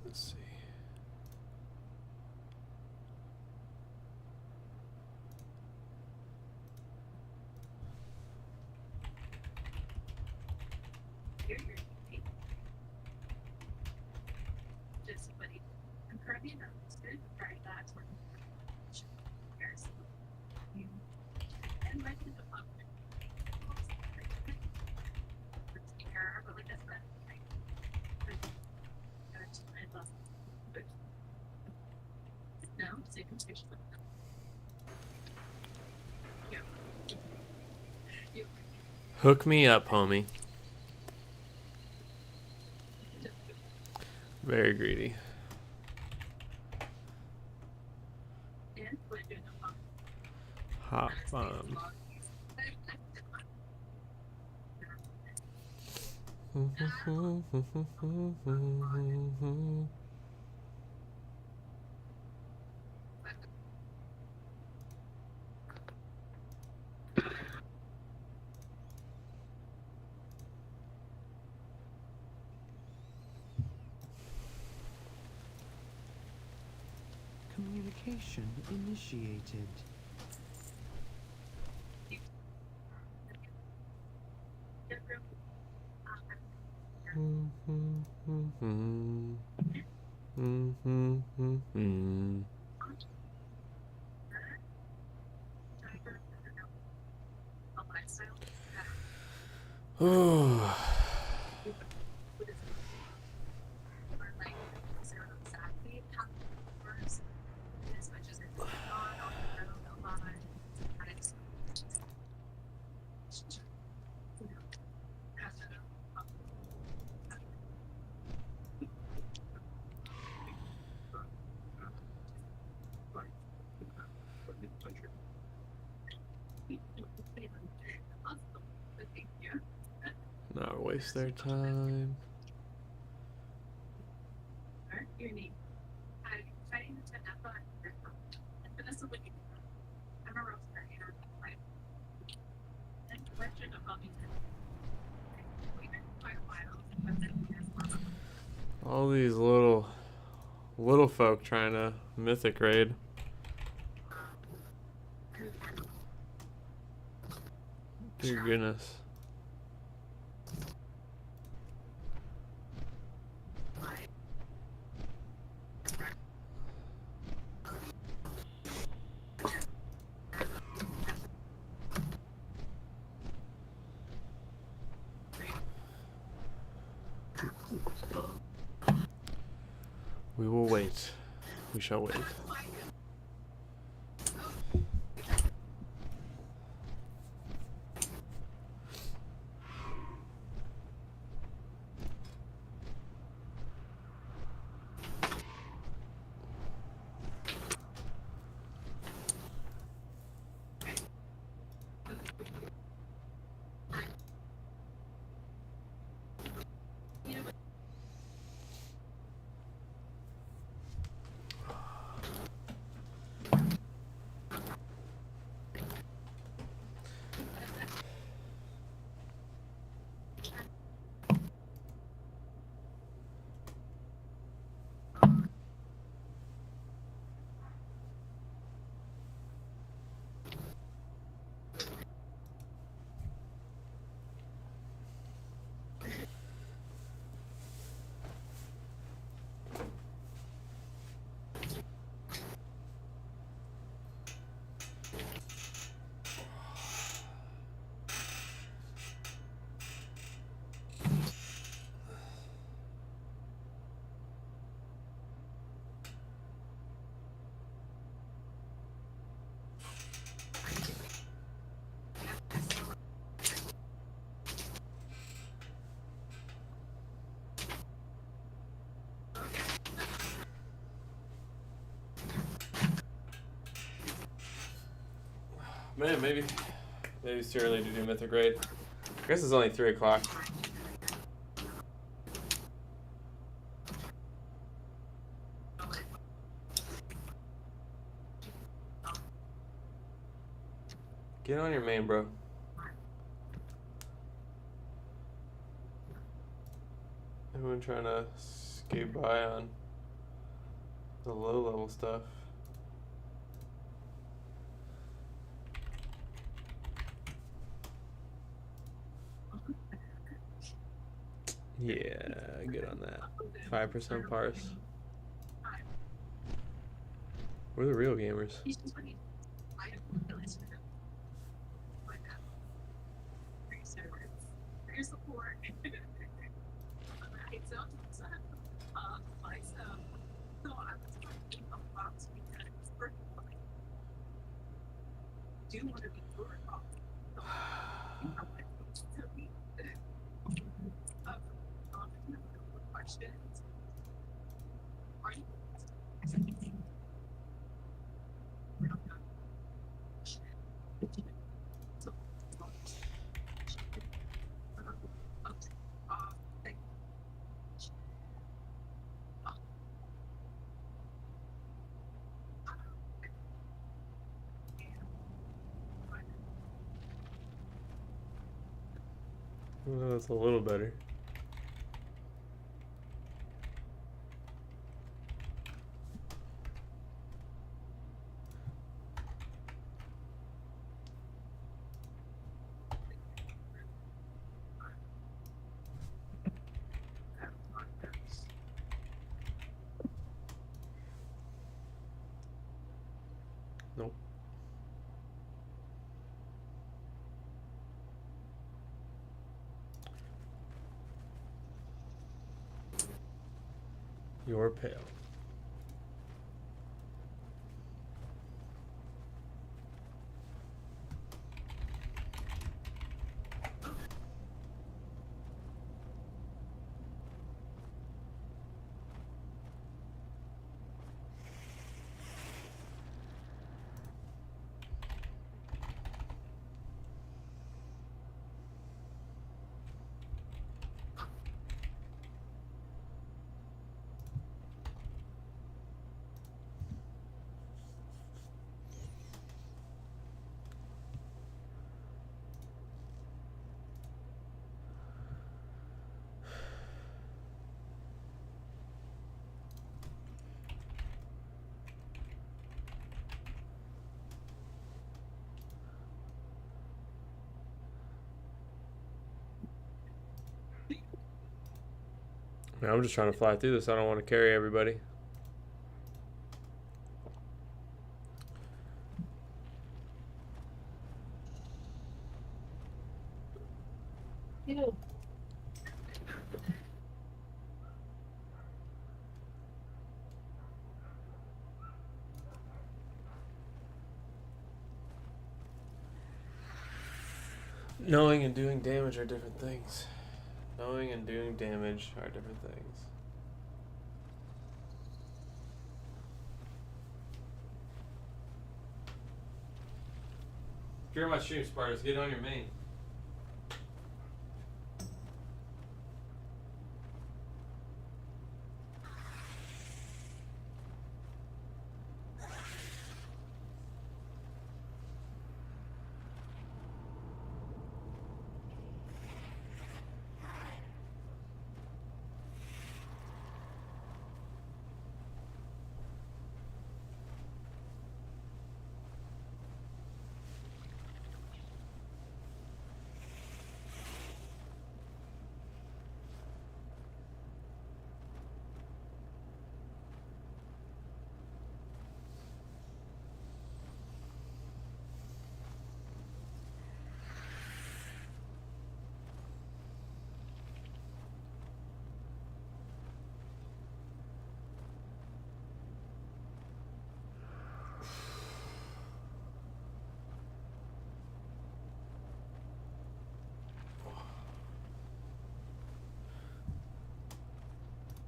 Let's see. Hook me up, homie. Very greedy. Hot bomb. Communication initiated. Oh. Not waste their time. All these little folk trying to mythic raid. Dear goodness. We will wait. We shall wait. Man, maybe it's too early to do Mythic raid. I guess it's only 3 o'clock. Get on your main, bro. Everyone trying to skate by on the low level stuff. Yeah, good on that. 5% parse. We're the real gamers. Well, that's a little better. Nope. You're pale. I'm just trying to fly through this. I don't want to carry everybody. Knowing and doing damage are different things. Knowing and doing damage are different things. If you're on my stream, Spartans, get on your main.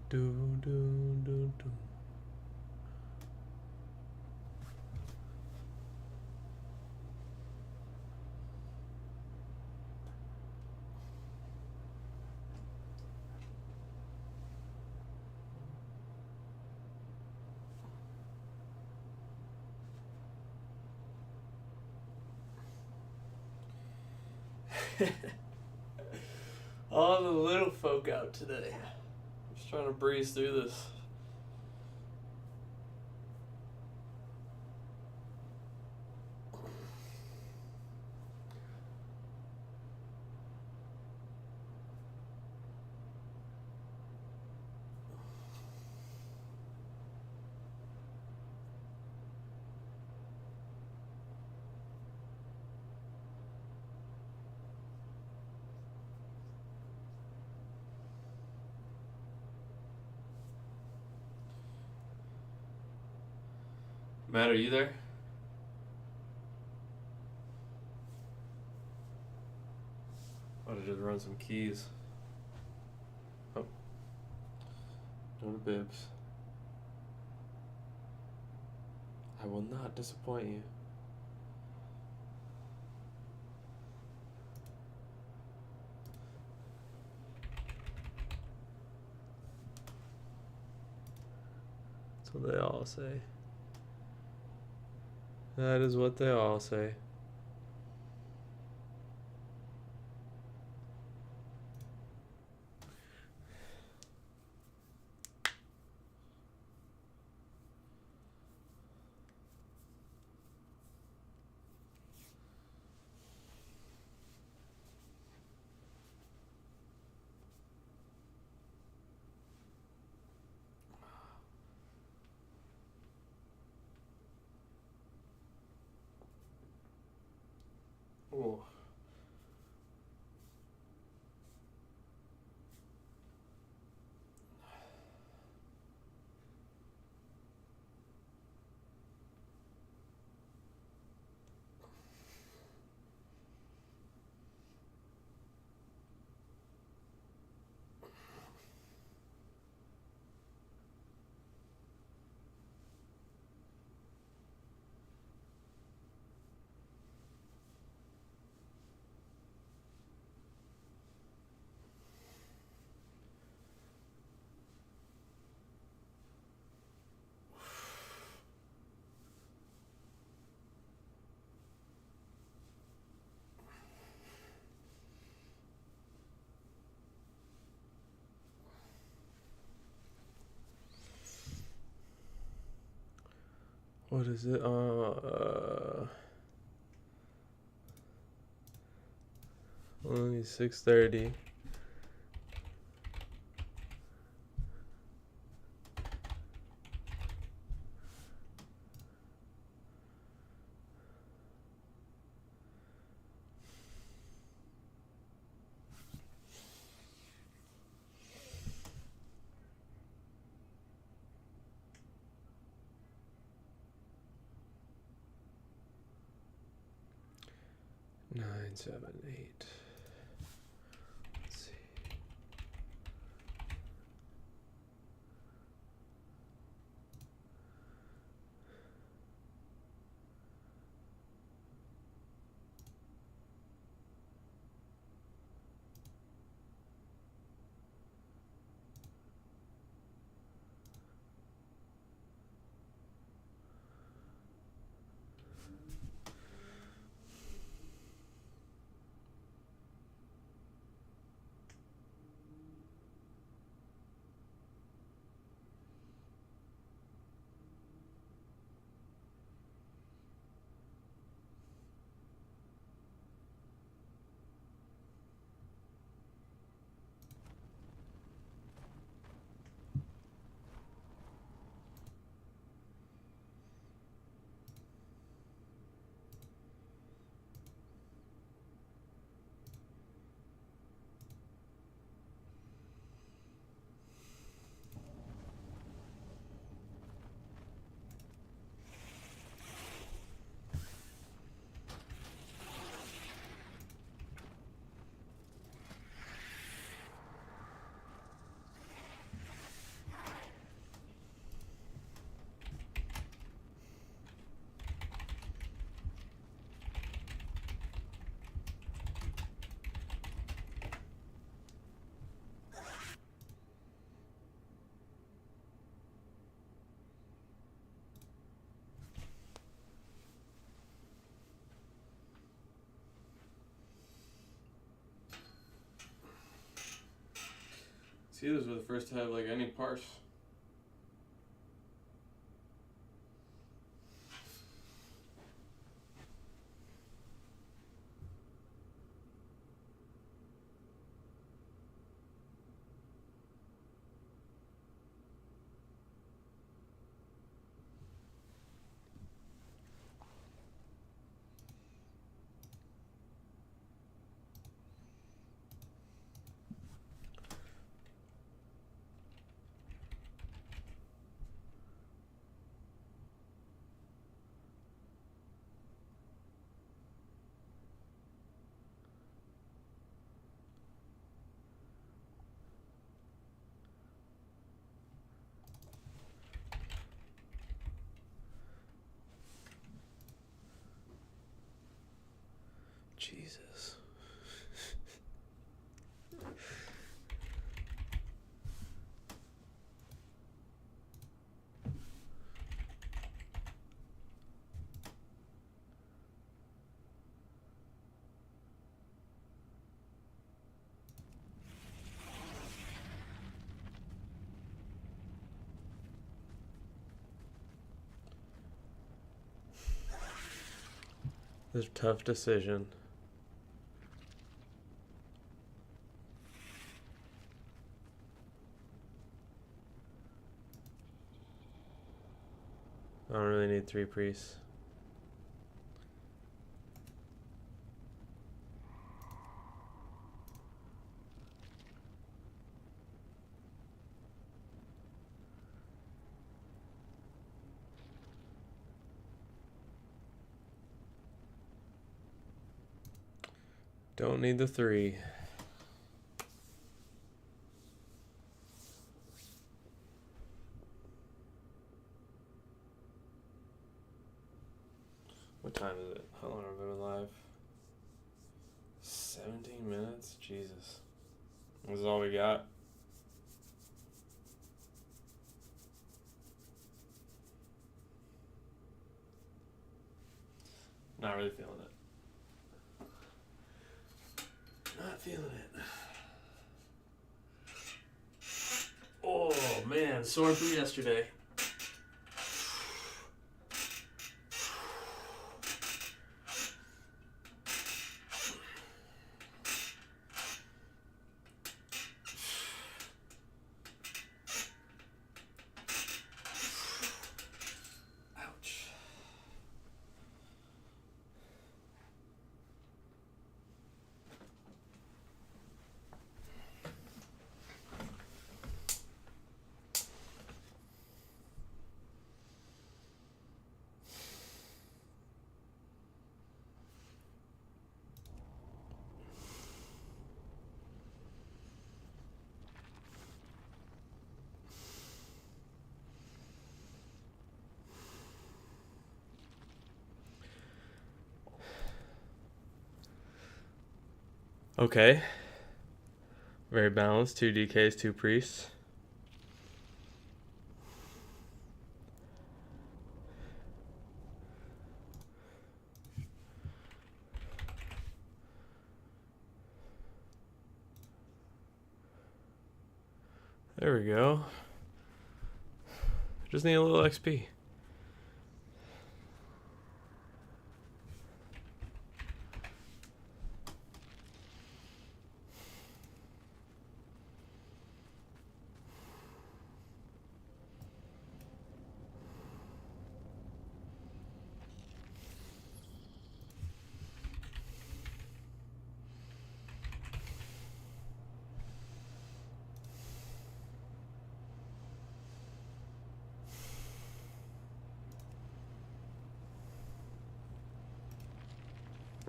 Do, do, do, do. All the little folk out today. Just trying to breeze through this. Matt, are you there? I ought to just run some keys. Oh. No to bibs. I will not disappoint you. That's what they all say. That is what they all say. Ooh. What is it? Only 6:30. Nine, 7, 8. Let's see. Steelers were the first to have like any parse. Jesus. This is a tough decision. I don't really need 3 priests. Don't need the 3. What time is it? How long have I been alive? 17 minutes? Jesus. This is all we got. Not really feeling it. Not feeling it. Oh man, sore from yesterday. Ouch. Okay. Very balanced. 2 DKs, 2 priests. There we go. Just need a little XP.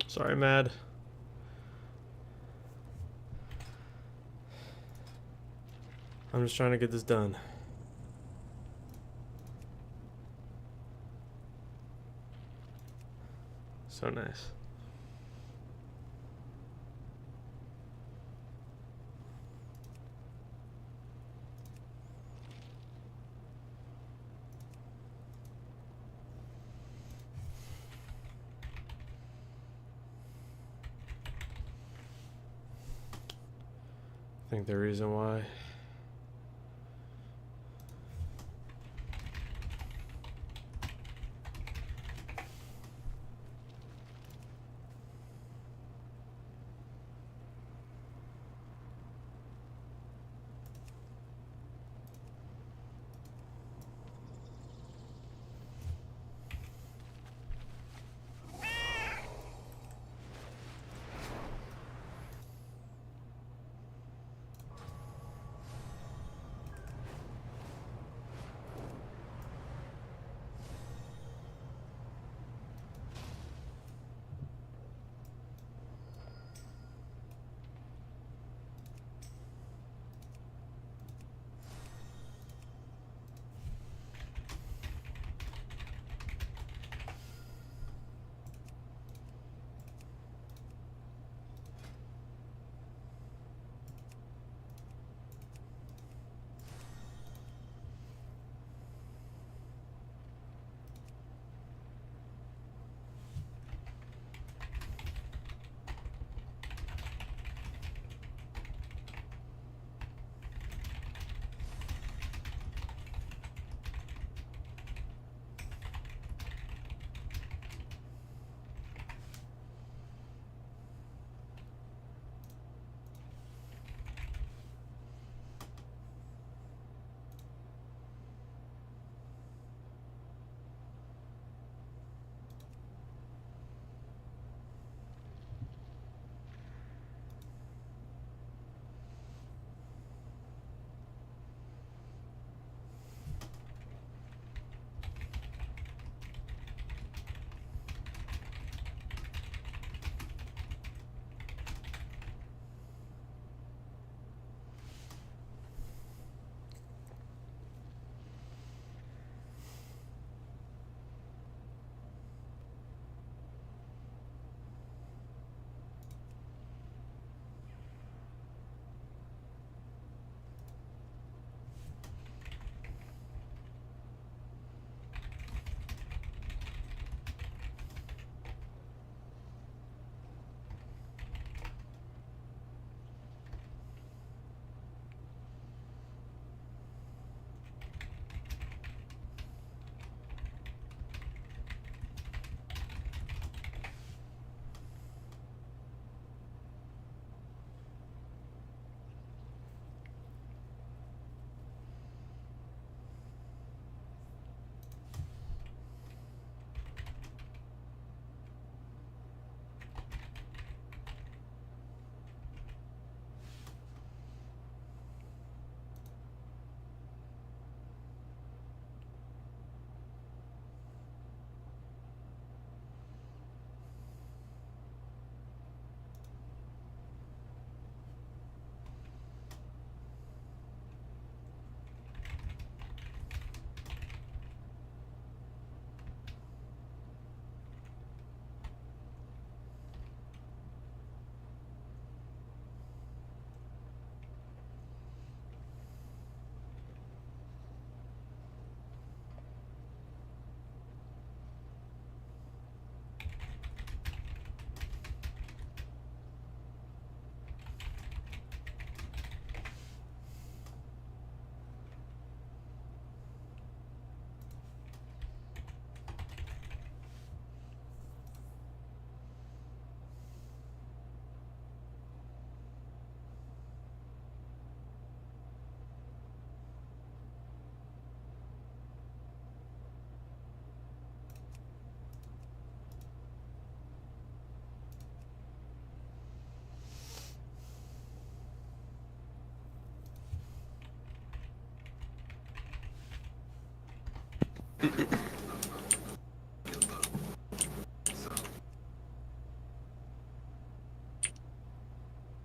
Sorry, Mad. I'm just trying to get this done. So nice. I think the reason why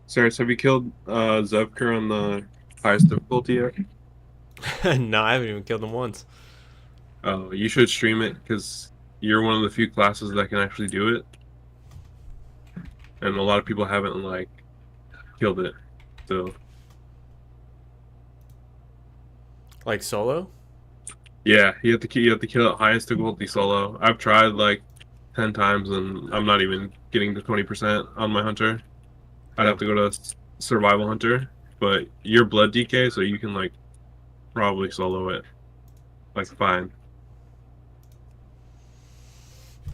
Sarah, have you killed Zevker on the highest difficulty yet? No, I haven't even killed him once. Oh, you should stream it because you're one of the few classes that can actually do it, and a lot of people haven't like killed it. So Like solo? yeah, you have to kill it highest difficulty solo. I've tried like 10 times and I'm not even getting to 20% on my hunter. I'd Yeah. have to go to survival hunter, but you're blood DK, so you can like probably solo it like fine.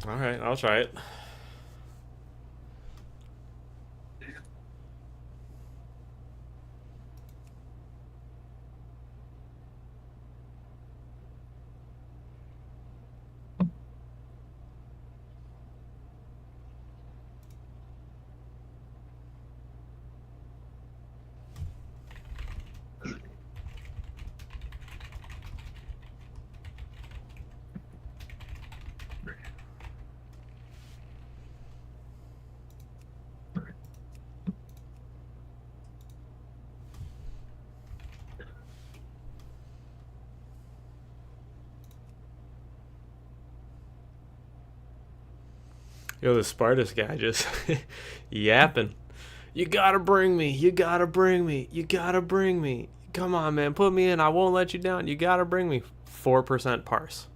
All right, I'll try it. Yo, the Spartus guy just yapping. You gotta bring me. You gotta bring me. You gotta bring me. Come on, man. Put me in. I won't let you down. You gotta bring me. 4% parse.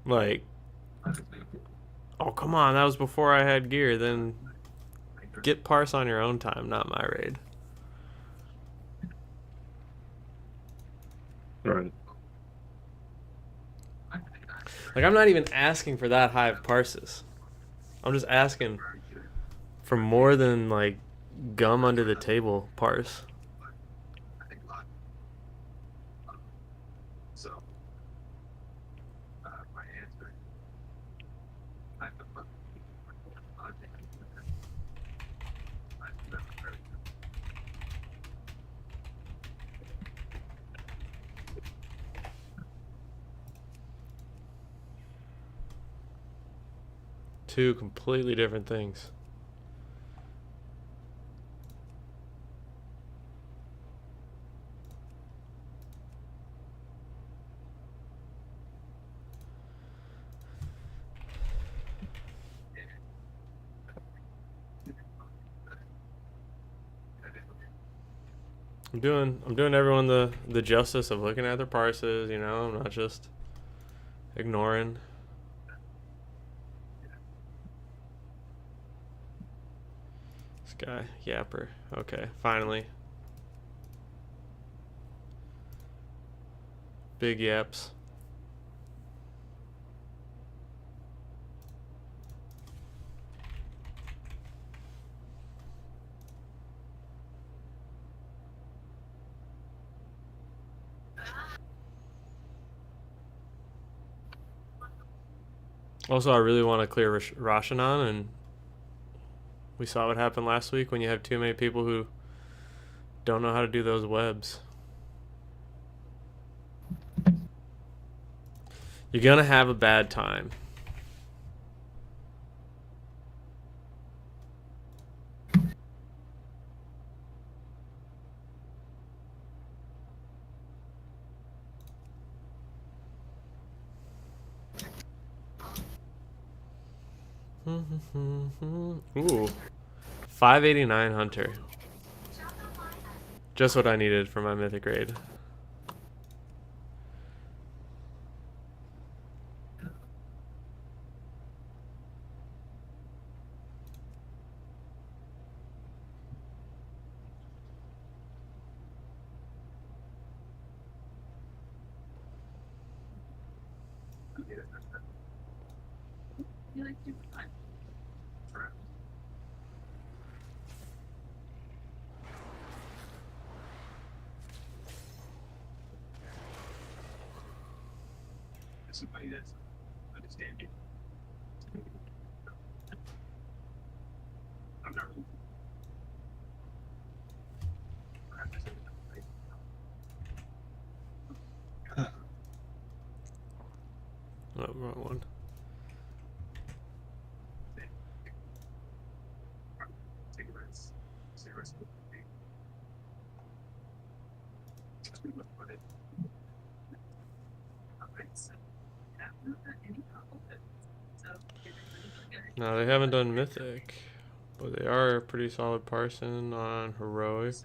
Like, oh, come on. That was before I had gear. Then get parse on your own time, not my raid. Right. Like, I'm not even asking for that high of parses. I'm just asking for more than, like, gum under the table parse. Two completely different things. I'm doing everyone the justice of looking at their parses, you know. I'm not just ignoring. This guy, Yapper. Okay, finally. Big yaps. Also, I really want to clear Rashanan, and we saw what happened last week when you have too many people who don't know how to do those webs. You're gonna have a bad time. Ooh. 589 Hunter. Just what I needed for my Mythic raid. wrong one. No, they haven't done Mythic, but they are a pretty solid parson on Heroic.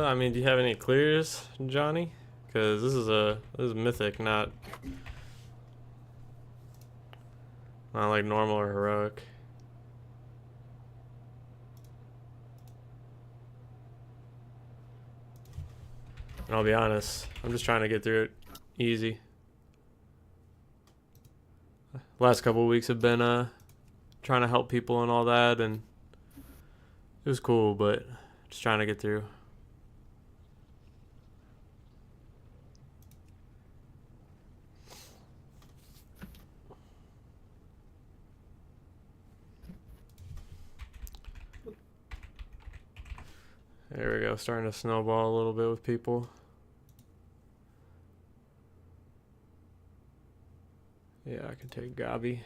I mean, do you have any clears, Johnny? Because this is Mythic, not like normal or heroic. And I'll be honest, I'm just trying to get through it easy. Last couple of weeks have been trying to help people and all that, and it was cool, but just trying to get through. There we go, starting to snowball a little bit with people. Yeah, I can take Gabi.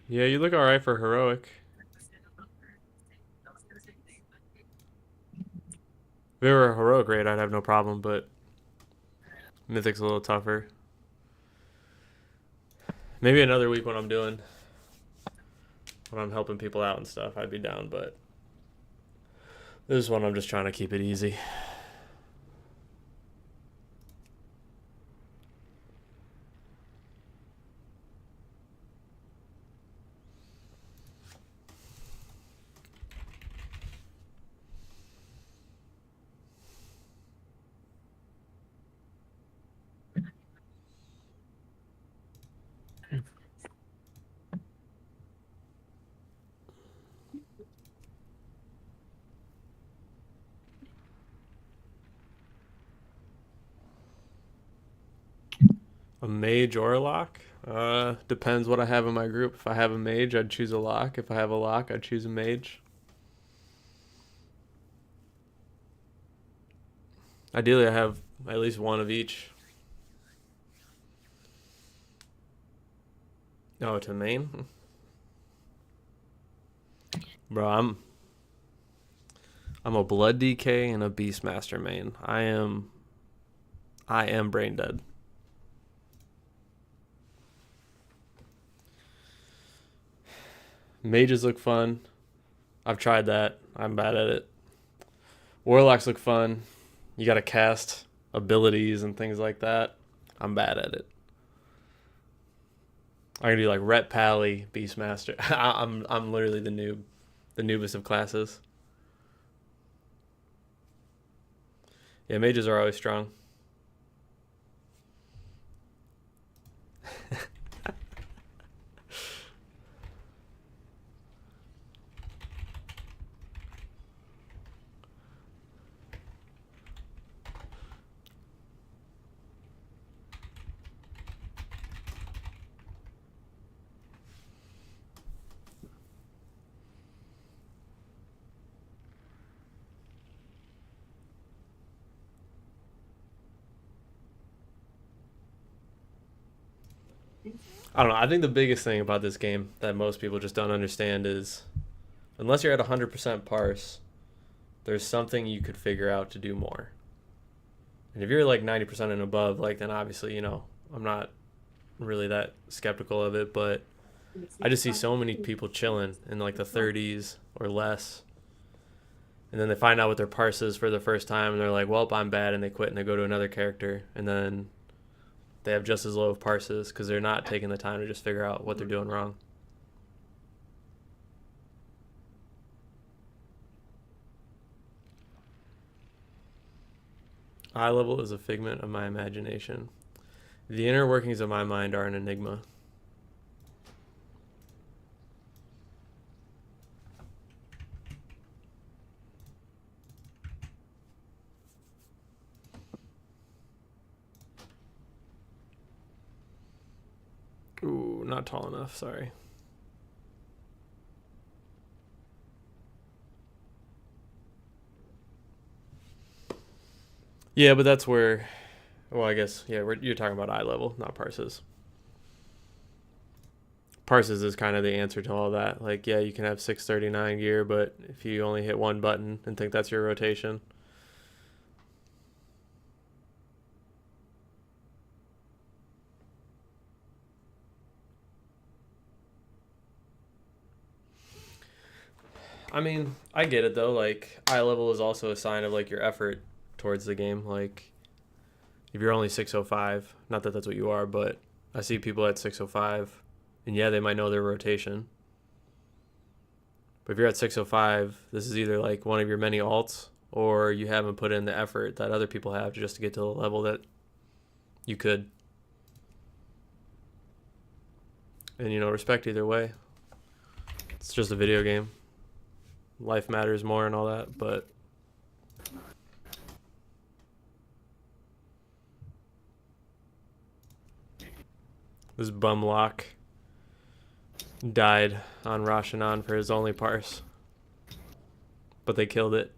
Yeah, you look alright for heroic. If it were a heroic raid, I'd have no problem, but Mythic's a little tougher. Maybe another week when I'm helping people out and stuff, I'd be down, but this one I'm just trying to keep it easy. A mage or a lock? Depends what I have in my group. If I have a mage, I'd choose a lock. If I have a lock, I'd choose a mage. Ideally, I have at least one of each. Oh, to main? Bro, I'm a Blood DK and a Beastmaster main. I am brain dead. Mages look fun. I've tried that. I'm bad at it. Warlocks look fun. You gotta cast abilities and things like that. I'm bad at it. I can do like Ret Pally, Beastmaster. I'm literally the noob, the noobest of classes. Yeah, mages are always strong. I don't know. I think the biggest thing about this game that most people just don't understand is unless you're at 100% parse, there's something you could figure out to do more. And if you're like 90% and above, like then obviously, you know, I'm not really that skeptical of it, but I just see so many people chilling in like the 30s or less. And then they find out what their parse is for the first time and they're like, well, I'm bad. And they quit and they go to another character. And then they have just as low of parses because they're not taking the time to just figure out what they're doing wrong. Eye level is a figment of my imagination. The inner workings of my mind are an enigma. Ooh, not tall enough, sorry. Yeah, but that's where, well, I guess, yeah, you're talking about eye level, not parses. Parses is kind of the answer to all that. Like, yeah, you can have 639 gear, but if you only hit one button and think that's your rotation. I mean, I get it though. Like, eye level is also a sign of like your effort towards the game. Like, if you're only 605, not that that's what you are, but I see people at 605, and yeah, they might know their rotation. But if you're at 605, this is either like one of your many alts, or you haven't put in the effort that other people have just to get to the level that you could. And, you know, respect either way. It's just a video game. Life matters more and all that, but this bumlock died on Rashanan for his only parse. But they killed it.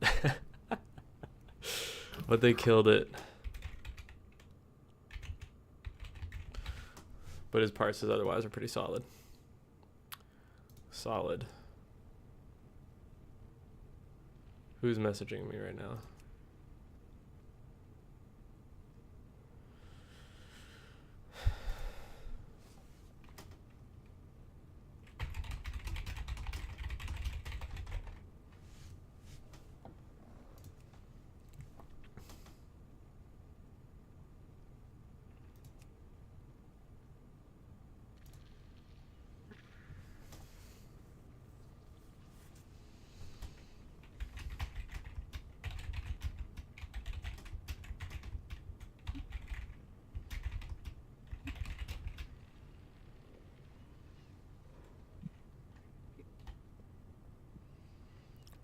But they killed it. But his parses otherwise are pretty solid. Solid. Who's messaging me right now?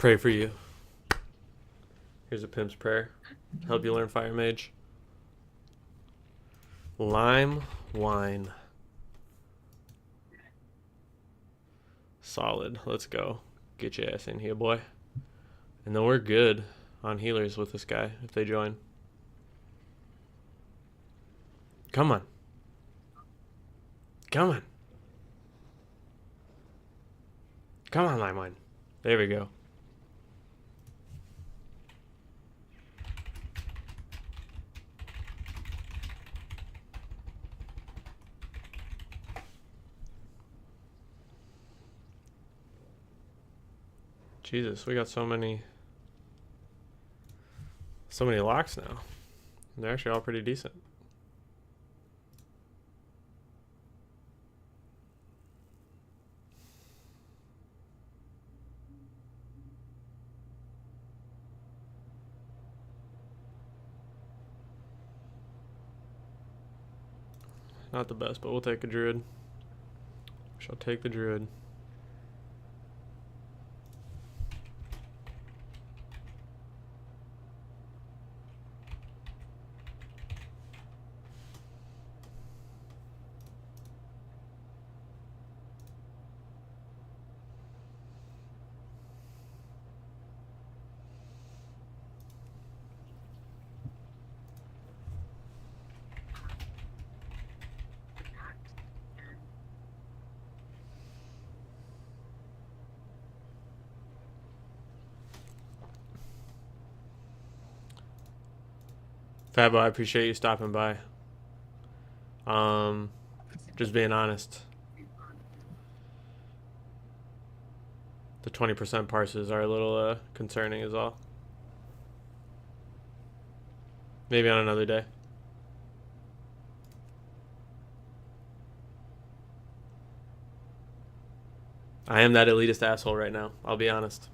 Pray for you. Here's a pimp's prayer. Help you learn Fire Mage. Lime wine. Solid. Let's go. Get your ass in here, boy. And then we're good on healers with this guy if they join. Come on. Come on. Come on, Lime wine. There we go. Jesus, we got so many locks now. They're actually all pretty decent. Not the best, but we'll take a druid. Shall take the druid. Fabo, I appreciate you stopping by. Just being honest. The 20% parses are a little concerning is all. Maybe on another day. I am that elitist asshole right now. I'll be honest.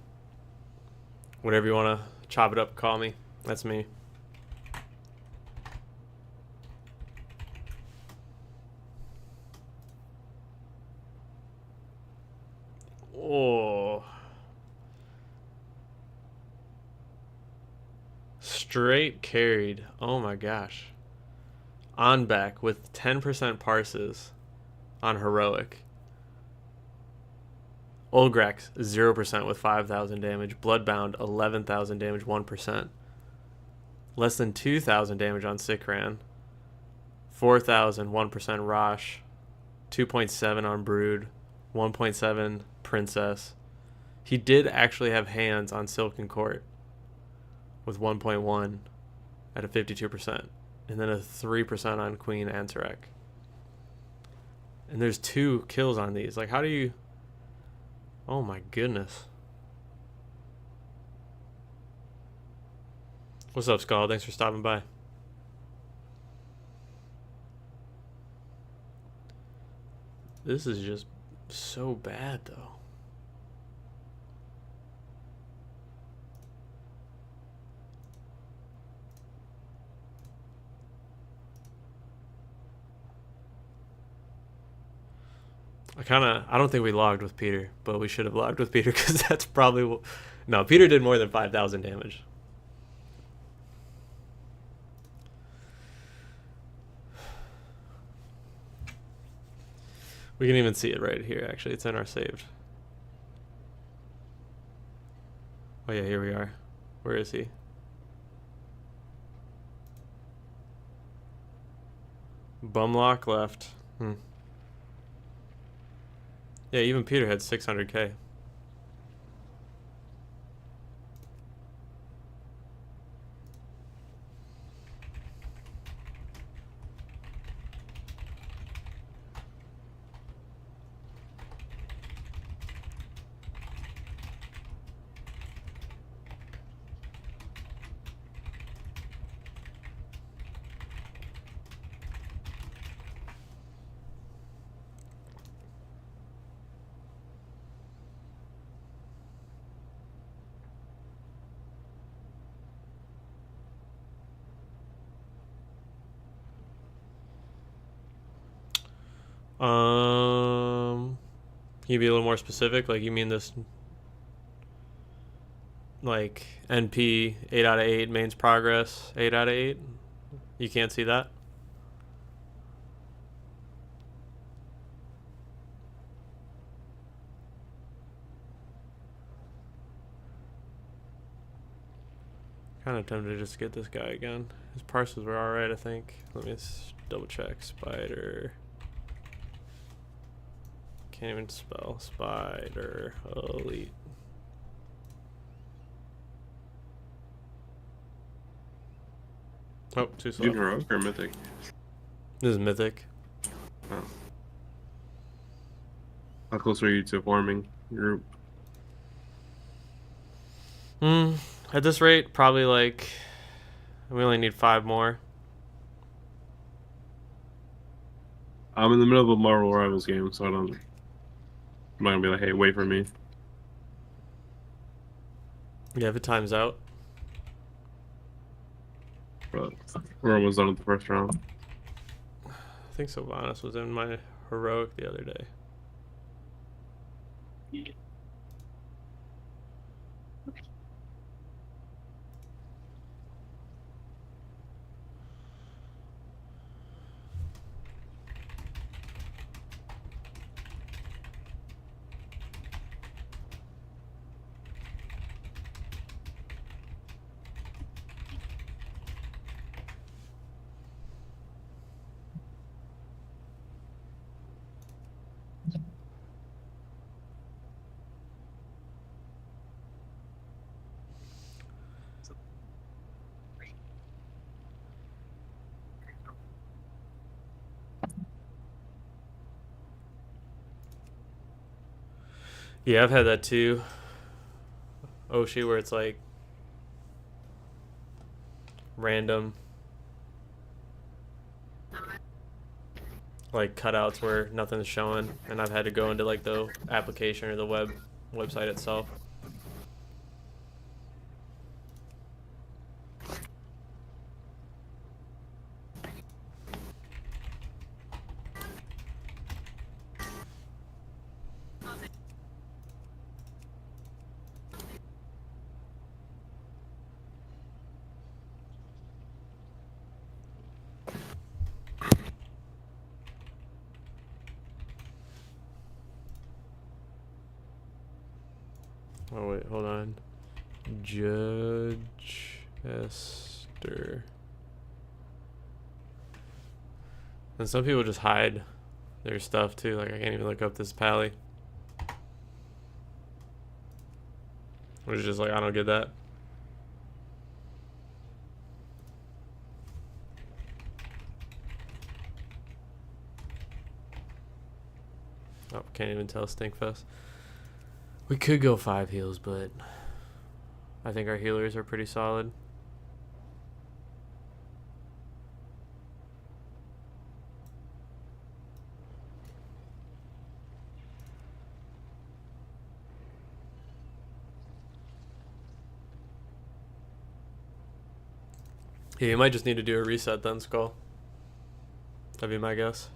Whatever you want to chop it up, call me. That's me. Oh. Straight carried. Oh my gosh. On back with 10% parses on heroic. Olgrax 0% with 5,000 damage. Bloodbound 11,000 damage, 1%. Less than 2,000 damage on Sikran. 4,000, 1% Rosh. 2.7 on Brood. 1.7 Princess. He did actually have hands on Silken Court with 1.1 at a 52%. And then a 3% on Queen Antarek. And there's 2 kills on these. Like, how do you... Oh my goodness. What's up, Skull? Thanks for stopping by. This is just so bad, though. I don't think we logged with Peter, but we should have logged with Peter because that's probably... No, Peter did more than 5,000 damage. We can even see it right here, actually. It's in our saved. Oh yeah, here we are. Where is he? Bumlock left. Yeah, even Peter had 600k. Can you be a little more specific? Like, you mean this, like, NP 8 out of 8, mains progress 8 out of 8? You can't see that? Kind of tempted to just get this guy again. His parcels were alright, I think. Let me double check. Spider. Can't even spell. Spider. Elite. Oh, too slow. You heroic or mythic? This is Mythic. Oh. How close are you to forming group? At this rate, probably like... We only need 5 more. I'm in the middle of a Marvel Rivals game, so I'm not gonna be like, hey, wait for me. Yeah, if it times out. But we're almost done with the first round. I think Sylvanas was in my heroic the other day. Yeah, I've had that too. Oshi, where it's like random, like cutouts where nothing's showing, and I've had to go into like the application or the website itself. Oh wait, hold on. Judge Esther. And some people just hide their stuff too. Like I can't even look up this pally. Which is just like I don't get that. Oh, can't even tell Stinkfest. We could go 5 heals, but I think our healers are pretty solid. Yeah, you might just need to do a reset then, Skull. That'd be my guess.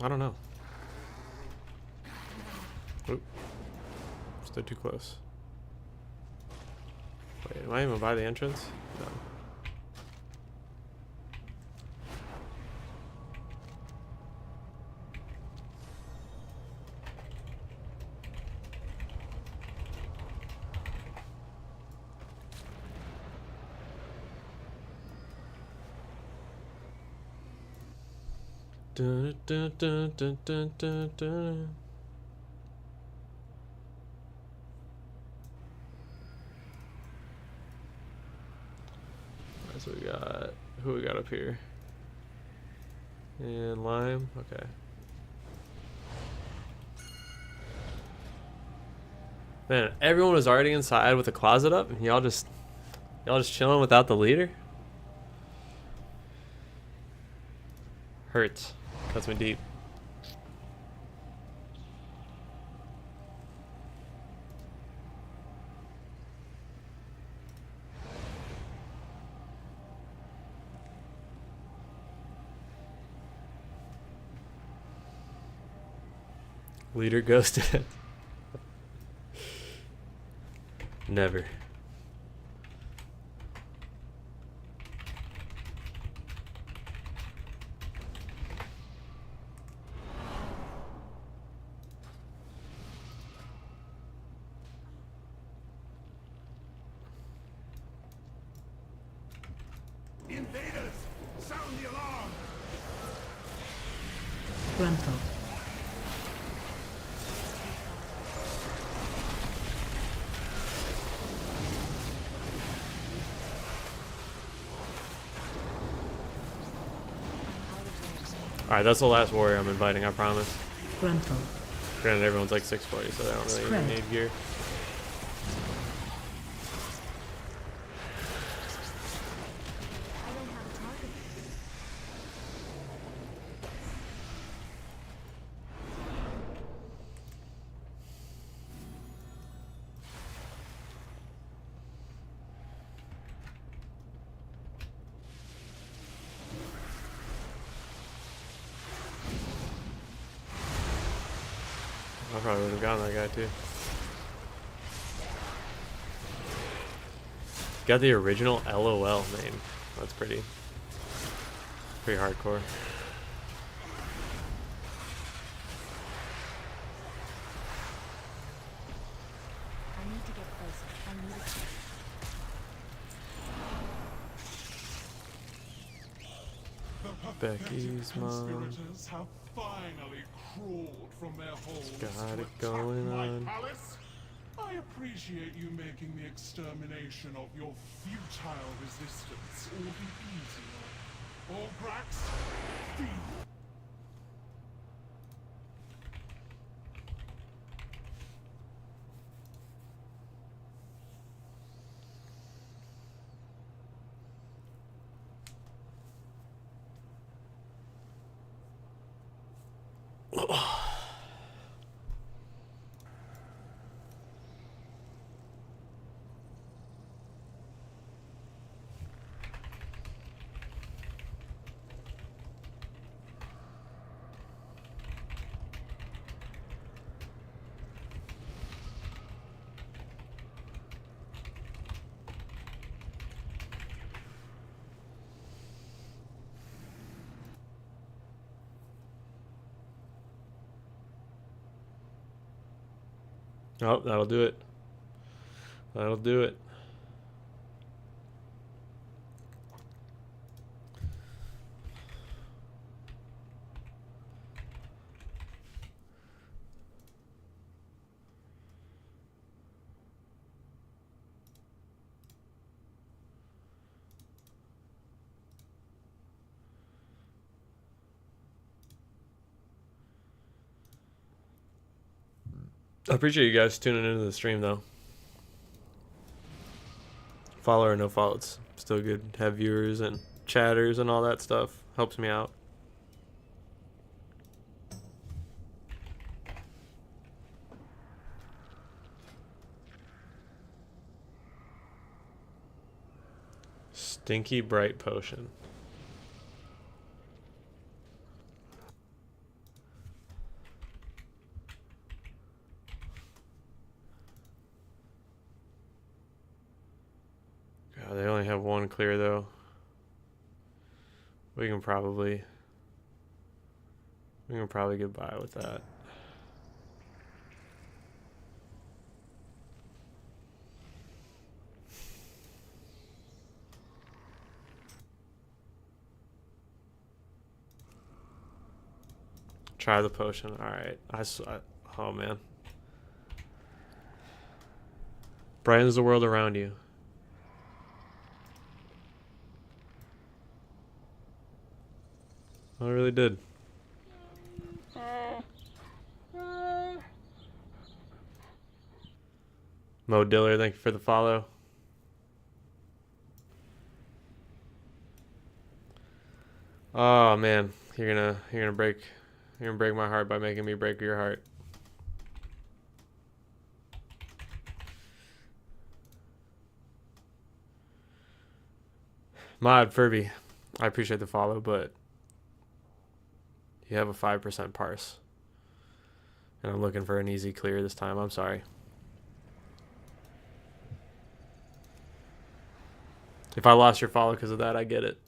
I don't know. Oop. Stood too close. Wait, am I even by the entrance? No. Dun, dun, dun, dun, dun, dun, dun. So we got who we got up here? And Lime, okay. Man, everyone was already inside with the closet up, and y'all just chilling without the leader. Hurts. Cuts me deep. Leader ghosted. Never. Invaders! Sound the alarm! Gruntle. Alright, that's the last warrior I'm inviting, I promise. Gruntle. Granted, everyone's like 640, so they don't really even need gear. I probably would have gotten that guy too. Got the original LOL name. That's pretty hardcore. I need to get closer. I need to Becky's mom. Conspirators have finally crawled from their holes Got to it attack going my on. palace. I appreciate you making the extermination of your futile resistance all the easier. Orgrax, feed. Oh, that'll do it. That'll do it. I appreciate you guys tuning into the stream, though. Follow or no follow, it's still good to have viewers and chatters and all that stuff. Helps me out. Stinky Bright Potion. God, they only have one clear though. We can probably get by with that. Try the potion. All right. Oh man. Brightens the world around you. I really did. Mo Diller, thank you for the follow. Oh man, you're gonna break my heart by making me break your heart. Mod Furby, I appreciate the follow, but you have a 5% parse. And I'm looking for an easy clear this time. I'm sorry. If I lost your follow because of that, I get it.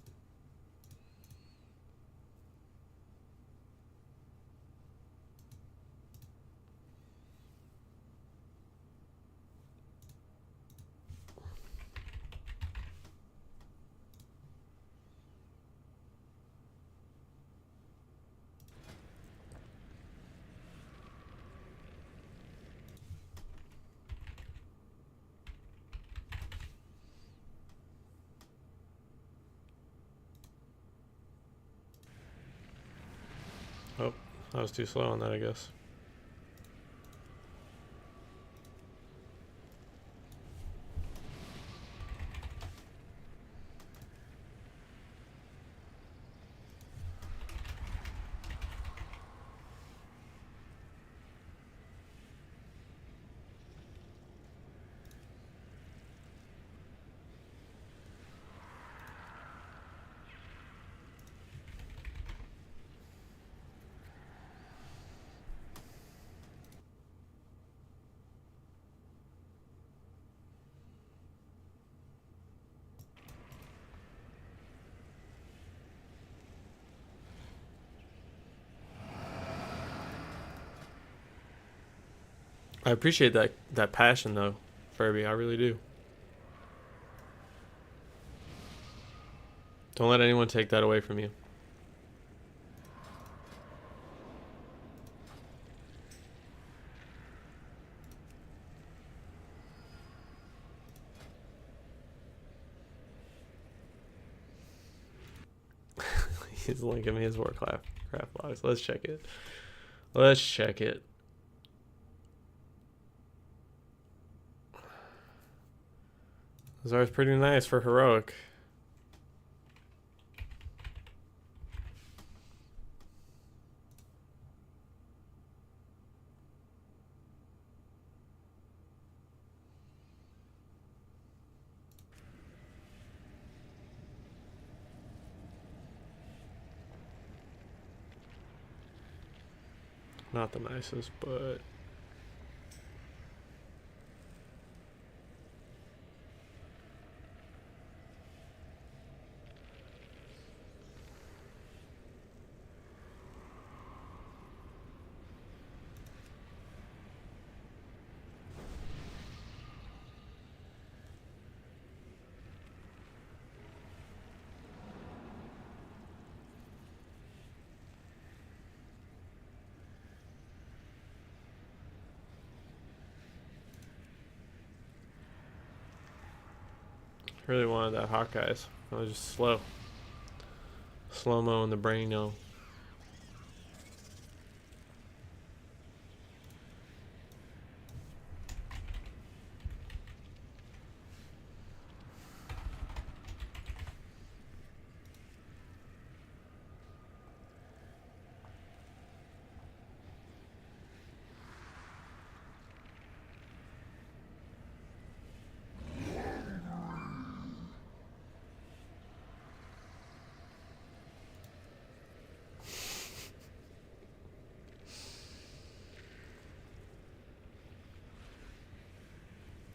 Oh, I was too slow on that, I guess. I appreciate that passion though, Furby. I really do. Don't let anyone take that away from you. He's linking me his Warcraft logs. Let's check it. Let's check it. Zar's pretty nice for heroic. Not the nicest, but really wanted that Hawkeyes. I was just slow. Slow-mo in the brain, yo.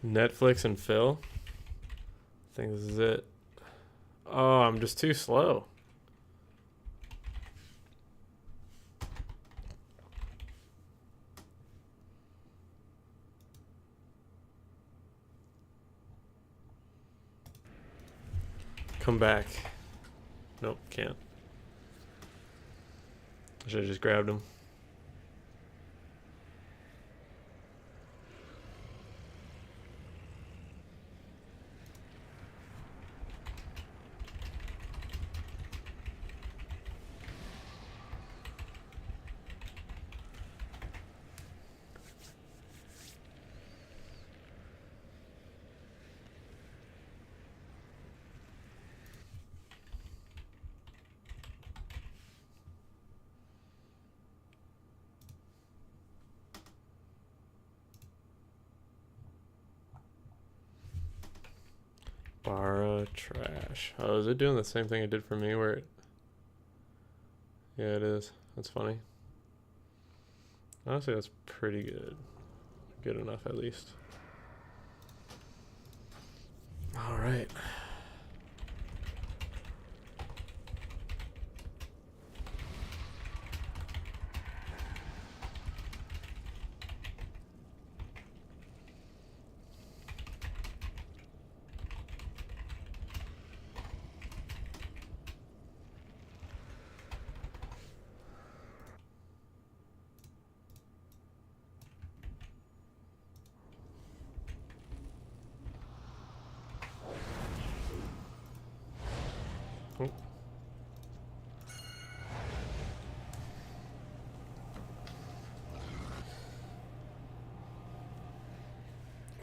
Netflix and Phil. I think this is it. Oh, I'm just too slow. Come back. Nope, can't. I should have just grabbed him. Bara trash. Oh, is it doing the same thing it did for me where it... Yeah, it is. That's funny. Honestly, that's pretty good. Good enough, at least. Alright.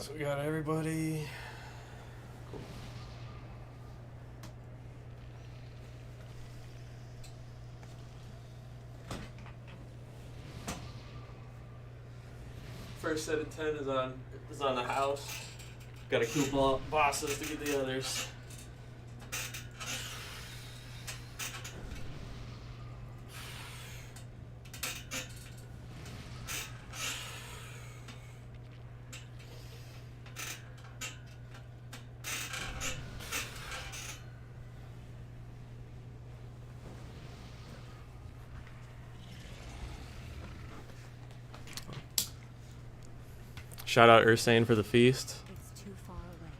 So we got everybody. First set of 10 is on the house. Got to coupon bosses to get the others. Shout out Ursane for the feast. It's too far away.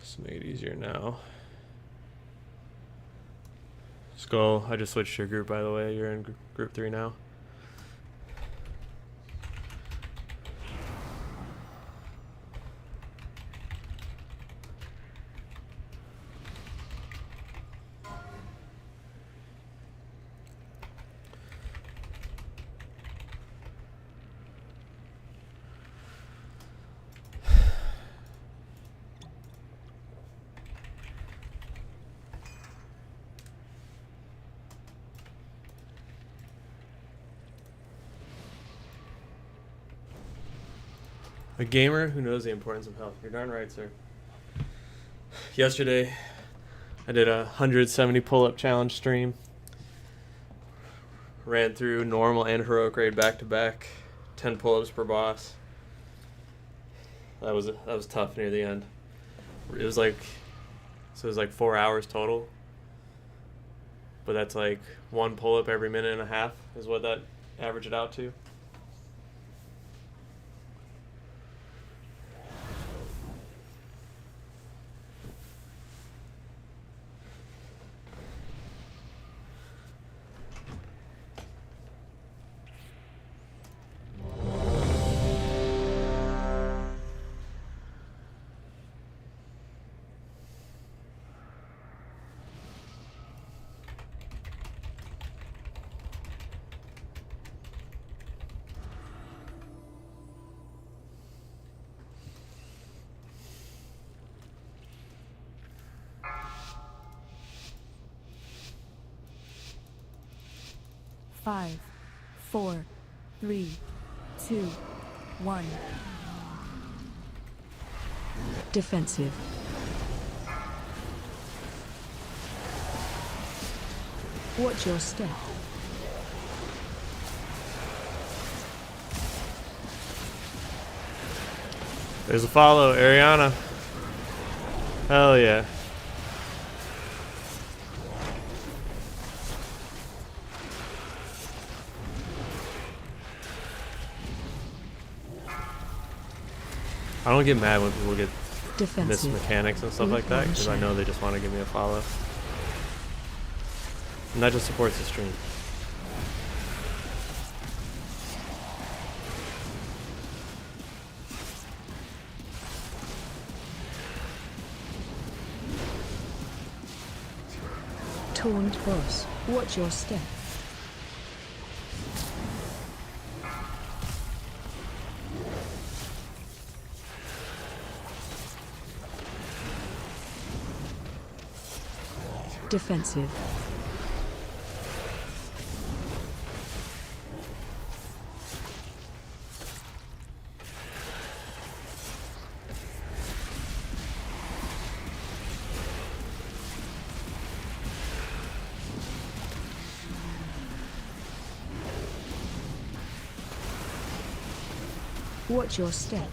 Just make it easier now. Skull, I just switched your group, by the way. You're in group 3 now. A gamer who knows the importance of health. You're darn right, sir. Yesterday, I did a 170 pull-up challenge stream. Ran through normal and heroic raid back to back. 10 pull-ups per boss. That was tough near the end. It was like 4 hours total. But that's like 1 pull-up every minute and a half is what that averaged it out to. Five, 4, 3, 2, 1. Defensive. Watch your step. There's a follow, Ariana. Hell yeah. I don't get mad when people get miss mechanics and stuff like that, because I know they just want to give me a follow. And that just supports the stream. Taunt boss. Watch your step. Defensive. Watch your step.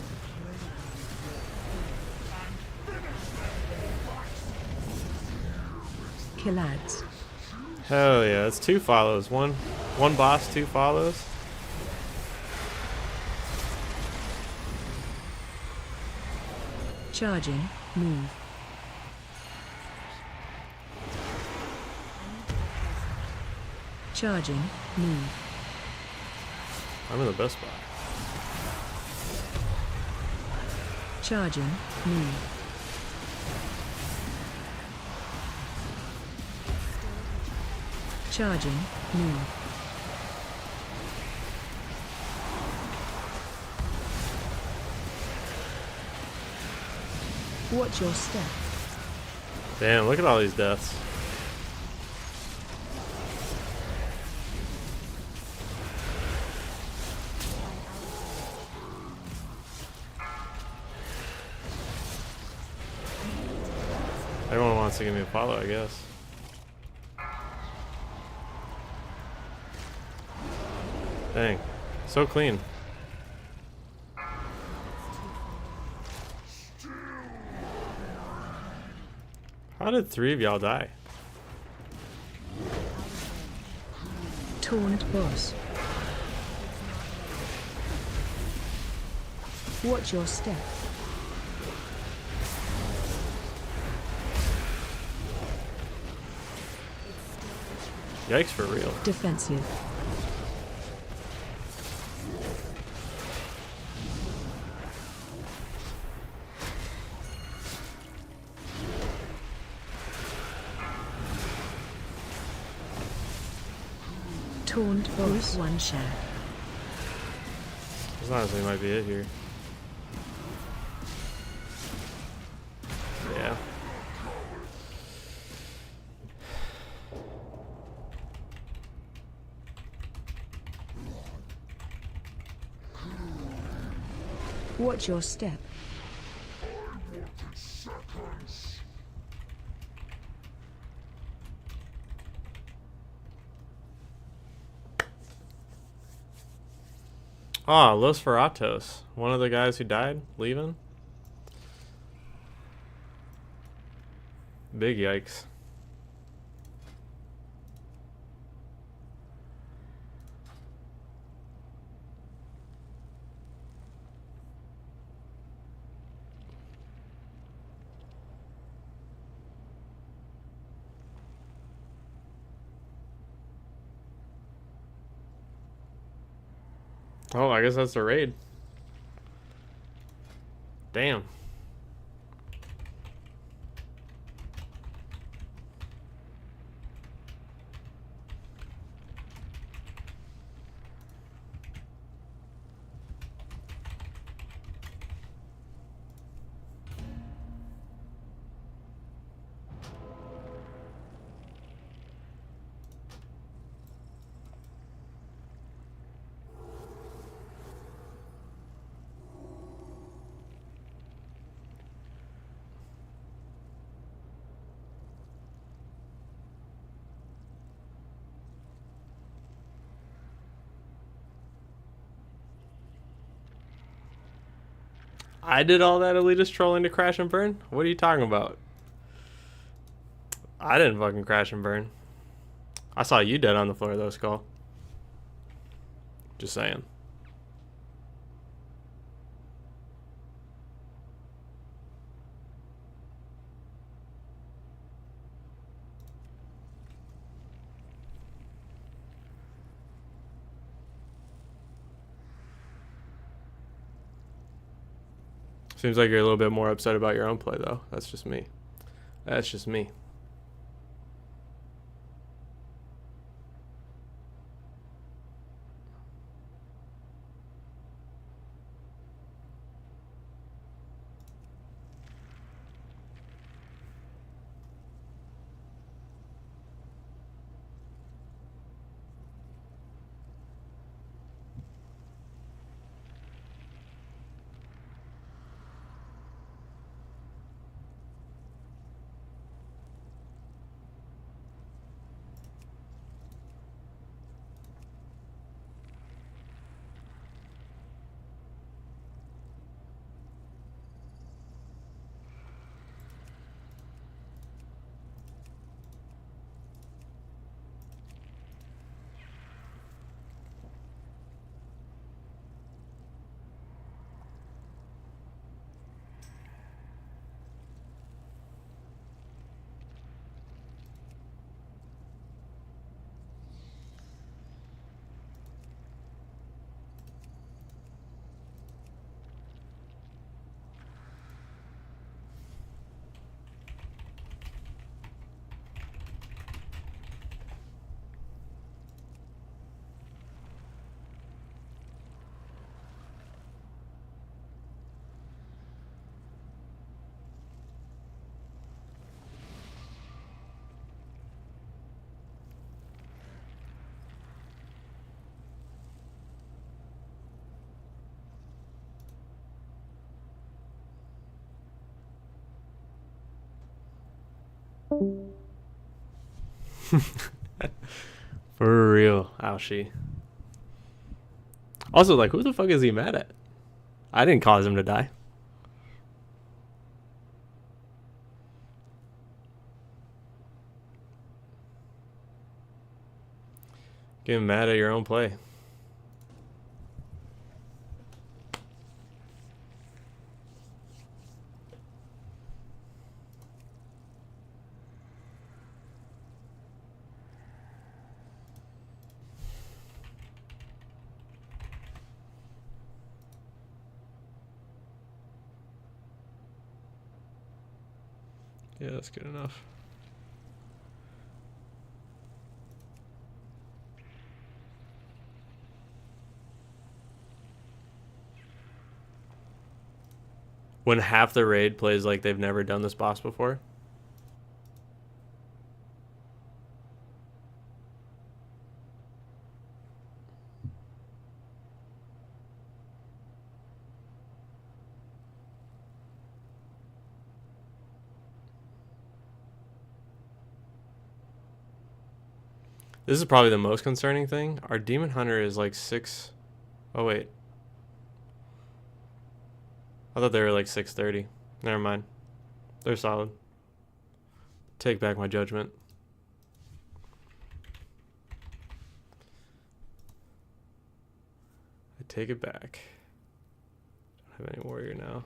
Kill ads. Hell yeah, that's 2 follows. One boss, 2 follows. Charging. Move. Charging. Move. I'm in the best spot. Charging. Move. Charging. Move. Watch your step. Damn, look at all these deaths. Everyone wants to give me a follow, I guess. Dang. So clean. How did 3 of y'all die? Taunt boss. Watch your step. Yikes for real. Defensive. Taunt boss one shot. This honestly might be it here. Yeah. Watch your step. Ah, Los Ferratos. One of the guys who died, leaving. Big yikes. Oh, I guess that's the raid. Damn. I did all that elitist trolling to crash and burn? What are you talking about? I didn't fucking crash and burn. I saw you dead on the floor though, Skull. Just saying. Seems like you're a little bit more upset about your own play though. That's just me. That's just me. For real, Aoshi. Also, like, who the fuck is he mad at? I didn't cause him to die. Get mad at your own play. Yeah, that's good enough. When half the raid plays like they've never done this boss before. This is probably the most concerning thing. Our Demon Hunter is like 6... Oh, wait. I thought they were like 630. Never mind. They're solid. Take back my judgment. I take it back. Don't have any warrior now.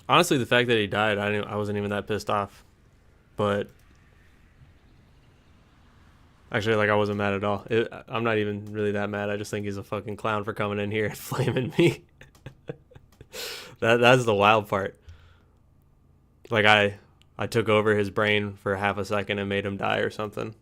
Honestly, the fact that he died, I wasn't even that pissed off. But actually, like, I wasn't mad at all. I'm not even really that mad. I just think he's a fucking clown for coming in here and flaming me. That's the wild part. Like, I took over his brain for half a second and made him die or something.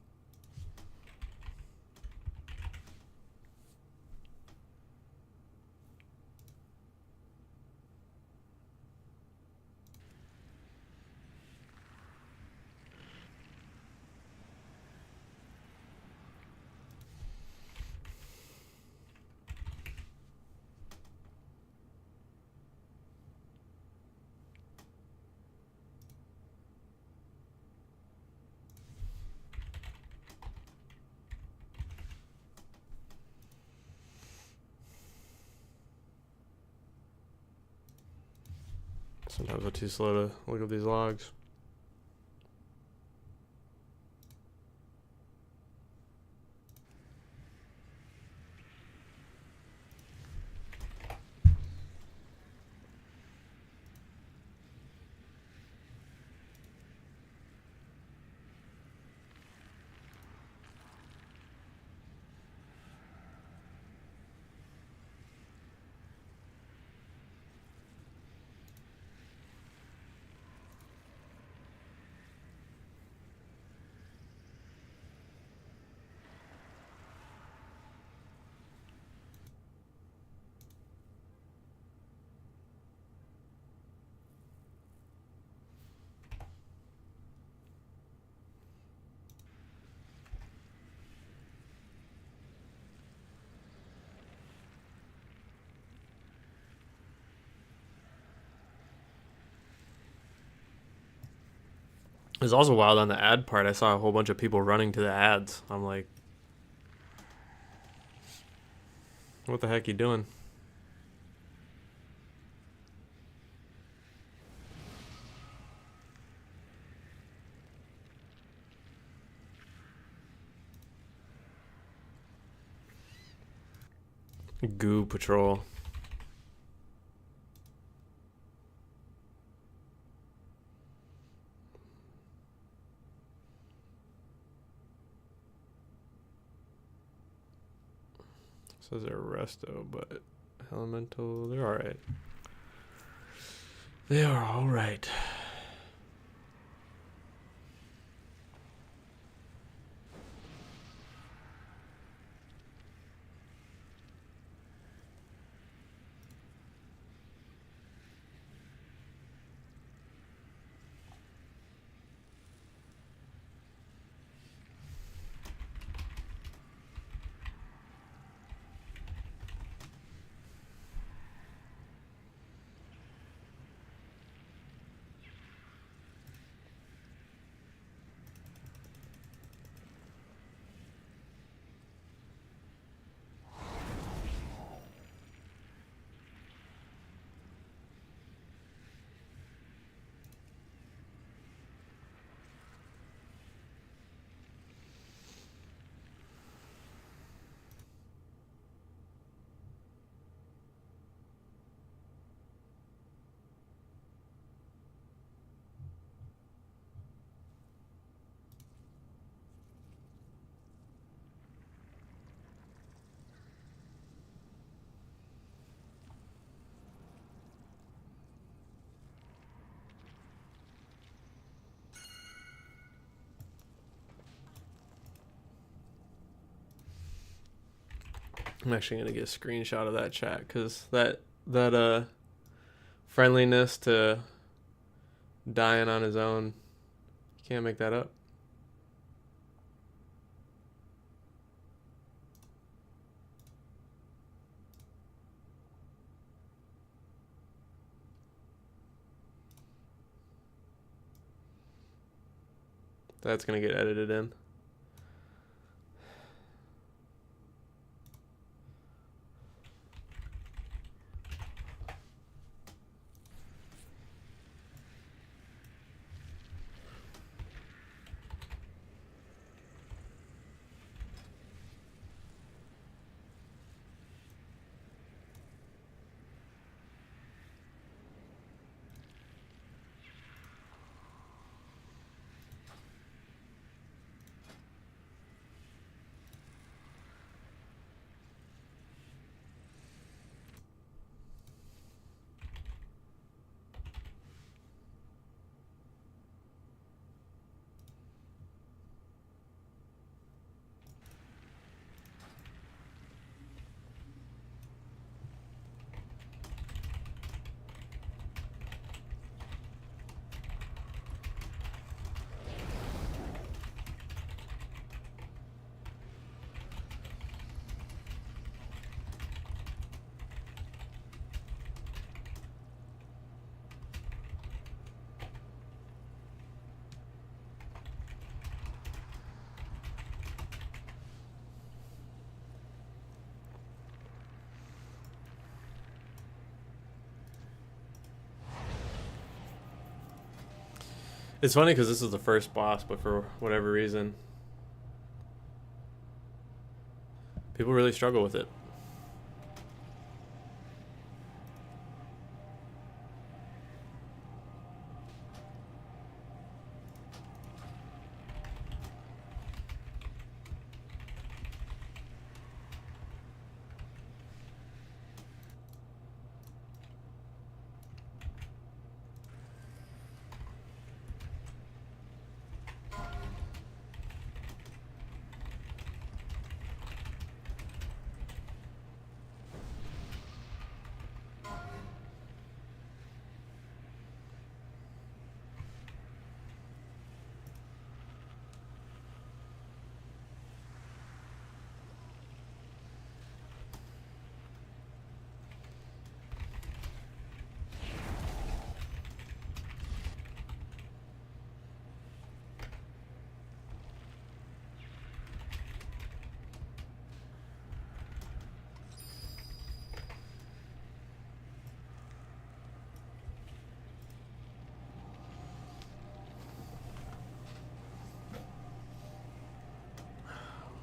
Sometimes I'm too slow to look at these logs. was also wild on the ad part. I saw a whole bunch of people running to the ads. I'm like, what the heck you doing? Goo Patrol. Says they're resto, but elemental, they're alright. They are alright. I'm actually gonna get a screenshot of that chat because that friendliness to dying on his own, you can't make that up. That's gonna get edited in. It's funny because this is the first boss, but for whatever reason, people really struggle with it.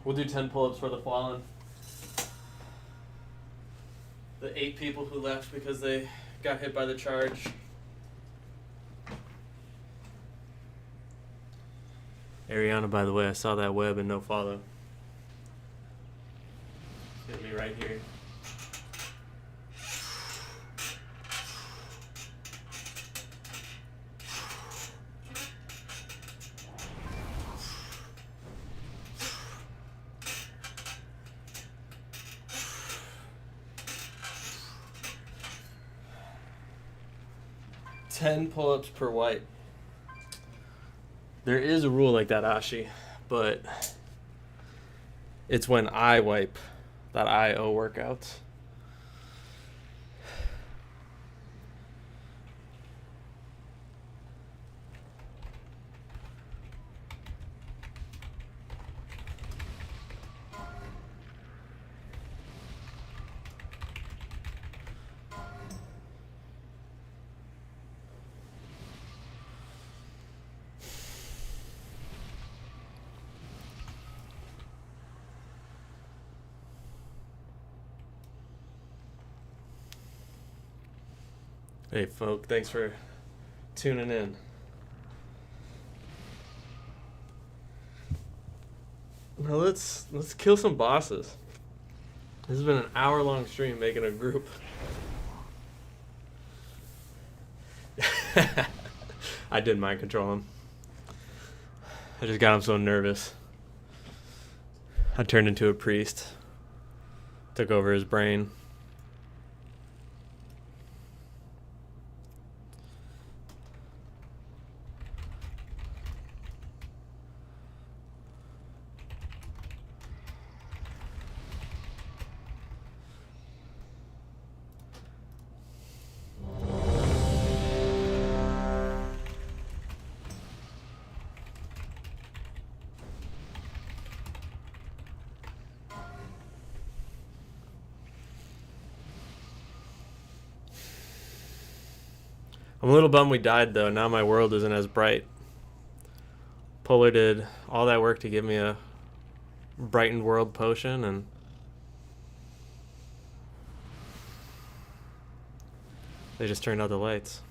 We'll do 10 pull-ups for the fallen. The 8 people who left because they got hit by the charge. Ariana, by the way, I saw that web and no follow. Hit me right here. Ten pull-ups per wipe. There is a rule like that, Ashi, but it's when I wipe that I owe workouts. Hey, folk, thanks for tuning in. Now let's kill some bosses. This has been an hour-long stream making a group. I did mind control him. I just got him so nervous. I turned into a priest. Took over his brain. I'm a little bummed we died, though. Now my world isn't as bright. Polar did all that work to give me a brightened world potion, and they just turned out the lights.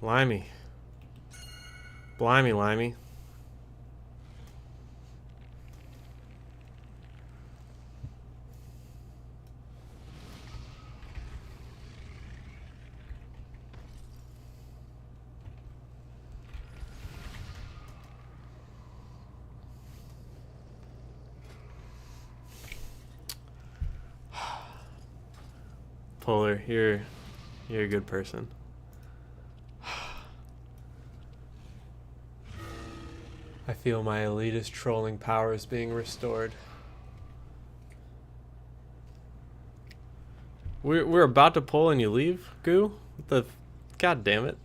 Limey. Blimey, Limey. Polar, you're a good person. I feel my elitist trolling powers being restored. We're about to pull and you leave, Goo? What the God damn it.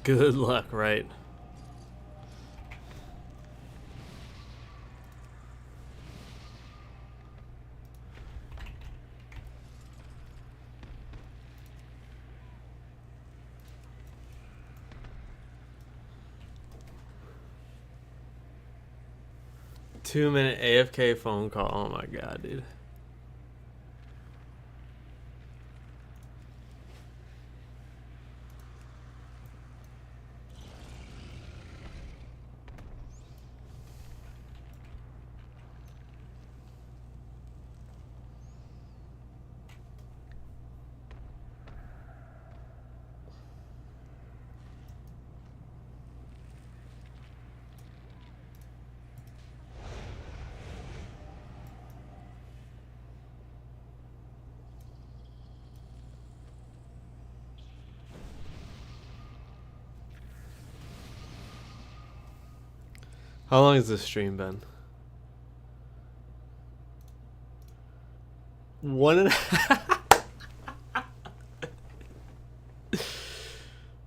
Good luck, right? 2-minute AFK phone call. Oh my god, dude. How long has this stream been? 1.5.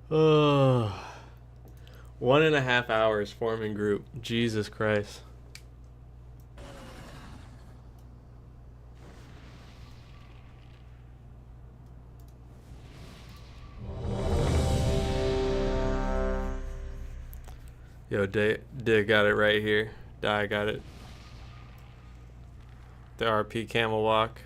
Oh. 1.5 hours forming group. Jesus Christ. Yo, Dig got it right here. Die got it. The RP camel walk.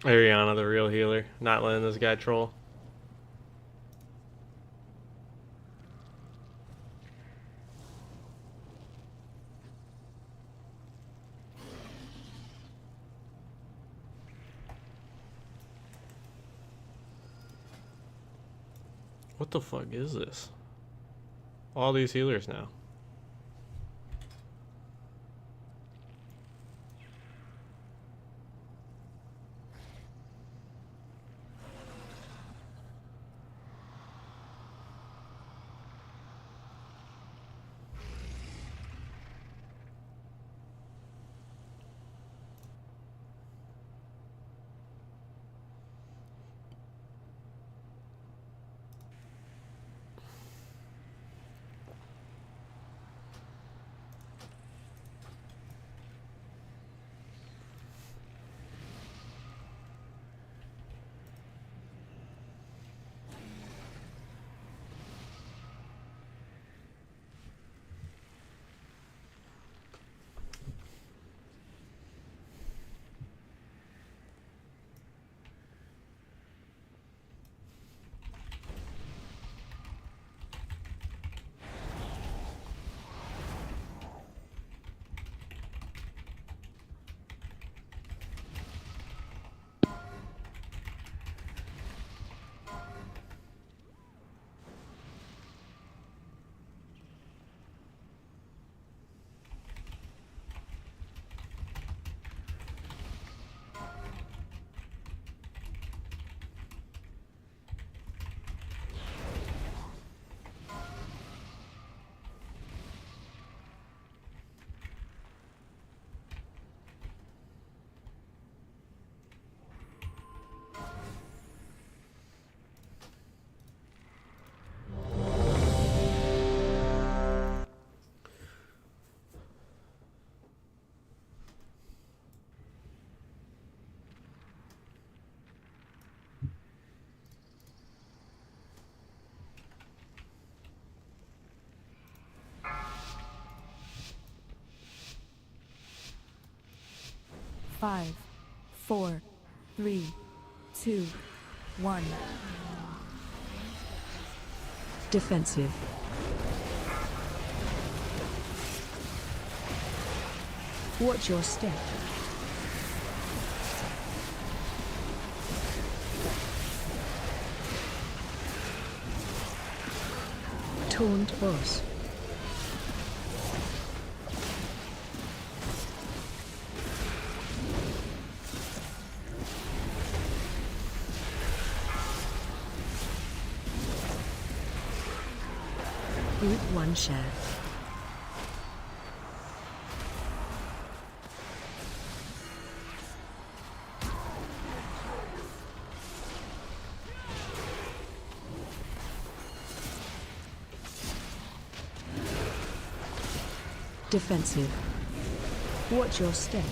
Ariana, the real healer, not letting this guy troll. What the fuck is this? All these healers now. 5, 4, 3, 2, 1. Defensive. Watch your step. Taunt boss. Group 1 share. Defensive. Watch your step.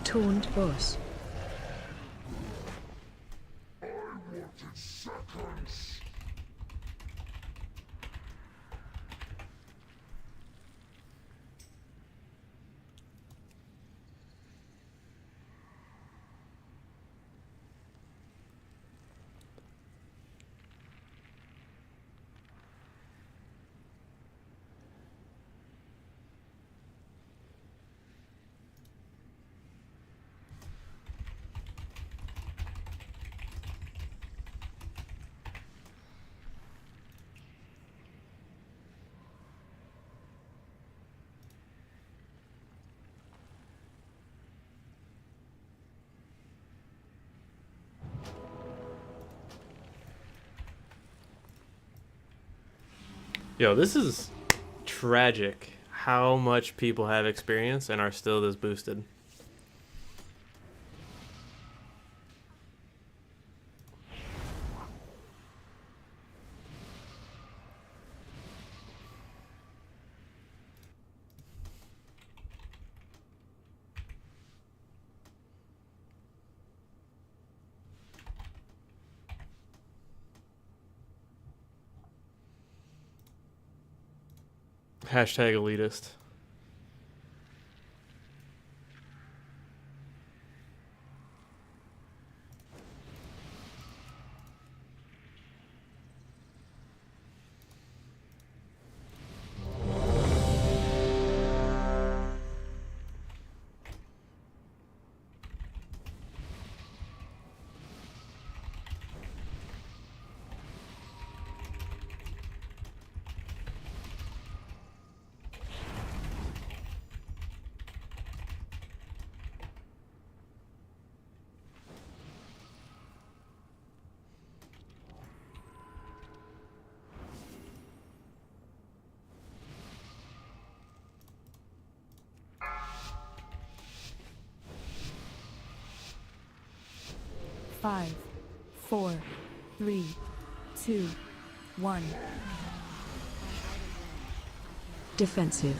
Taunt boss. Yo, this is tragic how much people have experience and are still this boosted. Hashtag elitist. Five, 4, 3, 2, 1. Defensive.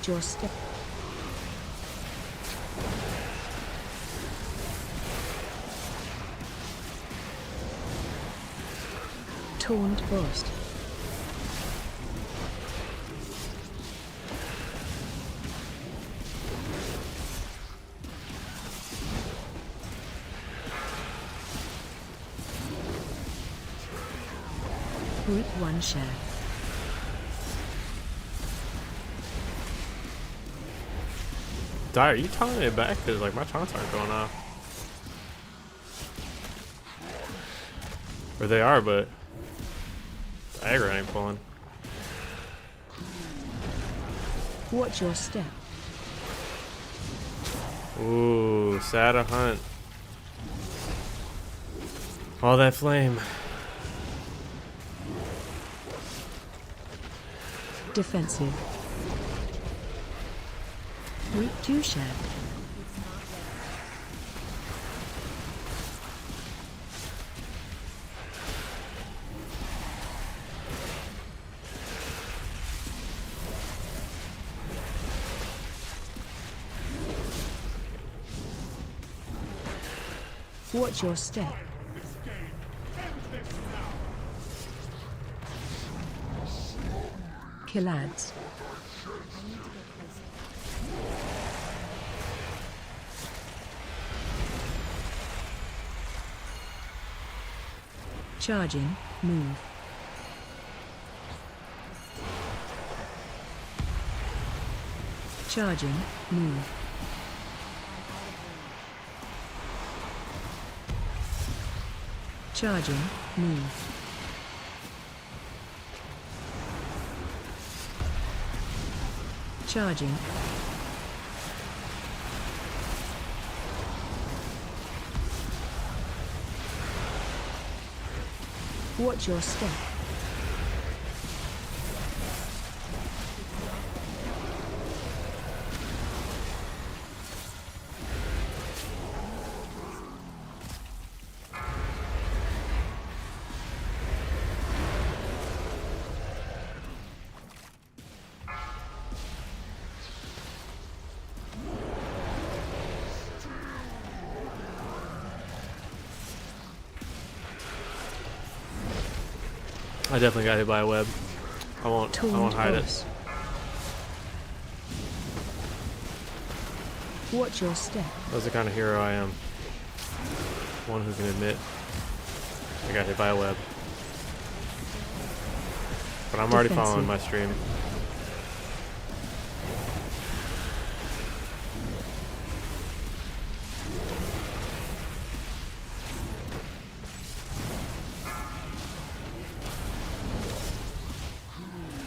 Your step. Taunt burst. Group 1 share. Dire, are you taunting it back? Because like my taunts aren't going off. Or they are, but the aggro ain't pulling. Watch your step. Ooh, Sada Hunt. All that flame. Defensive. Group 2 share. Watch your step. This game. End this now. Kill ads. Charging. Move. Charging. Move. Charging. Move. Charging. Watch your step. I definitely got hit by a web. I won't hide it. Watch your step. That's the kind of hero I am. One who can admit I got hit by a web. But I'm already following my stream.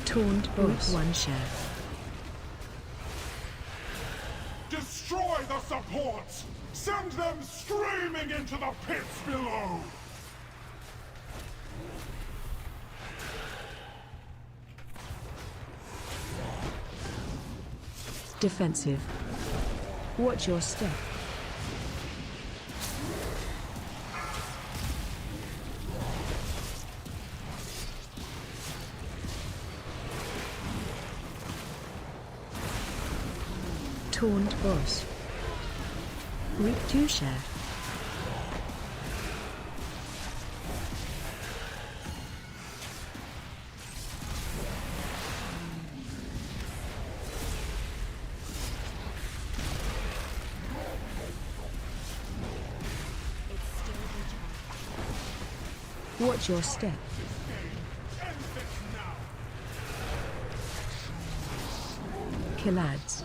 Taunt boss. One share. Destroy the supports! Send them screaming into the pits below! Defensive. Watch your step. Taunt boss. Weak 2 share. Watch your step. End this now! Kill ads.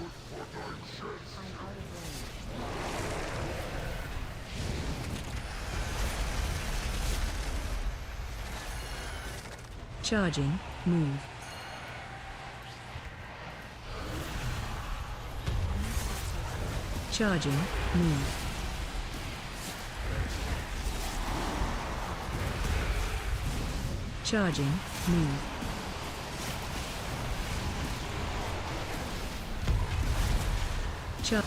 Charging. Move. Charging. Move. Charging. Move. Char.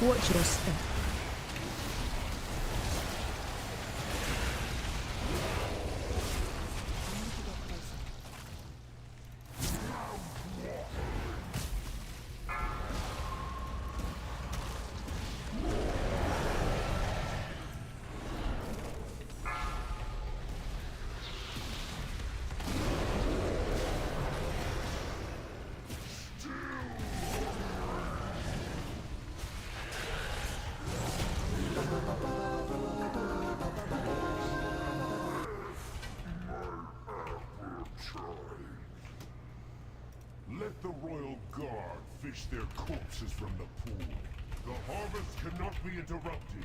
Watch your step. Let the royal guard fish their corpses from the pool. The harvest cannot be interrupted.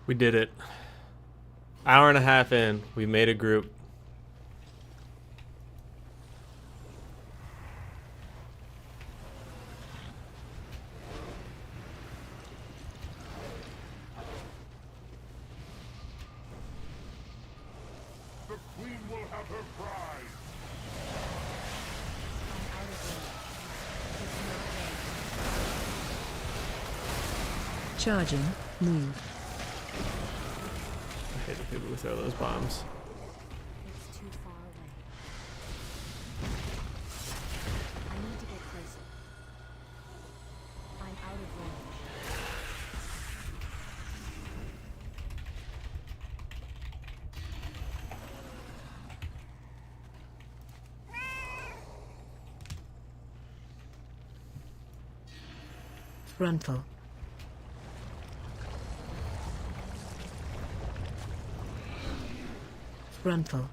We did it. Hour and a half in, we made a group. The queen will have her prize. Charging. Move. I hate the people who throw those bombs. It's too far away. I need to get closer. I'm out of range. Frontal. Frontal.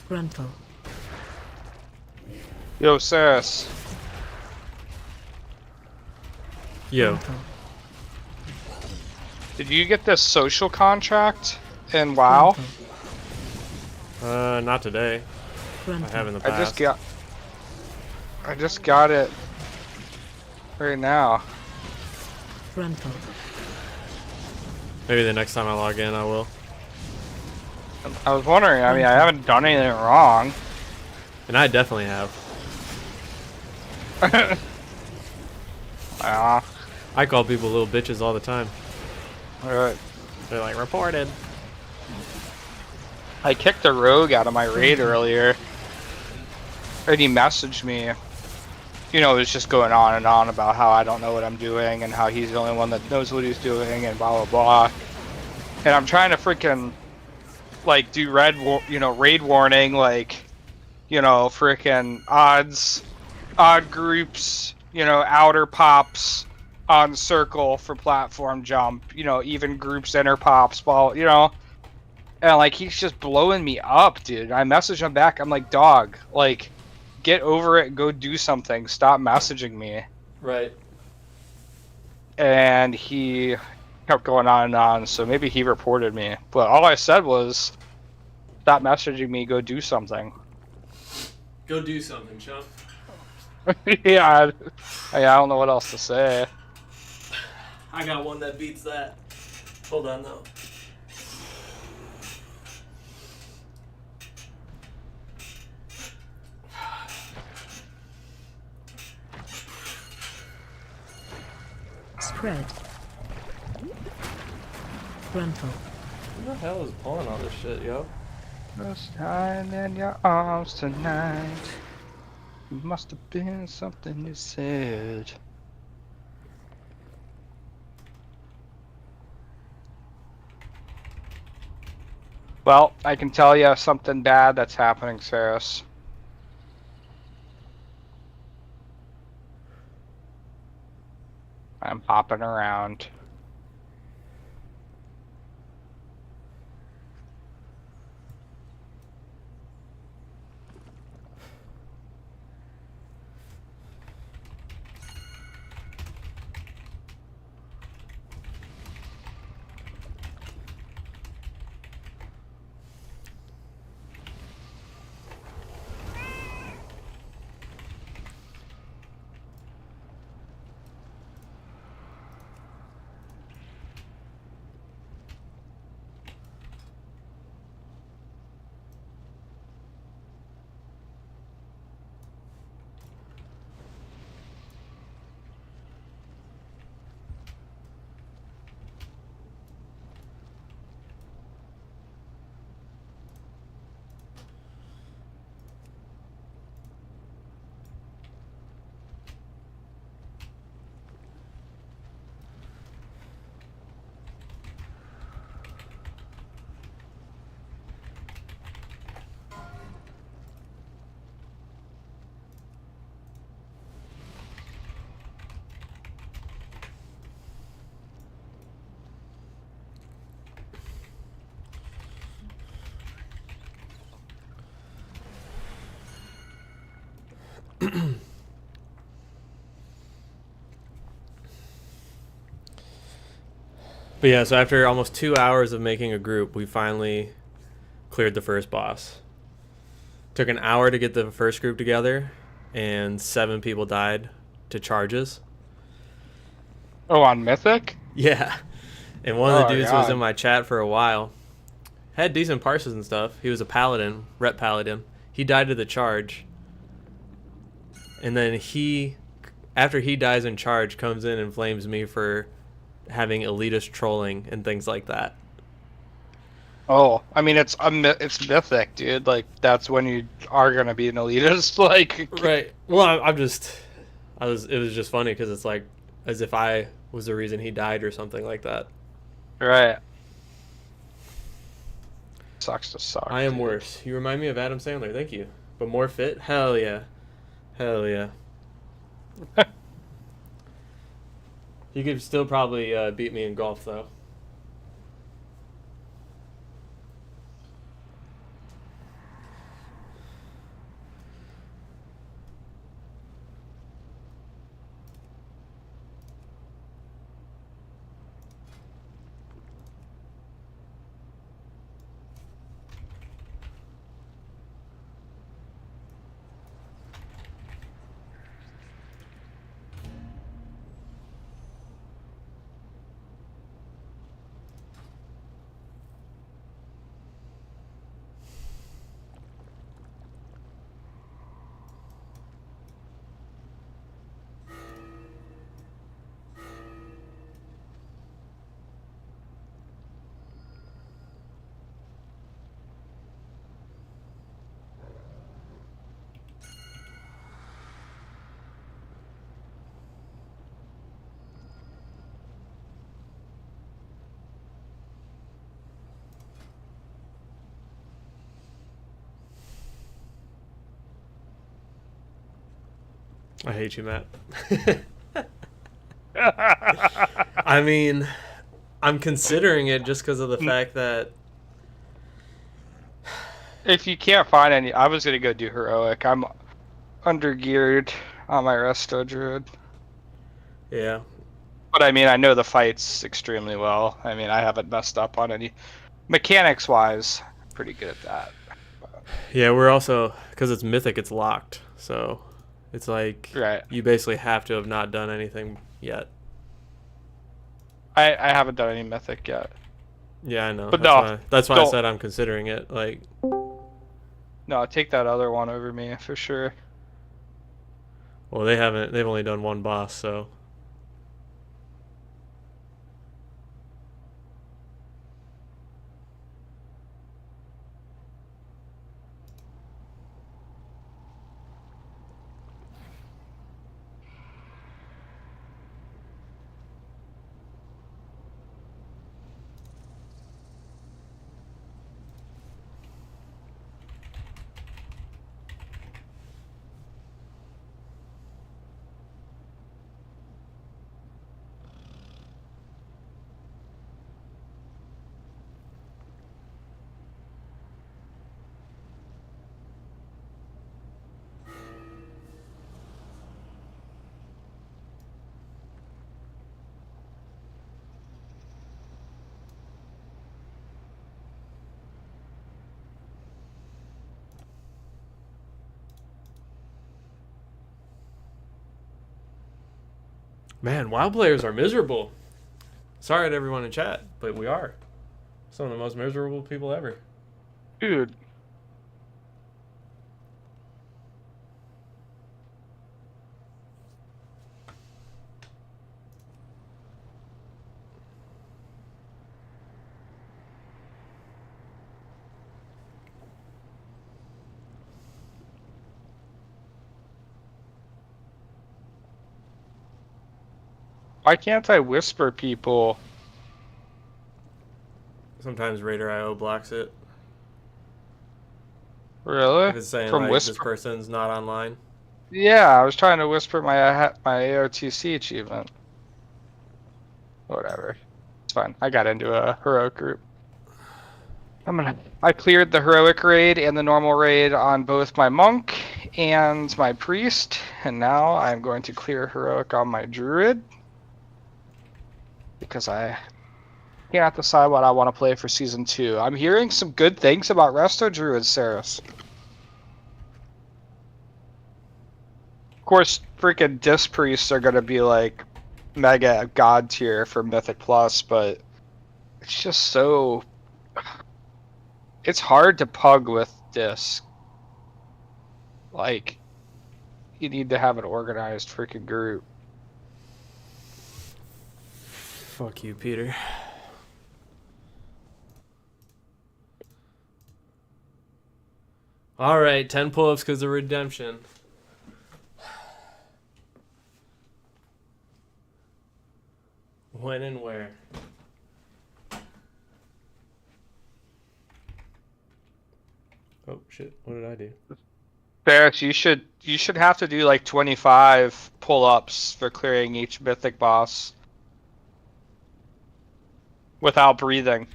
Frontal. Yo, Sass. Yo, Frontal. Did you get this social contract in WoW? Frontal. not today. I Frontal. have in the I past. just got it right now. Frontal. Maybe the next time I log in, I will. I was wondering, I mean, I haven't done anything wrong. And I definitely have. I call people little bitches all the time. Alright. They're like, reported. I kicked a rogue out of my raid earlier. And he messaged me. You know, it was just going on and on about how I don't know what I'm doing and how he's the only one that knows what he's doing and blah blah blah. And I'm trying to freaking like do raid warning, like, you know, freaking odd groups, you know, outer pops on circle for platform jump, you know, even groups inner pops, ball, you know. And like he's just blowing me up, dude. I message him back. I'm like, dog, like, get over it. Go do something. Stop messaging me. Right. And he kept going on and on. So maybe he reported me. But all I said was, stop messaging me. Go do something. Go do something, chump. Yeah, I don't know what else to say. I got one that beats that. Hold on, though. Spread. Frontal. Who the hell is pulling all this shit, yo? First time in your arms tonight. Must have been something you said. Well, I can tell you something bad that's happening, Saris. I'm hopping around. But yeah, so after almost 2 hours of making a group, we finally cleared the first boss. Took an hour to get the first group together, and 7 people died to charges. Oh, on Mythic? Yeah. And one of the Oh, dudes was God. in my chat for a while. Had decent parses and stuff. He was a paladin, rep paladin. He died to the charge. And then after he dies in charge, comes in and flames me for having elitist trolling and things like that. Oh, I mean, it's Mythic, dude. Like, that's when you are gonna be an elitist. Like, Right. Well, it was just funny because it's like as if I was the reason he died or something like that. right. Sucks to suck. I am dude. worse. You remind me of Adam Sandler. Thank you. But more fit? Hell yeah. Hell yeah. He could still probably beat me in golf, though. I hate you, Matt. I mean, I'm considering it just because of the fact that If you can't find any, I was gonna go do heroic. I'm undergeared on my resto druid. yeah. But I mean, I know the fights extremely well. I mean, I haven't messed up on any mechanics wise. Pretty good at that. Yeah, we're also because it's mythic, it's locked. So it's like Right. you basically have to have not done anything yet. I haven't done any mythic yet. Yeah, I know. But that's why I don't. said I'm considering it. Like, No, take that other one over me for sure. well, they've only done one boss, so man, WoW players are miserable. Sorry to everyone in chat, but we are some of the most miserable people ever. Dude. Why can't I whisper people? Sometimes Raider IO blocks it. Really? If it's saying From like whisper? this person's not online. Yeah, I was trying to whisper my my AOTC achievement. Whatever. It's fine. I got into a heroic group. I cleared the heroic raid and the normal raid on both my monk, and my priest, and now I'm going to clear heroic on my druid because I can't decide what I want to play for season 2. I'm hearing some good things about resto druids, Saris. Of course, freaking disc priests are gonna be like mega god tier for Mythic Plus, but it's just so. It's hard to pug with disc. Like, you need to have an organized freaking group. Fuck you, Peter. All right, 10 pull-ups because of redemption. When and where? Oh shit! What did I do? Ferris, you should have to do like 25 pull-ups for clearing each mythic boss without breathing.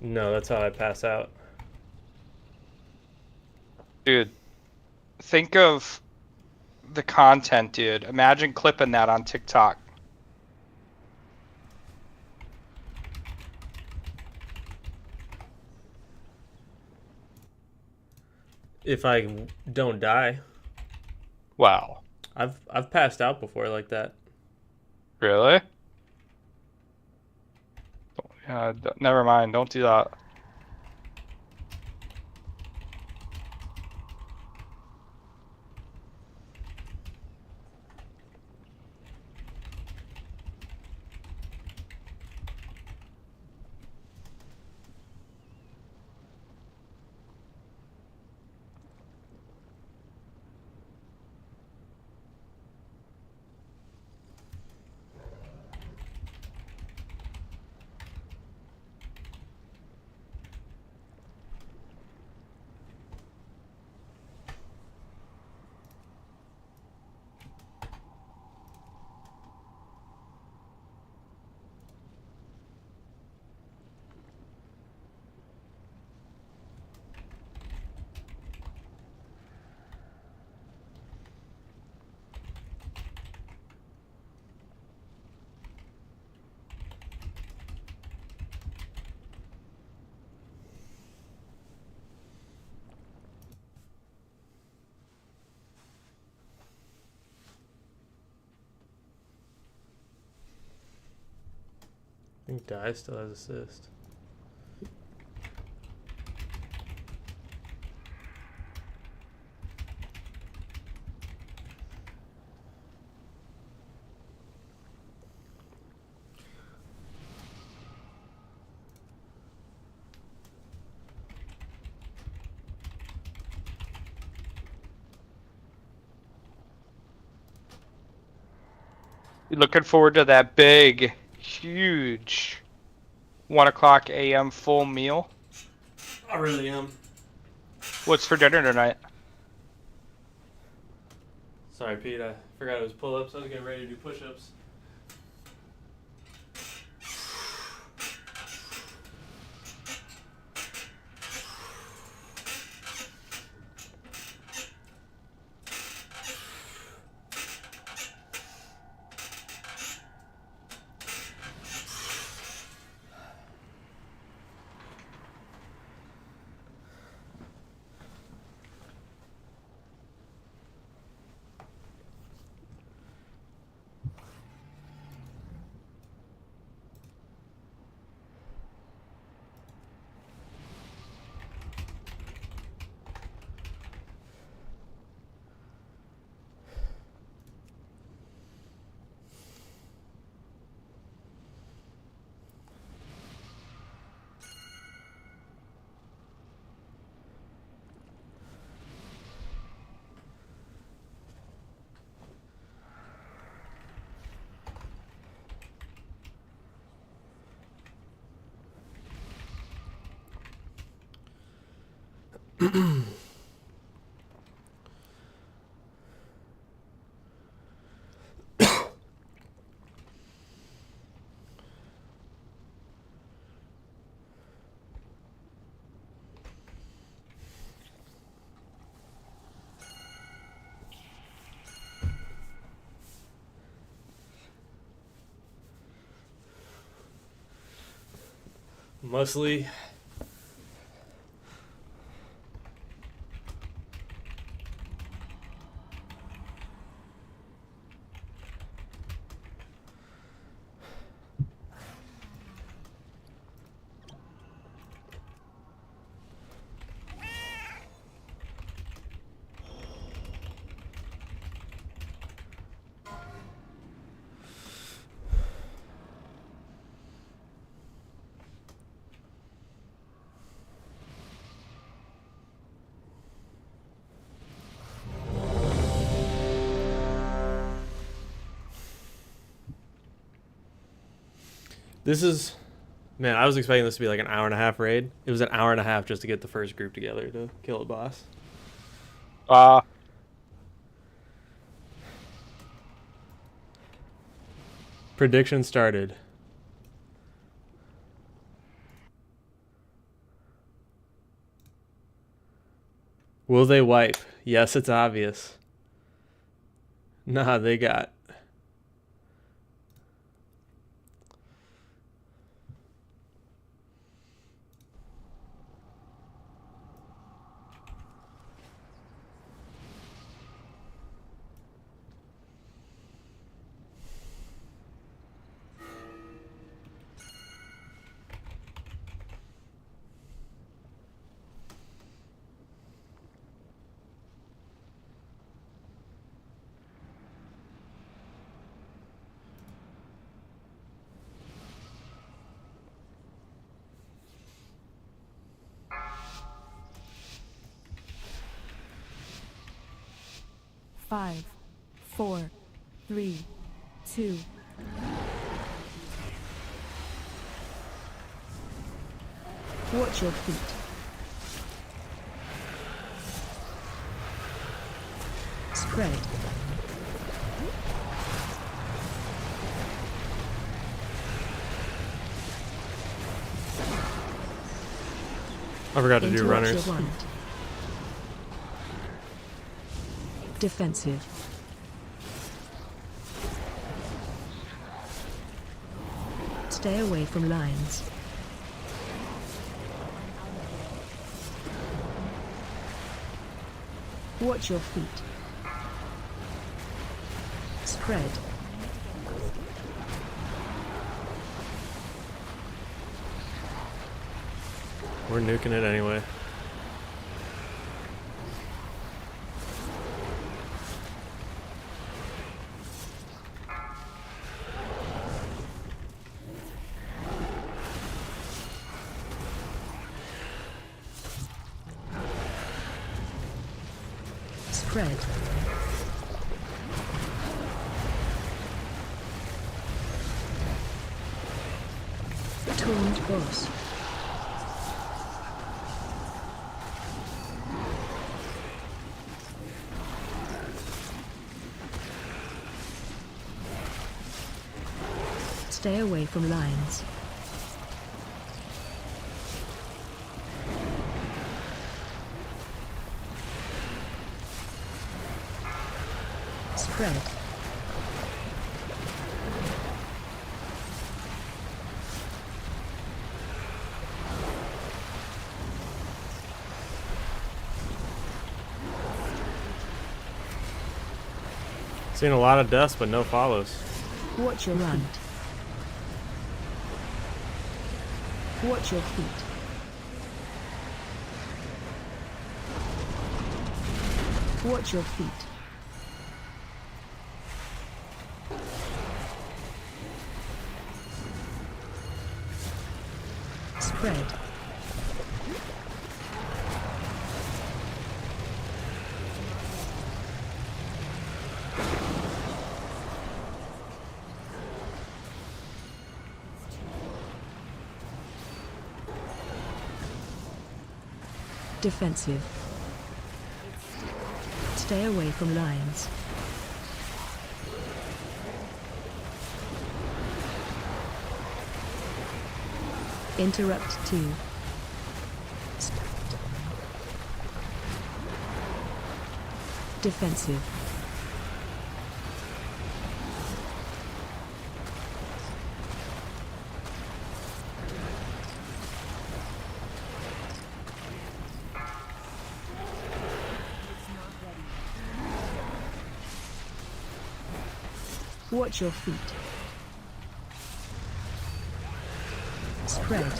No, that's how I pass out. Dude, think of the content, dude. Imagine clipping that on TikTok. If I don't die, Wow. I've passed out before like that. Really? Never mind. Don't do that. I think die still has assist. Looking forward to that big, huge 1 o'clock a.m. full meal. I really am. What's for dinner tonight? Sorry, Pete. I forgot it was pull-ups. I was getting ready to do push-ups. Mostly. This is, man, I was expecting this to be like an hour and a half raid. It was an hour and a half just to get the first group together to kill a boss. Prediction started. Will they wipe? Yes, it's obvious. Nah, they got. Five, 4, 3, 2. Watch your feet. Spread. I forgot to do Interrupt runners. your want. Defensive. Stay away from lines. Watch your feet. Spread. We're nuking it anyway. Spread. Taunt boss. Stay away from lines. Spread. Seen a lot of deaths, but no follows. Watch your feet. Watch your feet. Watch your feet. Spread. Defensive. Stay away from lines. Interrupt 2. Defensive. Watch your feet. Spread.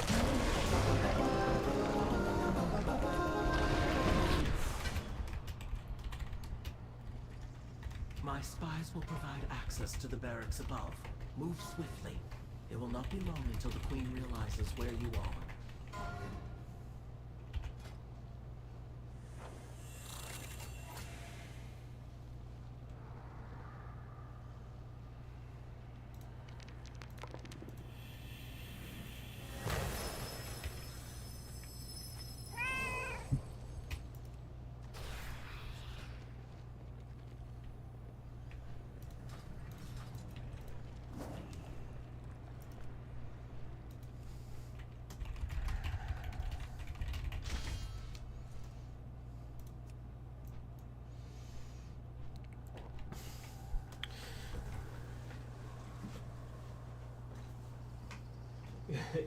My spies will provide access to the barracks above. Move swiftly. It will not be long until the Queen realizes where you are.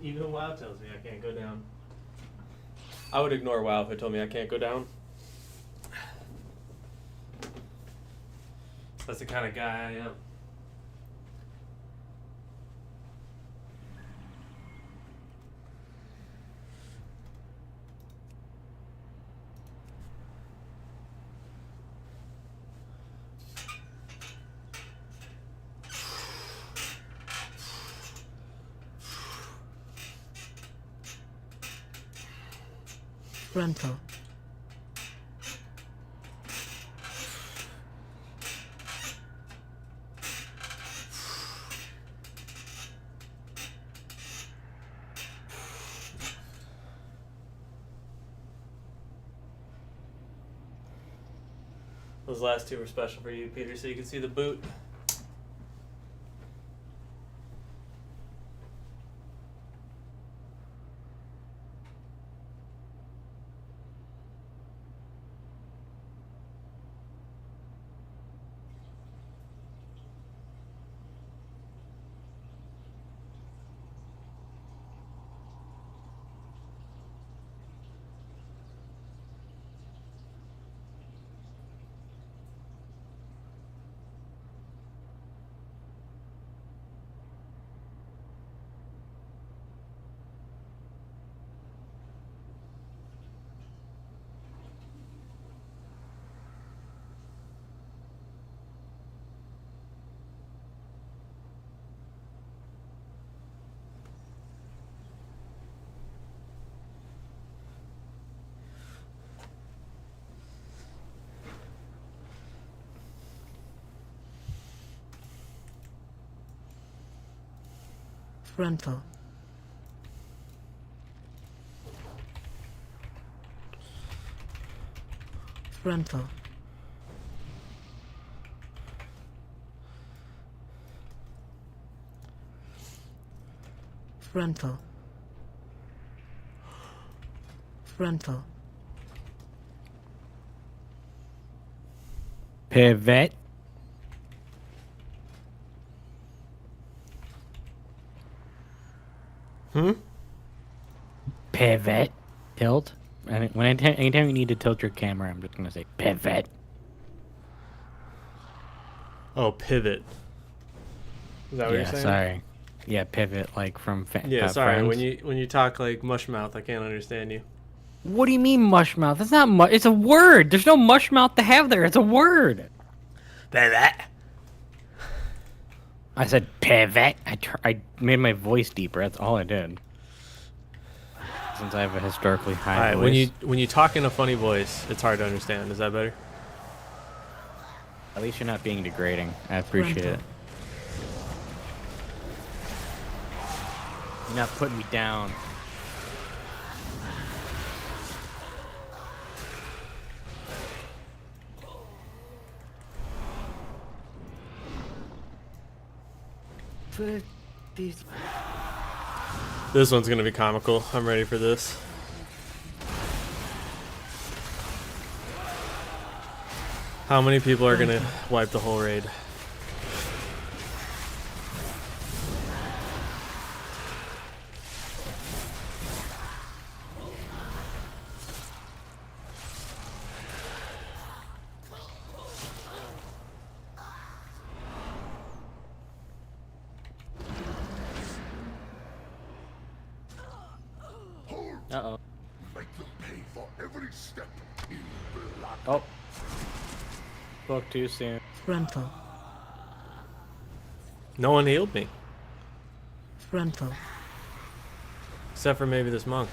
Even WoW tells me I can't go down. I would ignore WoW if it told me I can't go down. That's the kind of guy I am. Frontal. Those last two were special for you, Peter, so you can see the boot. Frontal. Frontal. Frontal. Frontal. Pivot. Pivot. Tilt. Anytime you need to tilt your camera, I'm just gonna say pivot. Oh, pivot. Is that what you're saying? Sorry. Yeah, pivot like from Yeah, sorry. Friends. When you talk like mushmouth, I can't understand you. What do you mean mushmouth? It's not mush. It's a word. There's no mushmouth to have there. It's a word. Pivot. I said pivot. I made my voice deeper. That's all I did. Since I have a historically high voice. When you talk in a funny voice, it's hard to understand. Is that better? At least you're not being degrading. I appreciate it. You're not putting me down. This one's gonna be comical. I'm ready for this. How many people are gonna wipe the whole raid? Uh-oh. Make them pay for every step in blood. Oh. Spoke too soon. Frontal. No one healed me. Frontal. Except for maybe this monk.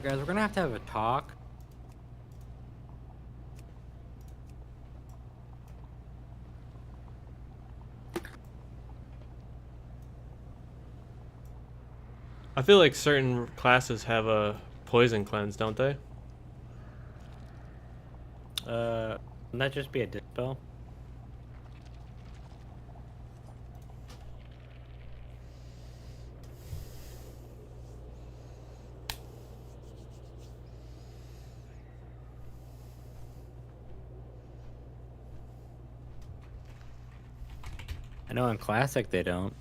Guys, we're gonna have to have a talk. I feel like certain classes have a poison cleanse, don't they? Wouldn't that just be a dispel? I know in Classic they don't.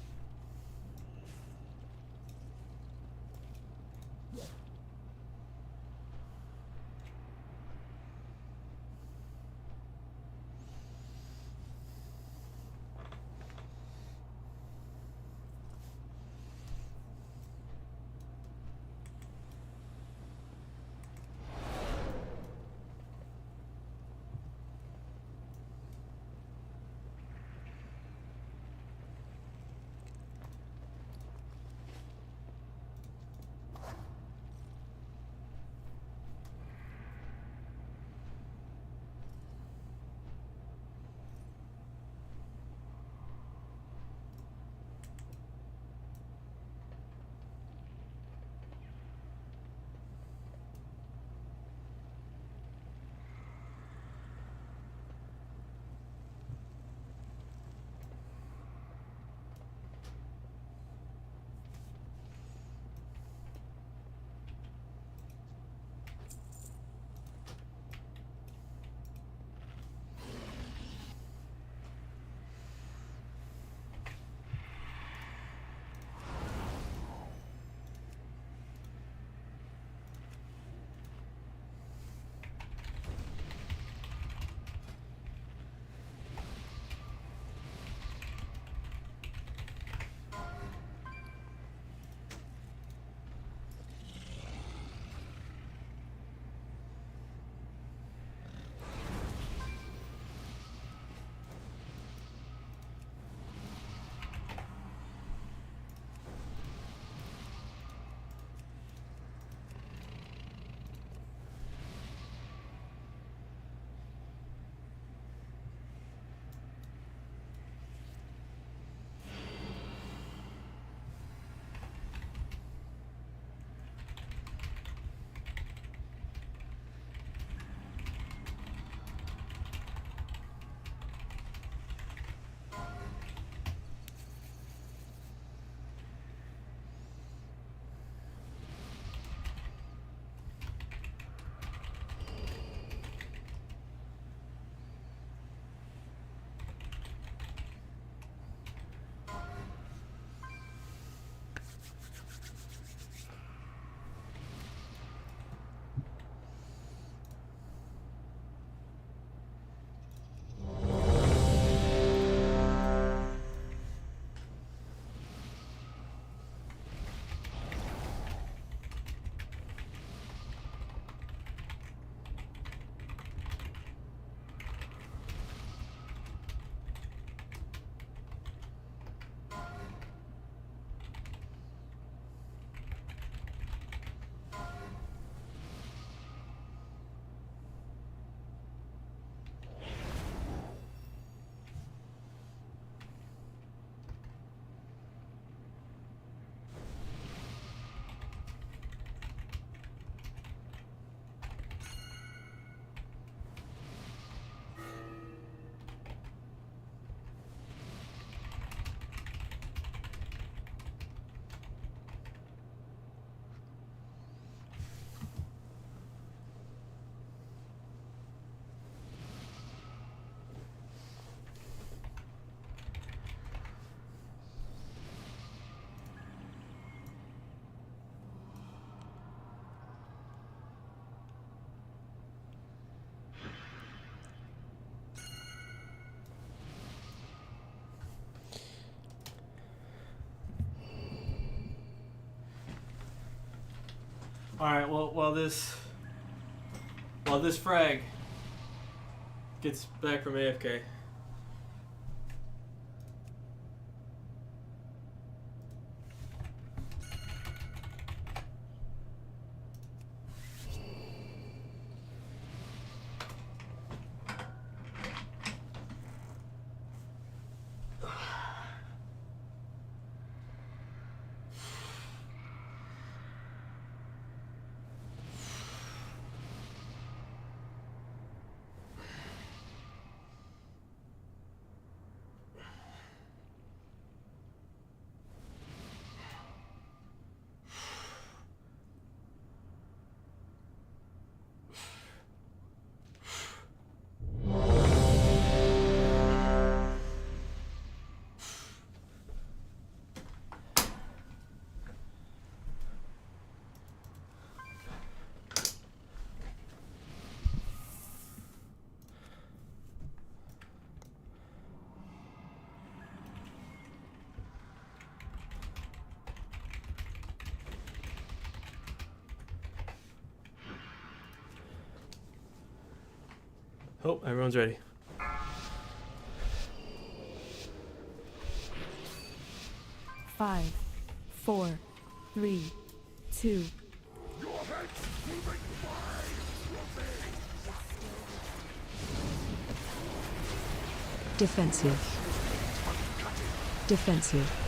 Alright, well, while this frag gets back from AFK. Oh, everyone's ready. Five, four, three, two. Defensive. Defensive.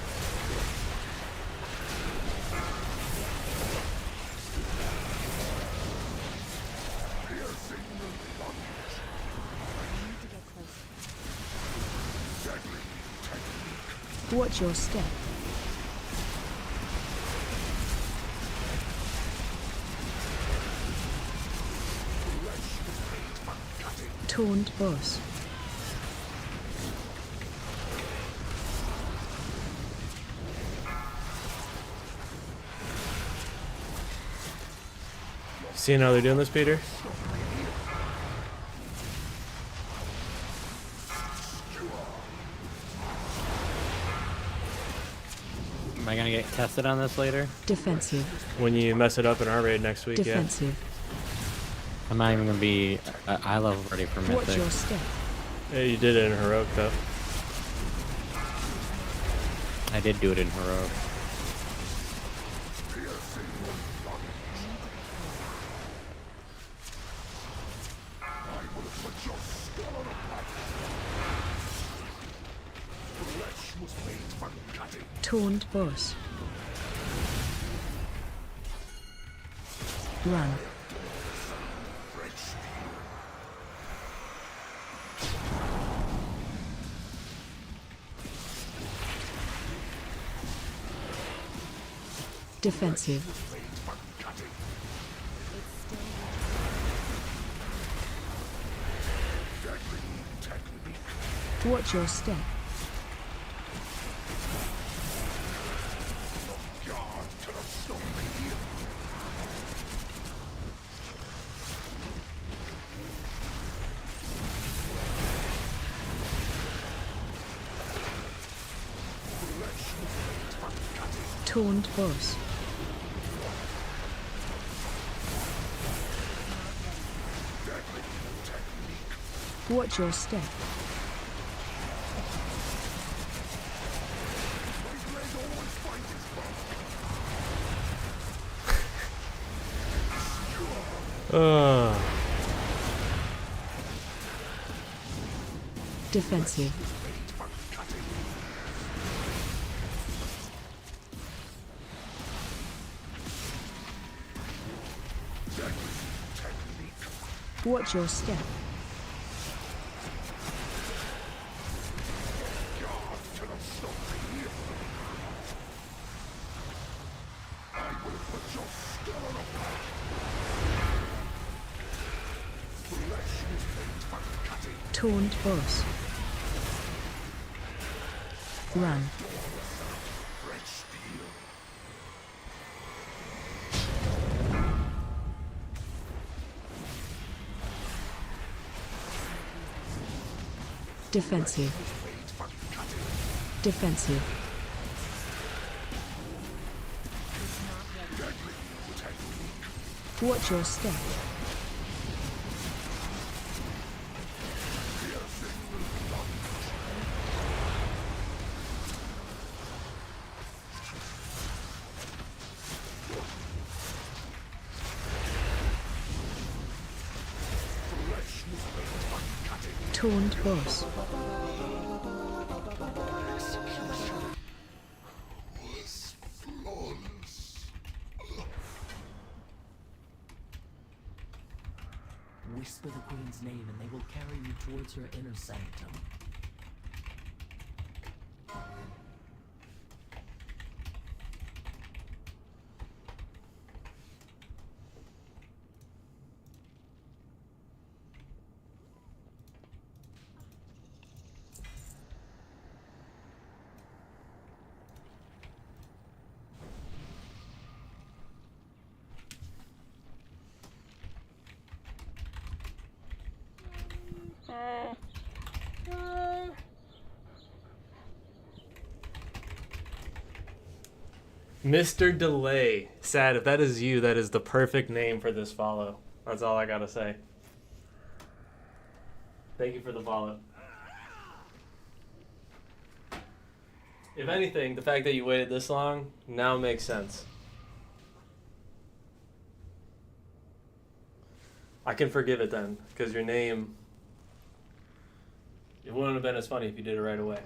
Watch your step. Taunt boss. Seeing how they're doing this, Peter? Am I gonna get tested on this later? Defensive. When you mess it up in our raid next week, Defensive. I'm not even gonna be eye level ready for Watch Mythic. your step. yeah. You did it in heroic though. I did do it in heroic. Taunt boss. Run. Defensive. Watch your step. Taunt boss. Watch your step. Defensive. Watch your step. Taunt boss. Run. Defensive. Defensive. Watch your step. Taunt boss. Whisper the Queen's name and they will carry you towards her inner sanctum. Mr. Delay. Sad, if that is you, that is the perfect name for this follow. That's all I gotta say. Thank you for the follow. If anything, the fact that you waited this long now makes sense. I can forgive it then, because your name... It wouldn't have been as funny if you did it right away.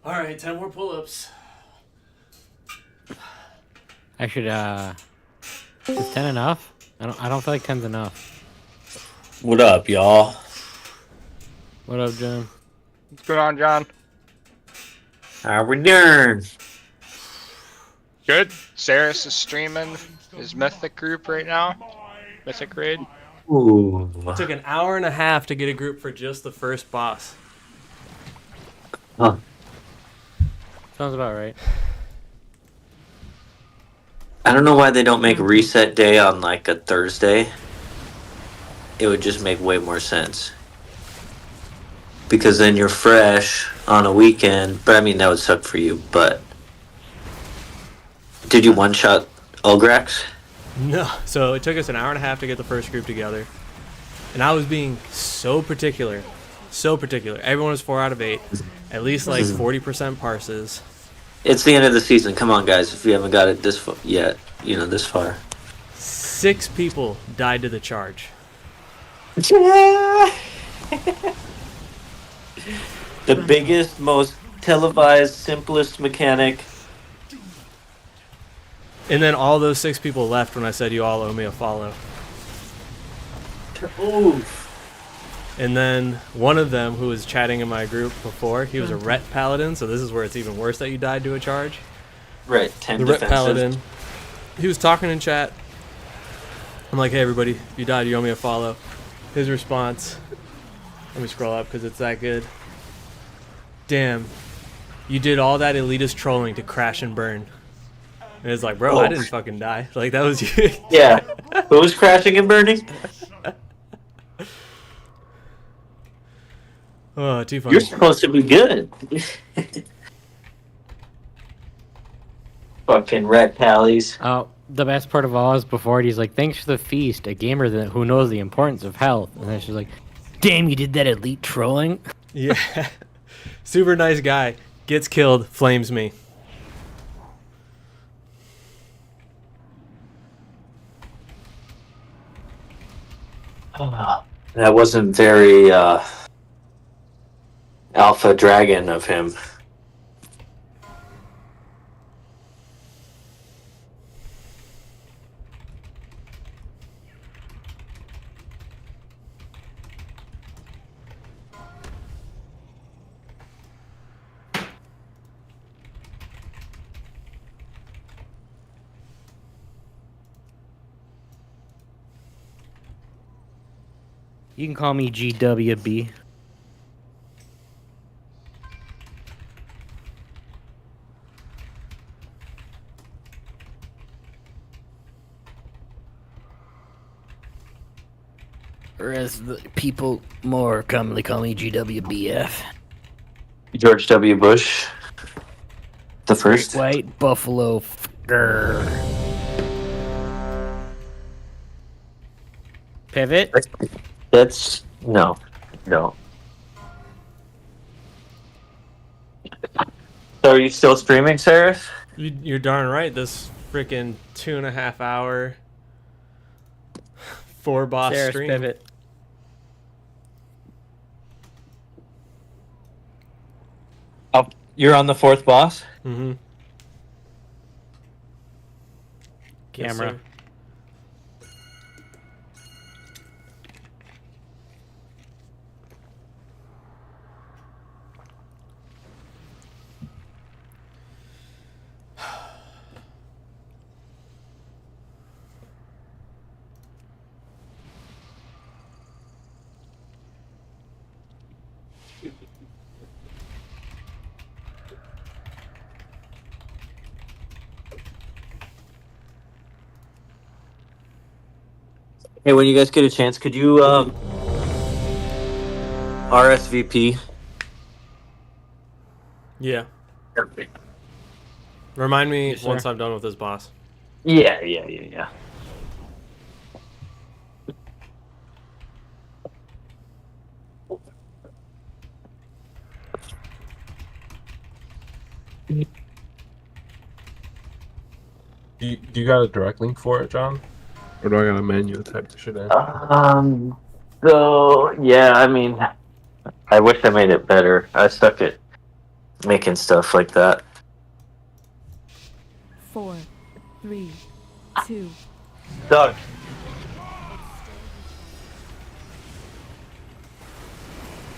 All right, 10 more pull-ups. I should, is 10 enough? I don't feel like 10's enough. What up, y'all? What up, John? What's going on, John? How we doing? Good. Saris is streaming his Mythic group right now. Mythic raid. Ooh. It took an hour and a half to get a group for just the first boss. Huh. Sounds about right. I don't know why they don't make reset day on like a Thursday. It would just make way more sense. Because then you're fresh on a weekend. But I mean, that would suck for you. But did you one-shot Ulgrax? No. So it took us an hour and a half to get the first group together. And I was being so particular. So particular. Everyone was 4 out of 8. At least like 40% parses. It's the end of the season. Come on, guys. If you haven't got it this far yet, this far. 6 people died to the charge. The biggest, most televised, simplest mechanic. And then all those 6 people left when I said you all owe me a follow. Oof. And then one of them who was chatting in my group before, he was a Ret Paladin, so this is where it's even worse that you died to a charge. Right, 10 The Ret defensive. Paladin, he was talking in chat. I'm like, hey everybody, if you died, you owe me a follow. His response, let me scroll up because it's that good. Damn, you did all that elitist trolling to crash and burn. And it's like, bro, I didn't fucking die. Like, that was you. Yeah. Who was crashing and burning? Oh, too funny. You're supposed to be good. Fucking red pallies. Oh, the best part of all is before it, he's like, thanks for the feast, a gamer who knows the importance of health. And then she's like, damn, you did that elite trolling? Yeah. Super nice guy. Gets killed, flames me. That wasn't very alpha dragon of him. You can call me GWB. Or as the people more commonly call me GWBF. George W. Bush. The first. White Buffalo Grr. Pivot. That's no. So are you still streaming, Sarah? You're darn right. This freaking 2.5 hour 4 boss Sarah's stream. pivot. Oh, you're on the 4th boss? Mm-hmm. Camera. Yes, Hey, when you guys get a chance, could you RSVP? yeah. Remind me Yes, sir. once I'm done with this boss. Yeah. Do you got a direct link for it, John? Or do I got a manual type the shit in? So yeah, I mean, I wish I made it better. I suck at making stuff like that. 4, 3, 2. Doug.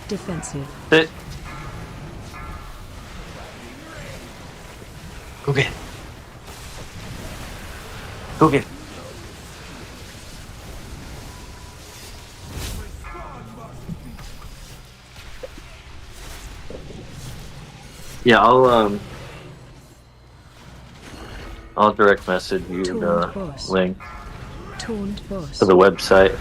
Defensive. Sit. Go get it. Go get it. Yeah, I'll direct message you Taunt the boss. link Taunt boss. to the website.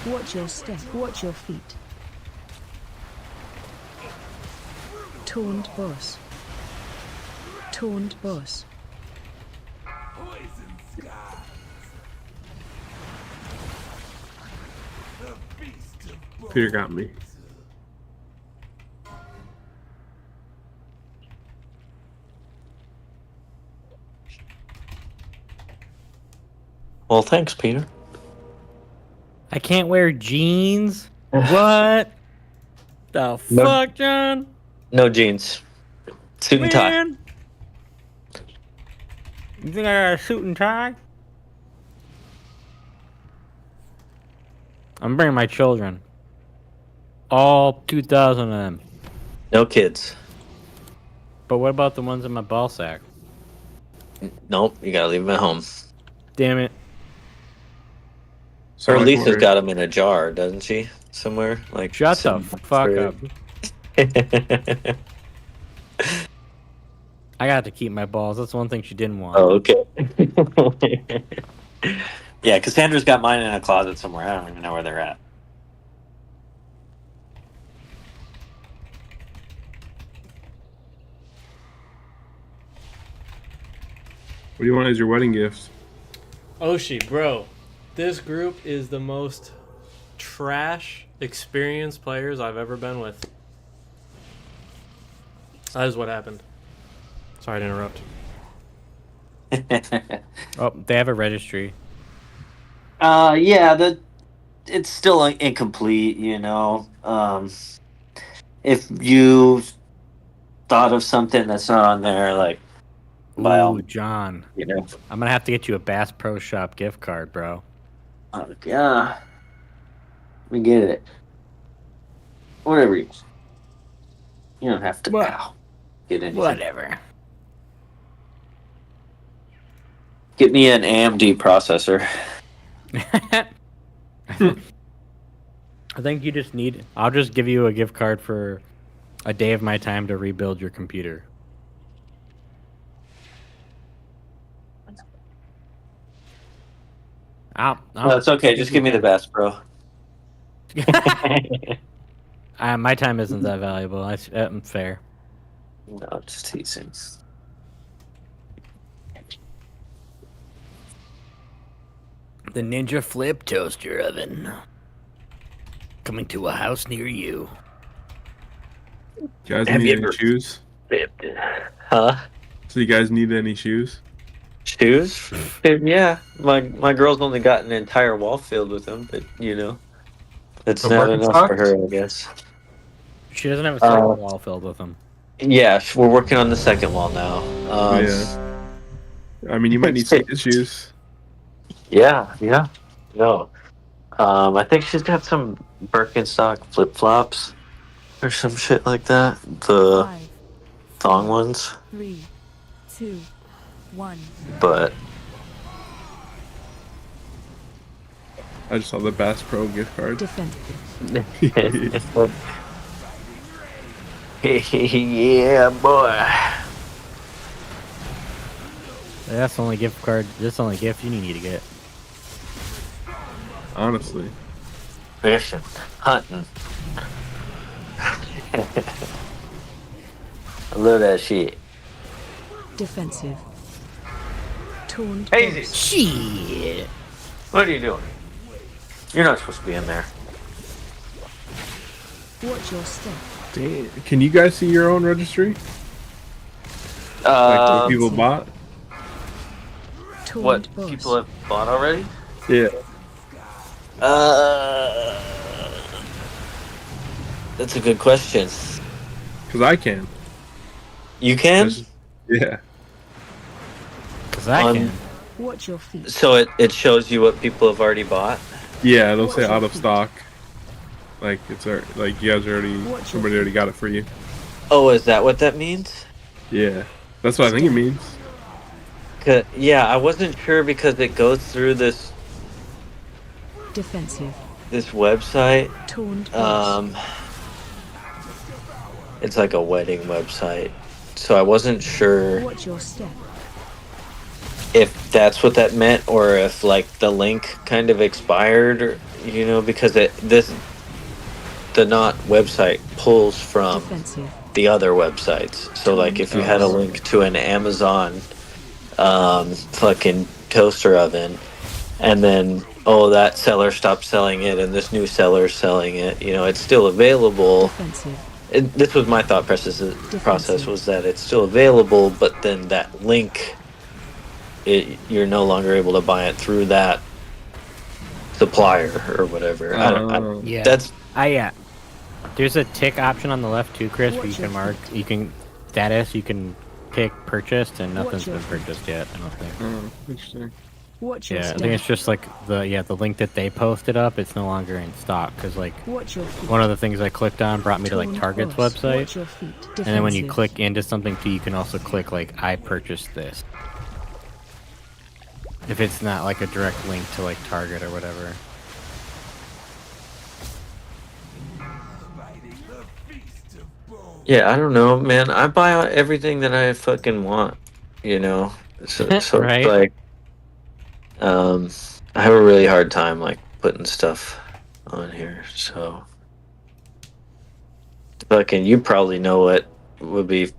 Watch your step. Watch your feet. Taunt boss. Taunt boss. Peter got me. Well, thanks, Peter. I can't wear jeans. What? The No. fuck, John? No jeans. Suit and tie. Man. You think I got a suit and tie? I'm bringing my children. All 2,000 of them. No kids. But what about the ones in my ball sack? Nope, you gotta leave them at home. Damn it. So Or like Lisa's we're- got them in a jar, doesn't she? Somewhere like. Shut the some fuck up. fridge. I got to keep my balls. That's one thing she didn't want. Oh, okay. Yeah, Cassandra's got mine in a closet somewhere. I don't even know where they're at. What do you want as your wedding gift? Oshi, bro, this group is the most trash experienced players I've ever been with. That is what happened. Sorry to interrupt. Oh, they have a registry. Yeah, it's still incomplete, you know. If you thought of something that's not on there, like, by all, Ooh, John. you know. I'm going to have to get you a Bass Pro Shop gift card, bro. Yeah. Let me get it. Whatever you don't have to get anything. Whatever. Get me an AMD processor. I think you just need... I'll just give you a gift card for a day of my time to rebuild your computer. No, it's okay. Just give me the best, bro. My time isn't that valuable. I'm fair. No, just teasing. The Ninja Flip Toaster Oven. Coming to a house near you. You guys Have need you any ever shoes? flipped it? Huh? So you guys need any shoes? Shoes? Yeah. My girl's only got an entire wall filled with them, but it's The not enough for Birkenstocks? her, I guess. She doesn't have a Uh, second wall filled with them. yeah, we're working on the second wall now. Yeah. I mean, you might need some good shoes. Yeah. No. I think she's got some Birkenstock flip flops or some shit like that. The 5, thong ones, 3, 2, 1. but I just saw the Bass Pro gift card. Defensive. yeah, boy. That's the only gift card. That's the only gift you need to get. Honestly. Fishing, hunting. I love that shit. Defensive. Taunt Hazy, boss. Shit. what are you doing? You're not supposed to be in there. Watch your step. Damn. Can you guys see your own registry? Like what people bought? Taunt What boss. people have bought already? Yeah. That's a good question. Because I can. You can? Yeah. Cause I can. Watch your feet. So it shows you what people have already bought? Yeah, it'll say out of stock. Like like you guys already Watch somebody your already got it for you. Oh, is that what that means? Yeah. That's what I think it means. Yeah, I wasn't sure because it goes through this Defensive. website. Taunt boss. It's like a wedding website. So I wasn't sure Watch your step. if that's what that meant or if like the link kind of expired or, because the not website pulls from Defensive. the other websites. So like if you had a link to an Amazon fucking toaster oven and then that seller stopped selling it and this new seller's selling it, it's still available. Defensive. This was my thought process was that it's still available, but then that link you're no longer able to buy it through that supplier or whatever. Yeah. That's There's a tick option on the left too, Chris, where you Watch your can mark, feet. you can status, you can pick purchased, and nothing's Watch your been purchased yet. I don't think. Oh, interesting. Watch your Yeah, I step. think it's just like the link that they posted up. It's no longer in stock because like Watch your feet. one of the things I clicked on brought me to like Taunt Target's boss. website, Watch your feet. and then when you Defensive. click into something too, you can also click like I purchased this. If it's not like a direct link to like Target or whatever. Yeah, I don't know, man. I buy everything that I fucking want, So Right. it's like, I have a really hard time like putting stuff on here. So, fucking, you probably know what would be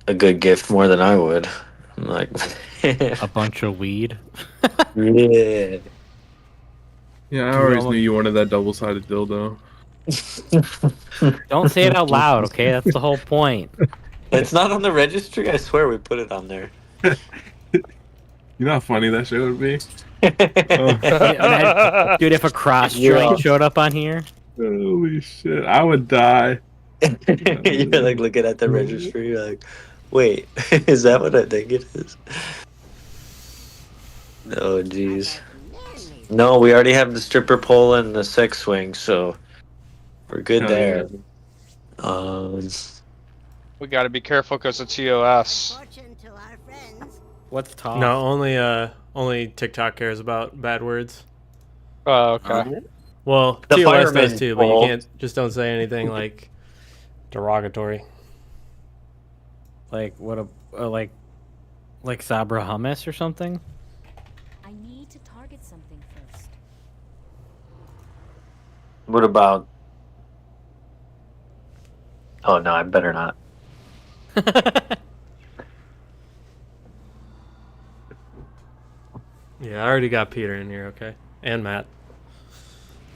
a good gift more than I would. I'm like, A bunch of weed. yeah. Yeah, I always knew you wanted that double-sided dildo. Don't say it out loud, okay? That's the whole point. It's not on the registry. I swear we put it on there. You know how funny that shit would be? Dude, if a cross joint showed up on here. Holy shit, I would die. You're like looking at the registry, you're like, wait, is that what I think it is? Oh, jeez. No, we already have the stripper pole and the sex swing, so we're good Hell there. We gotta be careful because of TOS. What's talk? No, only TikTok cares about bad words. Oh, okay. Well, The TOS fireman does too, but you pole. can't just don't say anything like derogatory. Like what like Sabra hummus or something? I need to target something first. What about Oh no, I better not. Yeah, I already got Peter in here, okay? And Matt.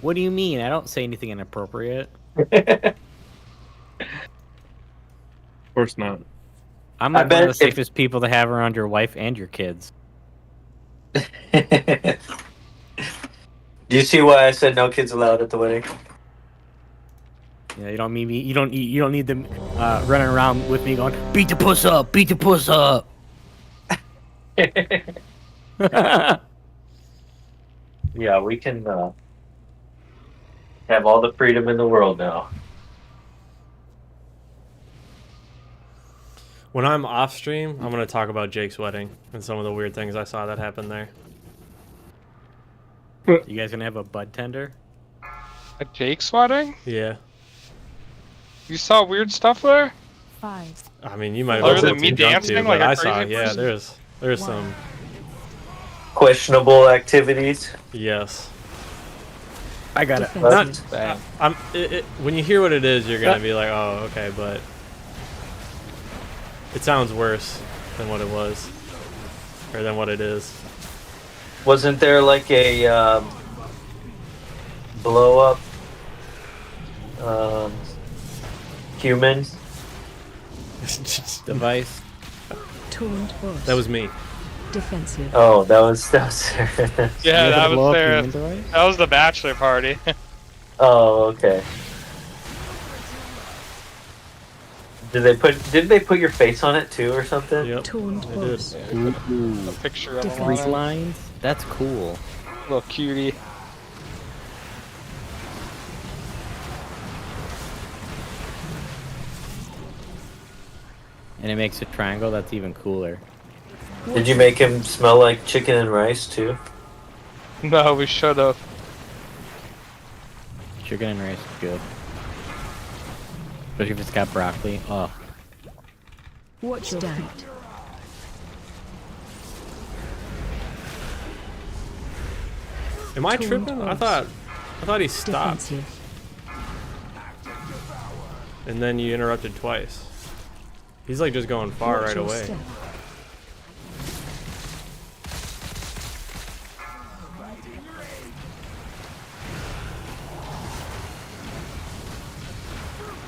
What do you mean? I don't say anything inappropriate. Of course not. I'm I like one of bet the safest people to have around your wife and your kids. Do you see why I said no kids allowed at the wedding? Yeah, you don't need me. You don't need them running around with me going, beat the puss up, beat the puss up. Yeah, we can have all the freedom in the world now. When I'm off stream, I'm going to talk about Jake's wedding and some of the weird things I saw that happened there. You guys gonna have a bud tender? A Jake's wedding? Yeah. You saw weird stuff there? 5. I mean, you might have Other been than me too drunk dancing to, like but a I saw, crazy yeah, person? there's some, Questionable activities. yes. I got it. What? Not, when you hear what it is, you're going to be like, oh, okay, but it sounds worse than what it was, or than what it is. Wasn't there like a blow up human? Device. Taunt boss. That was me. Defensive. Oh, that was Yeah, You that had to blow was up there. human device? That was the bachelor party. Oh, okay. Did they put your face on it too or something? Yep. Taunt I did. boss. A picture of Different. Freak lines? That's cool. little cutie. And it makes a triangle. That's even cooler. Did you make him smell like chicken and rice too? No, we should have. Chicken and rice is good. Especially if it's got broccoli. Oh. Watch your feet. Am I Taunt tripping? I boss. thought he stopped, Defensive. and then you interrupted twice. He's like just going far Watch right your away. step.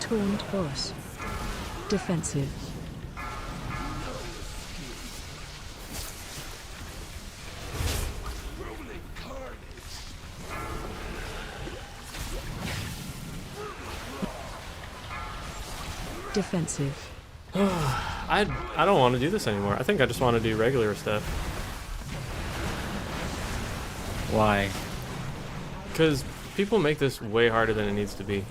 Taunt boss. Defensive. Defensive. I don't want to do this anymore. I think I just want to do regular stuff. Why? Because people make this way harder than it needs to be.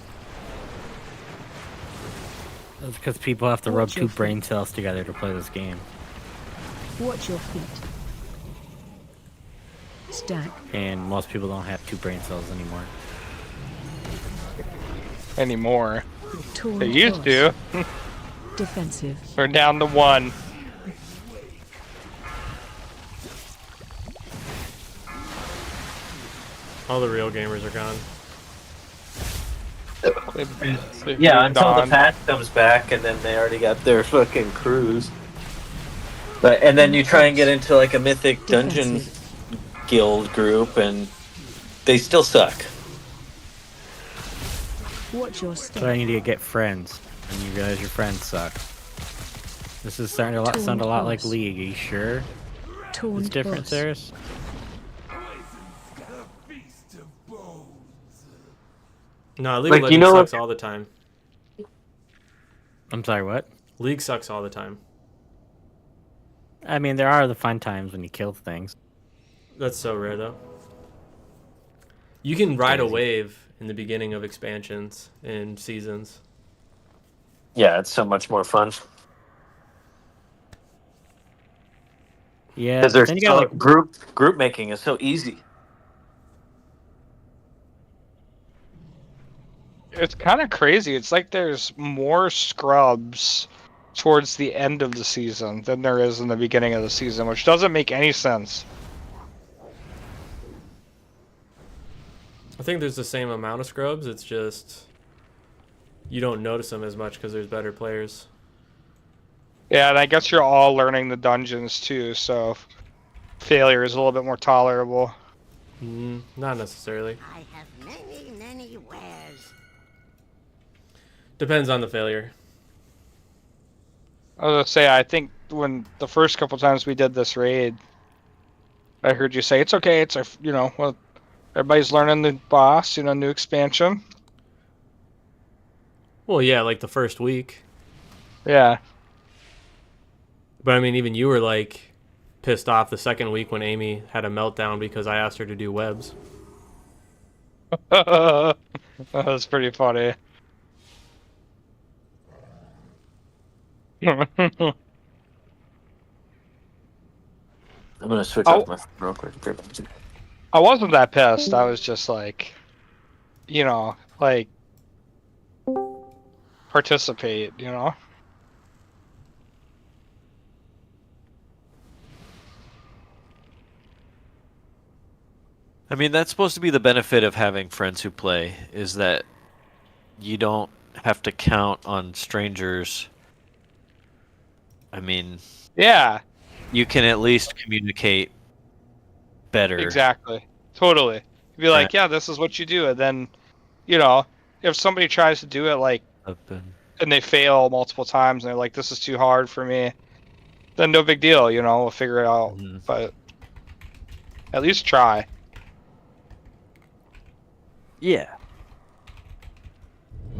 That's because people have to rub Watch your two brain cells together to play this game. Watch your feet. Stack. And most people don't have two brain cells anymore. Anymore. Taunt They used boss. to. Defensive. We're down to one. All the real gamers are gone. Yeah, until the Gone. patch comes back, and then they already got their fucking crews. But and then you try and get into like a mythic dungeon Defensive. guild group, and they still suck. Watch your So I step. need to get friends, and you realize your friends suck. This is starting to sound a lot like Taunt League. Are you sure? Taunt It's different, boss. Saris? No, League Like, of you Legends know sucks all the time. I'm sorry, what? League sucks all the time. I mean, there are the fun times when you kill things. That's so rare though. You can ride a Crazy. wave in the beginning of expansions and seasons. Yeah, it's so much more fun Yeah, because but there's then you gotta so, group making is so easy. It's kind of crazy. It's like there's more scrubs towards the end of the season than there is in the beginning of the season, which doesn't make any sense. I think there's the same amount of scrubs. It's just you don't notice them as much because there's better players. Yeah, and I guess you're all learning the dungeons too, so failure is a little bit more tolerable. Not necessarily. I have many wares. Depends on the failure. I was gonna say, I think when the first couple times we did this raid, I heard you say it's okay. It's well, everybody's learning the boss, new expansion. Well, yeah, like the first week. Yeah. But I mean, even you were like pissed off the second week when Amy had a meltdown because I asked her to do webs. That was pretty funny. I'm gonna switch off my phone real quick. I wasn't that pissed. I was just like, participate, I mean, that's supposed to be the benefit of having friends who play, is that you don't have to count on strangers. I mean, yeah, you can at least communicate better. Exactly. Totally. You'd be like, yeah, this is what you do, and then, if somebody tries to do it and they fail multiple times, and they're like, this is too hard for me, then no big deal, we'll figure it out. But at least try. Yeah.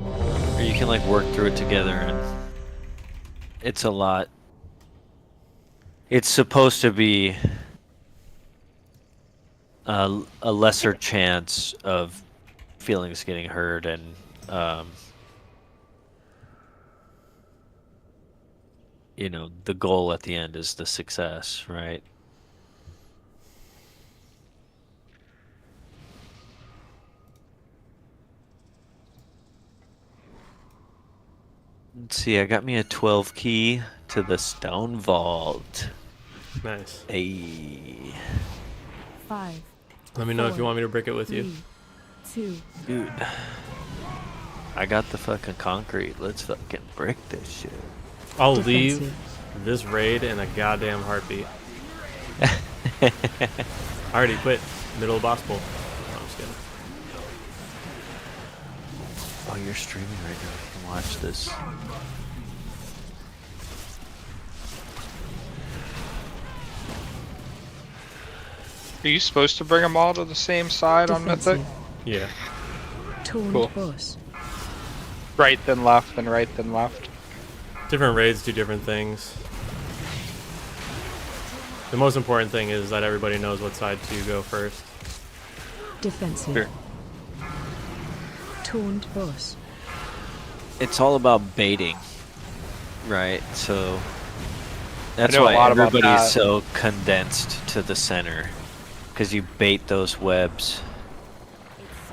Or you can work through it together, and it's a lot. It's supposed to be a lesser chance of feelings getting hurt, and the goal at the end is the success, right? Let's see, I got me a 12 key to the stone vault. Nice. Hey. 5. Let me know if you want me to break it with you. 2. Dude. I got the fucking concrete. Let's fucking break this shit. I'll leave this raid in a goddamn heartbeat. I already quit middle of boss pool. No, I'm just kidding. Oh, you're streaming right now. You can watch this. Are you supposed to bring them all to the same side on Mythic? Yeah. Cool. Boss. Right then left, then right then left. Different raids do different things. The most important thing is that everybody knows what side to go first. Defensive. Sure. Taunt boss. It's all about baiting, right? So that's I know a why lot about everybody's that. so condensed to the center, because you bait those webs,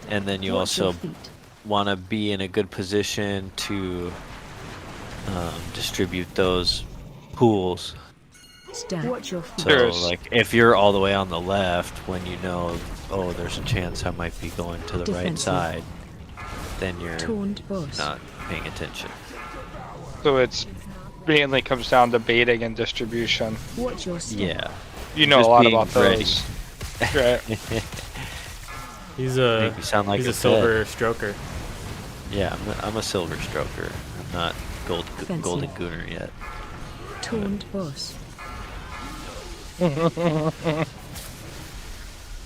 and then you Watch your also feet. want to be in a good position to distribute those pools. Stand. Watch your feet. So, if you're all the way on the left, when you know, oh, there's a chance I might be going to the right Defensive. side, then you're Taunt boss. not paying attention. So it's mainly comes down to baiting and distribution. Watch your step. Yeah. You know Just a lot being about ready. those. Right. He's Make me sound like he's a a silver stroker. Yeah, I'm a silver stroker. I'm not Offensive. golden gooner yet. Taunt boss.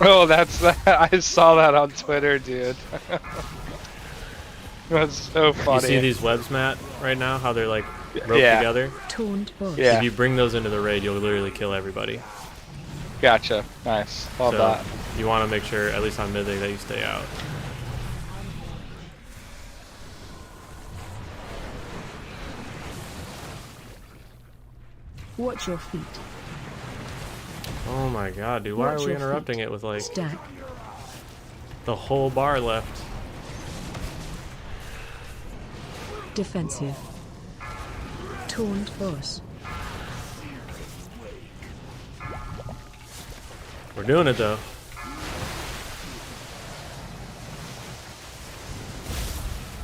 Oh, that's that. I saw that on Twitter, dude. That's so You funny. see these webs, Matt, right now? How they're roped Yeah. together? Taunt boss. Yeah. If you bring those into the raid, you'll literally kill everybody. Gotcha. Nice. Love So that. you want to make sure, at least on Mythic, that you stay out. Watch your feet. Oh my god, dude. Why Watch are we your interrupting feet. it with Stack. the whole bar left? Defensive. Taunt boss. We're doing it though.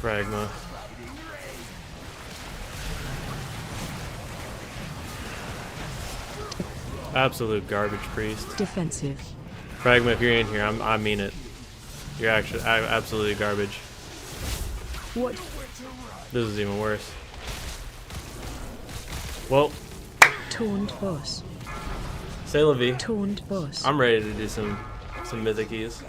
Fragma. Absolute garbage priest. Defensive. Pragma, if you're in here, I mean it. You're actually absolutely garbage. What? This is even worse. Well, Taunt boss. say la vie. Taunt boss. I'm ready to do some mythic keys.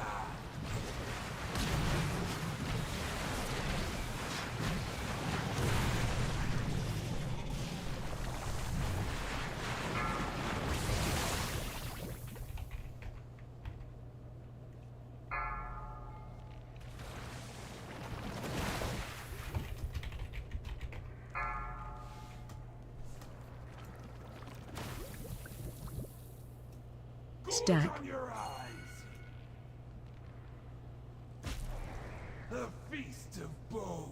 Stack. A feast of bones.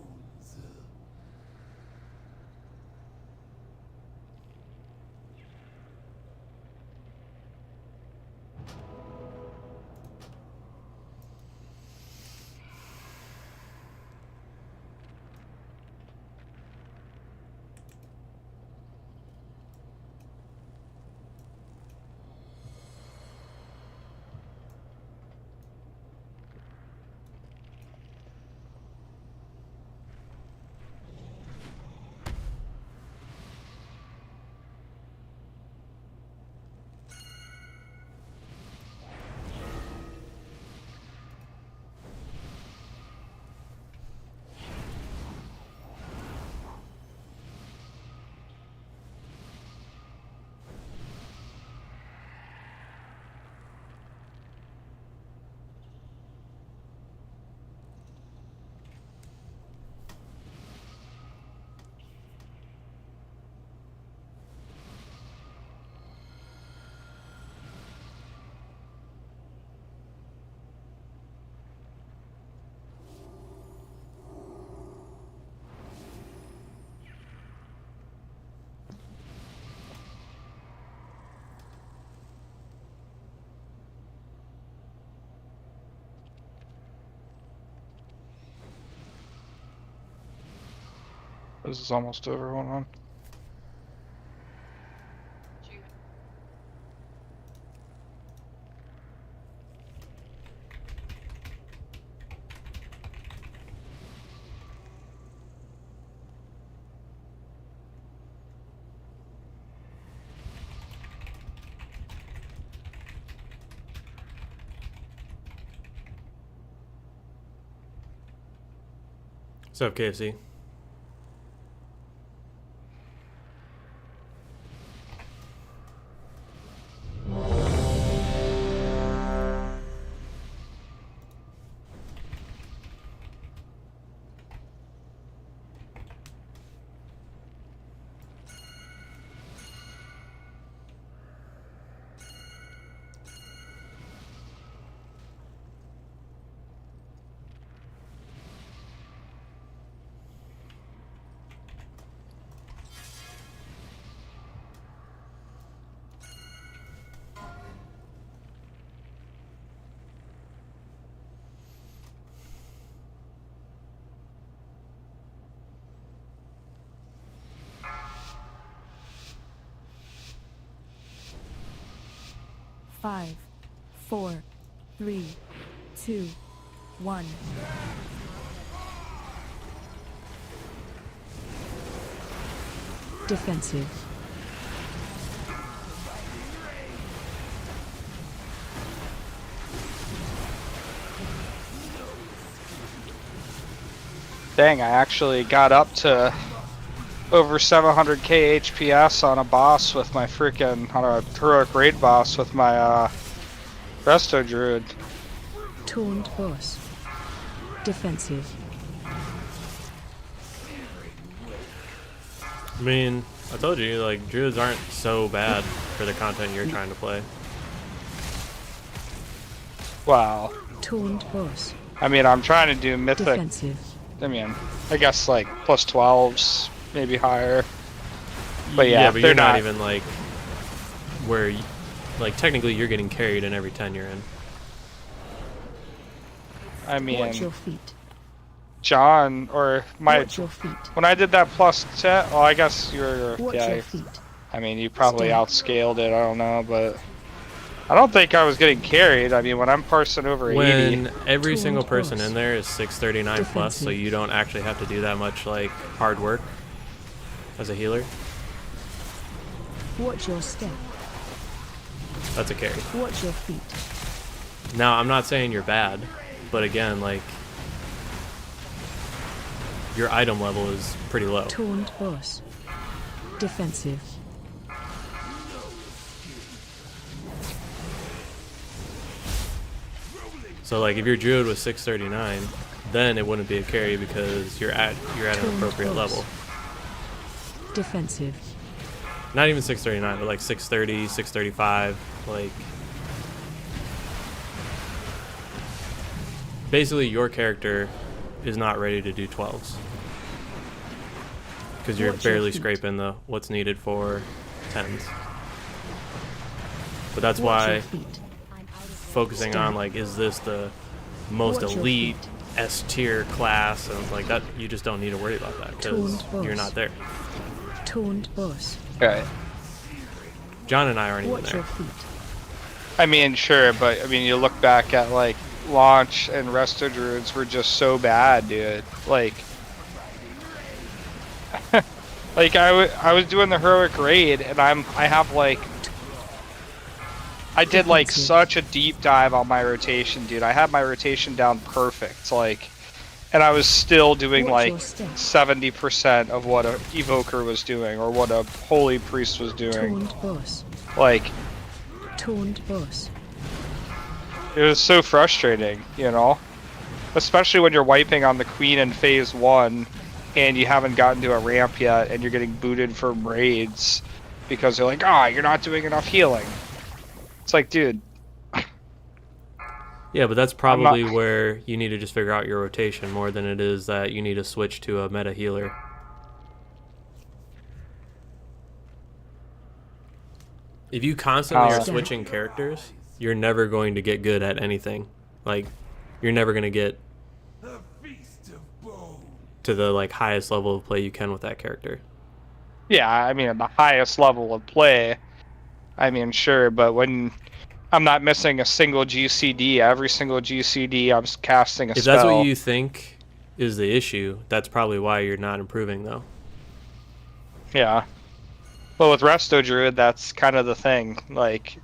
This is almost over. Hold on. What's up, KFC? Five, 4, 3, 2, 1. Defensive. Dang, I actually got up to over 700k HPS on a boss with my freaking, on a heroic raid boss with my Resto Druid. Taunt boss. Defensive. I mean, I told you, like, druids aren't so bad for the content you're trying to play. Wow. Taunt boss. I mean, I'm trying to do Mythic. Defensive. I mean, I guess like plus 12s, maybe higher. But yeah, but they're you're not not even like where, like, technically you're getting carried in every 10 you're in. I mean, Watch your feet. John or my Watch your feet. when I did that plus 10. Well, I guess you're Watch yeah. your feet. I mean, you probably Stack. outscaled it. I don't know, but I don't think I was getting carried. I mean, when I'm parsing over 80, When every Taunt single person boss. in there is 639 plus, so Defensive. you don't actually have to do that much like hard work as a healer. Watch your step. That's a carry. Watch your feet. Now, I'm not saying you're bad, but again, like, your item level is pretty low. Taunt boss. Defensive. So, like, if your druid was 639, then it wouldn't be a carry because you're at an appropriate level. Defensive. Not even 639, but like 630, 635, like. Basically, your character is not ready to do 12s. Because you're Watch your barely feet. scraping the what's needed for 10s. But that's Watch your why feet. focusing on, like, is this the most Watch your elite feet. S tier class? And like that, you just don't need to worry about that because Taunt boss. you're not there. Taunt boss. right? John and I aren't even Watch there. your feet. I mean, sure, but I mean, you look back at like launch and resto druids were just so bad, dude. Like, like I was doing the heroic raid, and I have like. I did like Defensive. such a deep dive on my rotation, dude. I had my rotation down perfect, like, and I was still doing Watch like your step. 70% of what a evoker was doing or what a holy priest was doing. Taunt boss. Like, Taunt boss. it was so frustrating, you know? Especially when you're wiping on the queen in phase 1 and you haven't gotten to a ramp yet and you're getting booted from raids because they're like, you're not doing enough healing. It's like, dude. Yeah, but that's probably where you need to just figure out your rotation more than it is that you need to switch to a meta healer. If you constantly are switching characters, you're never going to get good at anything. Like, you're never going to get to the like highest level of play you can with that character. Yeah, I mean, at the highest level of play, I mean, sure, but when I'm not missing a single GCD, every single GCD I'm casting a spell. If that's what you think is the issue, that's probably why you're not improving, though. Yeah. Well, with Resto Druid, that's kind of the thing. Like,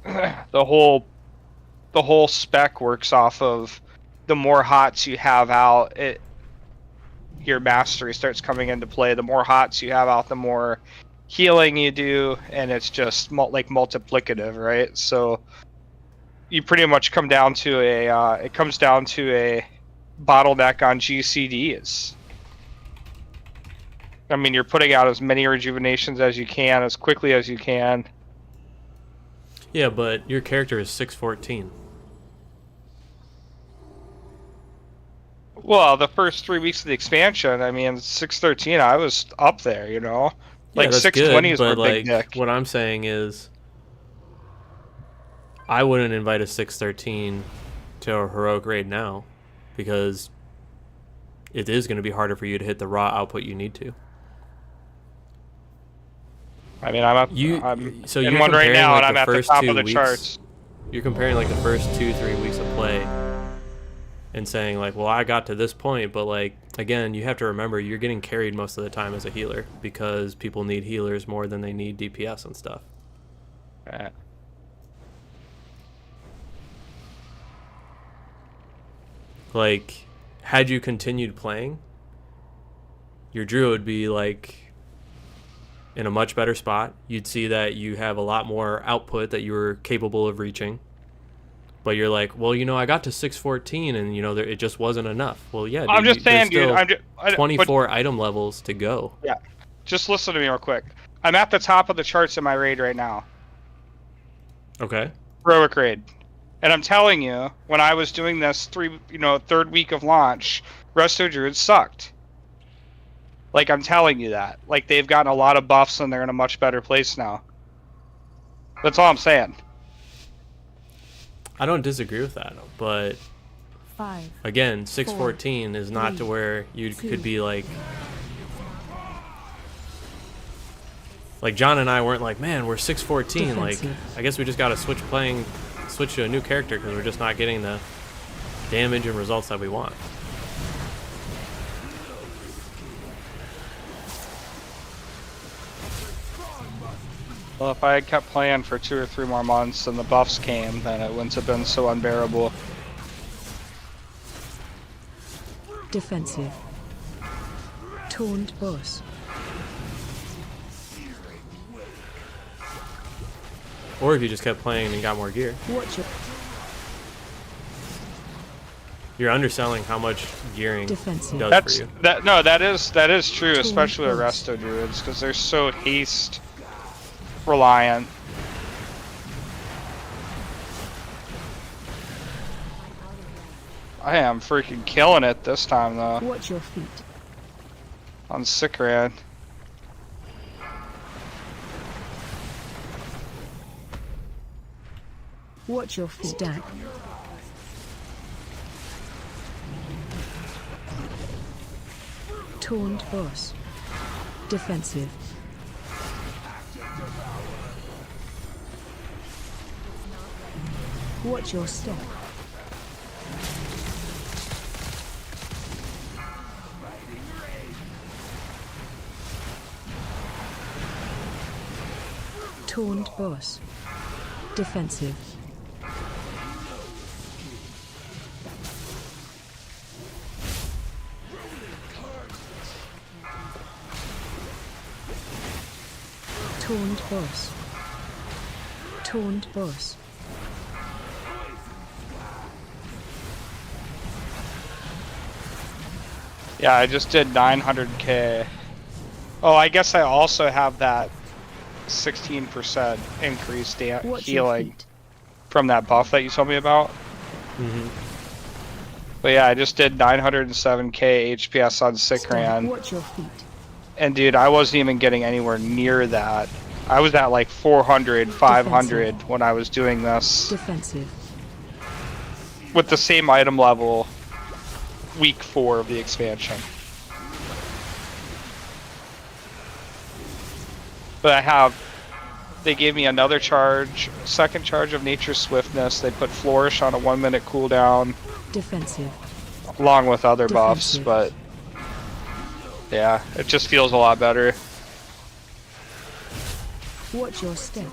the whole spec works off of the more hots you have out, your mastery starts coming into play. The more hots you have out, the more healing you do, and it's just like multiplicative, right? So you pretty much come down to a bottleneck on GCDs. I mean, you're putting out as many rejuvenations as you can, as quickly as you can. Yeah, but your character is 614. Well, the first 3 weeks of the expansion, I mean, 613, I was up there, you know? Yeah, Like, that's 620s good, but were big like, dick. what I'm saying is, I wouldn't invite a 613 to a heroic raid now, because it is going to be harder for you to hit the raw output you need to. I mean, I'm So in you're one right comparing, now, like, and I'm the at the first top 2 of the weeks. charts. You're comparing like the first 2-3 weeks of play and saying like, well, I got to this point, but like, again, you have to remember you're getting carried most of the time as a healer because people need healers more than they need DPS and stuff. Right. Like, had you continued playing, your druid would be like in a much better spot. You'd see that you have a lot more output that you were capable of reaching. But you're like, well, you know, I got to 614 and, you know, it just wasn't enough. Well, yeah, dude, I'm just saying, dude. still I'm just 24 item levels to go. Yeah. Just listen to me real quick. I'm at the top of the charts in my raid right now. Okay. Heroic raid. And I'm telling you, when I was doing this third week of launch, Resto Druids sucked. Like, I'm telling you that. Like, they've gotten a lot of buffs and they're in a much better place now. That's all I'm saying. I don't disagree with that, but 5. again, 614 is not to 3, where you 2. could be like Like John and I weren't like, man, we're 614. Like, Defensive. I guess we just got to switch to a new character because we're just not getting the damage and results that we want. Well, if I had kept playing for 2 or 3 more months and the buffs came, then it wouldn't have been so unbearable. Defensive. Taunt boss. Or if you just kept playing and got more gear. Watch your You're underselling how much gearing defensive. does for you. That is true, Taunt especially with boss. resto druids, because they're so haste reliant. I am freaking killing it this time though Watch your feet. on Sikran. Watch your feet. Stack. Taunt boss. Defensive. Watch your step. Taunt boss. Defensive. Taunt boss. Taunt boss. Yeah, I just did 900k. Oh, I guess I also have that 16% increased Watch your healing feet. from that buff that you told me about. Mm-hmm. But yeah, I just did 907k HPS on Stack. Sikran. Watch your feet. And dude, I wasn't even getting anywhere near that. I was at like 400, 500 when I was doing this Defensive. with the same item level week 4 of the expansion. But they gave me another charge, second charge of Nature's Swiftness. They put Flourish on a 1-minute cooldown, Defensive. along with other buffs, Defensive. but yeah, it just feels a lot better. Watch your step.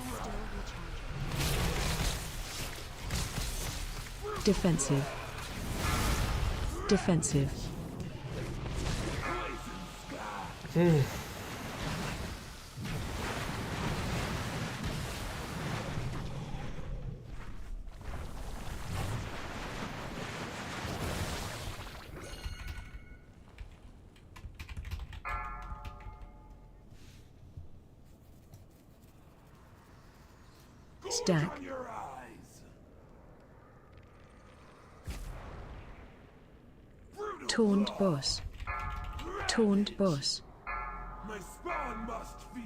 Defensive. Defensive. Stack. Taunt boss. Taunt boss. My spawn must feed.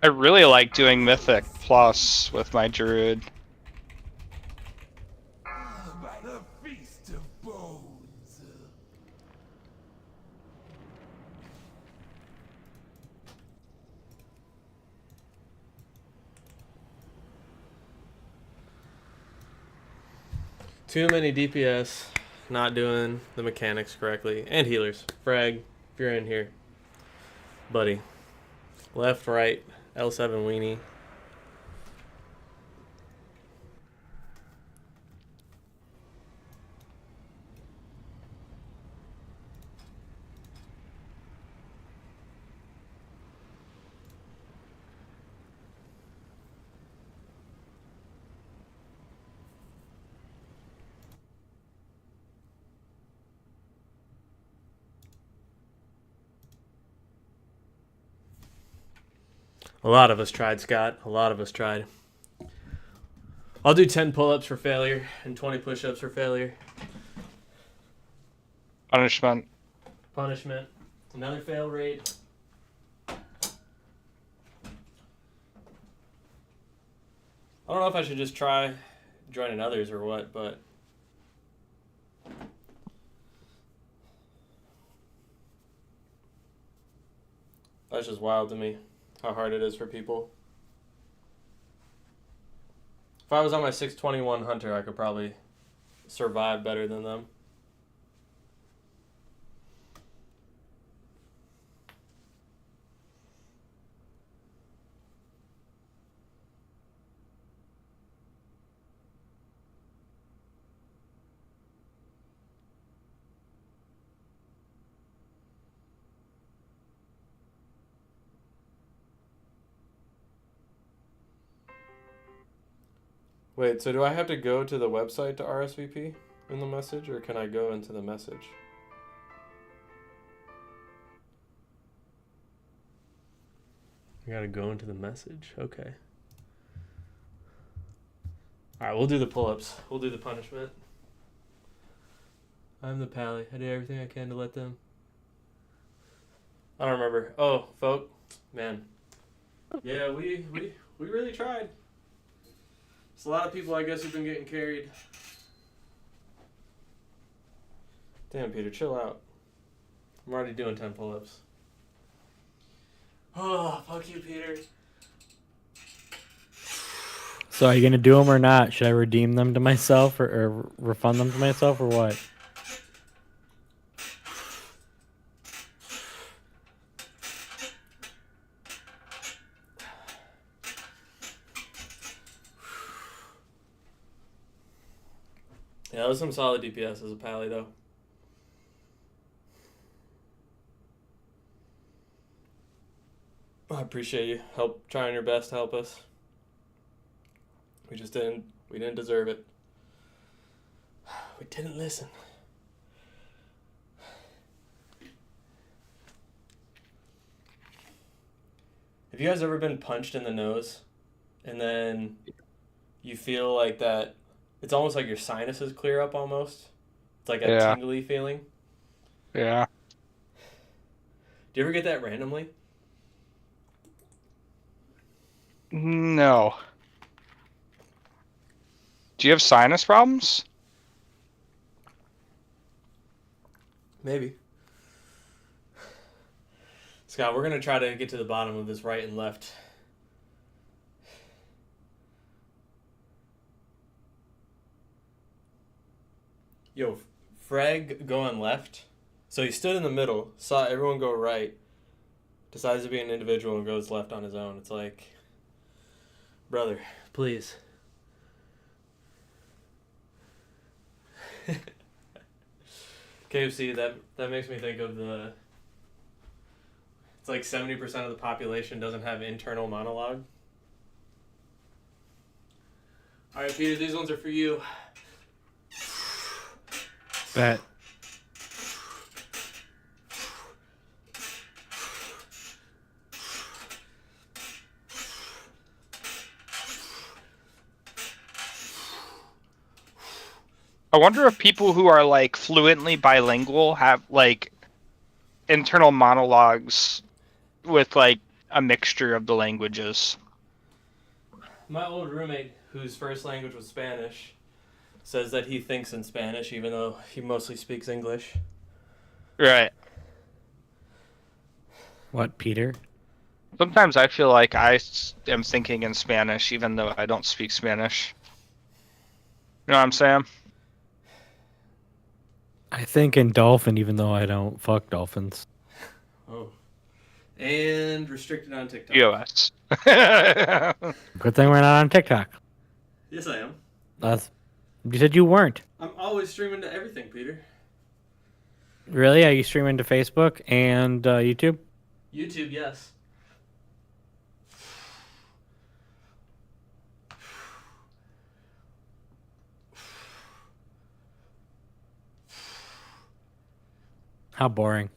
I really like doing Mythic Plus with my Druid. The feast of bones. Too many DPS, not doing the mechanics correctly, and healers. Frag, if you're in here, buddy. Left, right, L7 weenie. A lot of us tried, Scott. A lot of us tried. I'll do 10 pull-ups for failure and 20 push-ups for failure. Punishment. Punishment. Another fail rate. I don't know if I should just try joining others or what, but That's just wild to me, how hard it is for people. If I was on my 621 Hunter, I could probably survive better than them. Wait, so do I have to go to the website to RSVP in the message, or can I go into the message? I gotta go into the message? Okay. Alright, we'll do the pull-ups. We'll do the punishment. I'm the pally. I did everything I can to let them. I don't remember. Oh, folk. Man. Yeah, we really tried. There's a lot of people, I guess, who've been getting carried. Damn, Peter, chill out. I'm already doing 10 pull-ups. Oh, fuck you, Peter. So are you gonna do them or not? Should I redeem them to myself or refund them to myself or what? Yeah, that was some solid DPS as a pally, though. I appreciate you trying your best to help us. We didn't deserve it. We didn't listen. Have you guys ever been punched in the nose and then you feel like that it's almost like your sinuses clear up almost? It's like a tingly feeling. Yeah. Do you ever get that randomly? No. Do you have sinus problems? Maybe. Scott, we're going to try to get to the bottom of this right and left. Yo, Frag going left. So he stood in the middle, saw everyone go right, decides to be an individual and goes left on his own. It's like, brother, please. KFC, that makes me think of it's like 70% of the population doesn't have internal monologue. All right, Peter, these ones are for you. Bet. I wonder if people who are like fluently bilingual have like internal monologues with like a mixture of the languages. My old roommate, whose first language was Spanish, says that he thinks in Spanish even though he mostly speaks English. Right. What, Peter? Sometimes I feel like I am thinking in Spanish even though I don't speak Spanish. You know what I'm saying? I think in dolphin even though I don't fuck dolphins. Oh. And restricted on TikTok. US. Good thing we're not on TikTok. Yes, I am. You said you weren't. I'm always streaming to everything, Peter. Really? Are you streaming to Facebook and YouTube? YouTube, yes. How boring.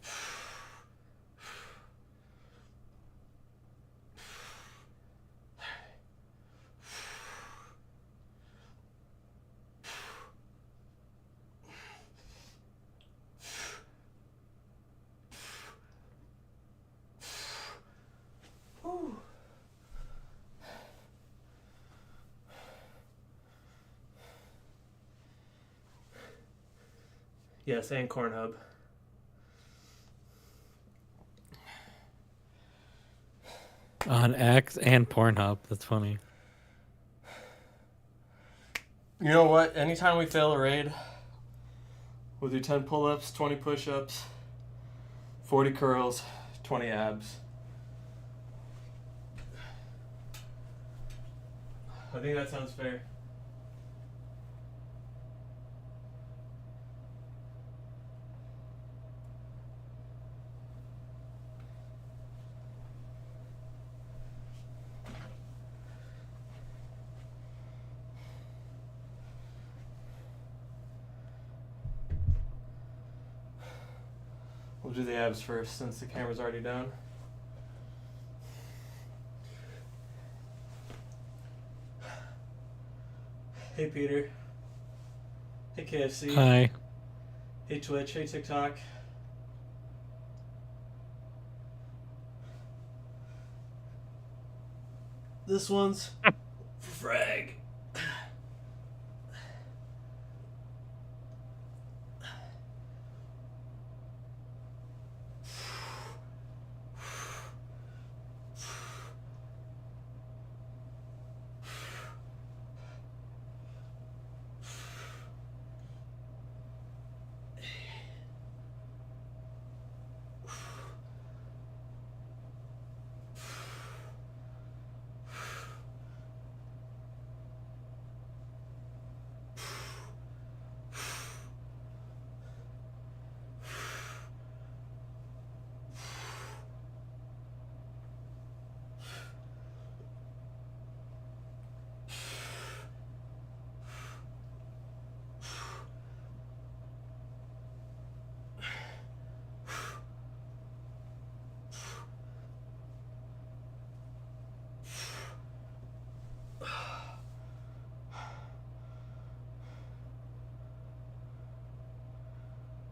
Yes, and Cornhub. On X and Pornhub. That's funny. You know what? Anytime we fail a raid, we'll do 10 pull-ups, 20 push-ups, 40 curls, 20 abs. I think that sounds fair. We'll do the abs first since the camera's already down. Hey Peter. Hey KFC. Hi. Hey Twitch. Hey TikTok. This one's for Frag.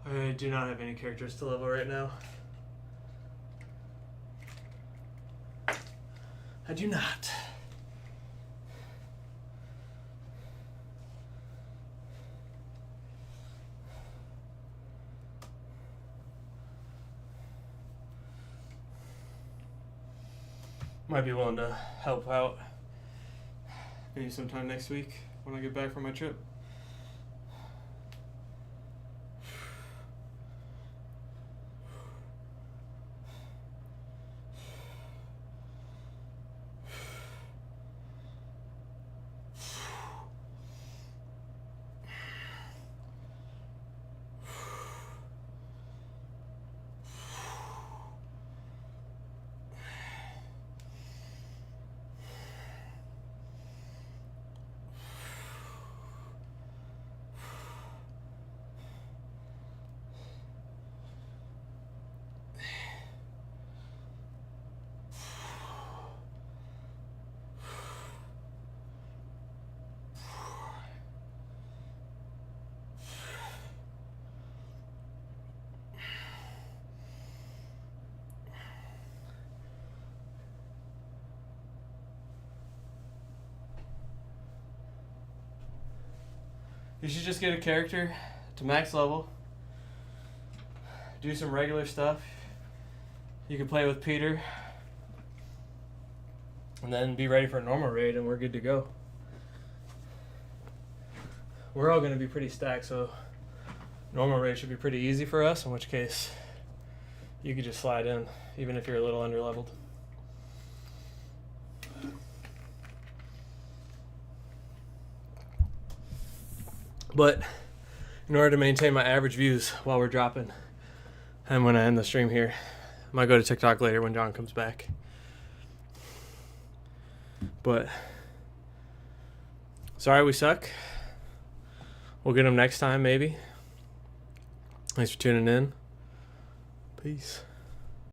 I do not have any characters to level right now. I do not. Might be willing to help out maybe sometime next week when I get back from my trip. You should just get a character to max level, do some regular stuff. You can play with Peter, and then be ready for a normal raid, and we're good to go. We're all going to be pretty stacked, so normal raid should be pretty easy for us, in which case you could just slide in, even if you're a little underleveled. But in order to maintain my average views while we're dropping, and when I end the stream here, I might go to TikTok later when John comes back. But sorry we suck. We'll get him next time maybe. Thanks for tuning in. Peace.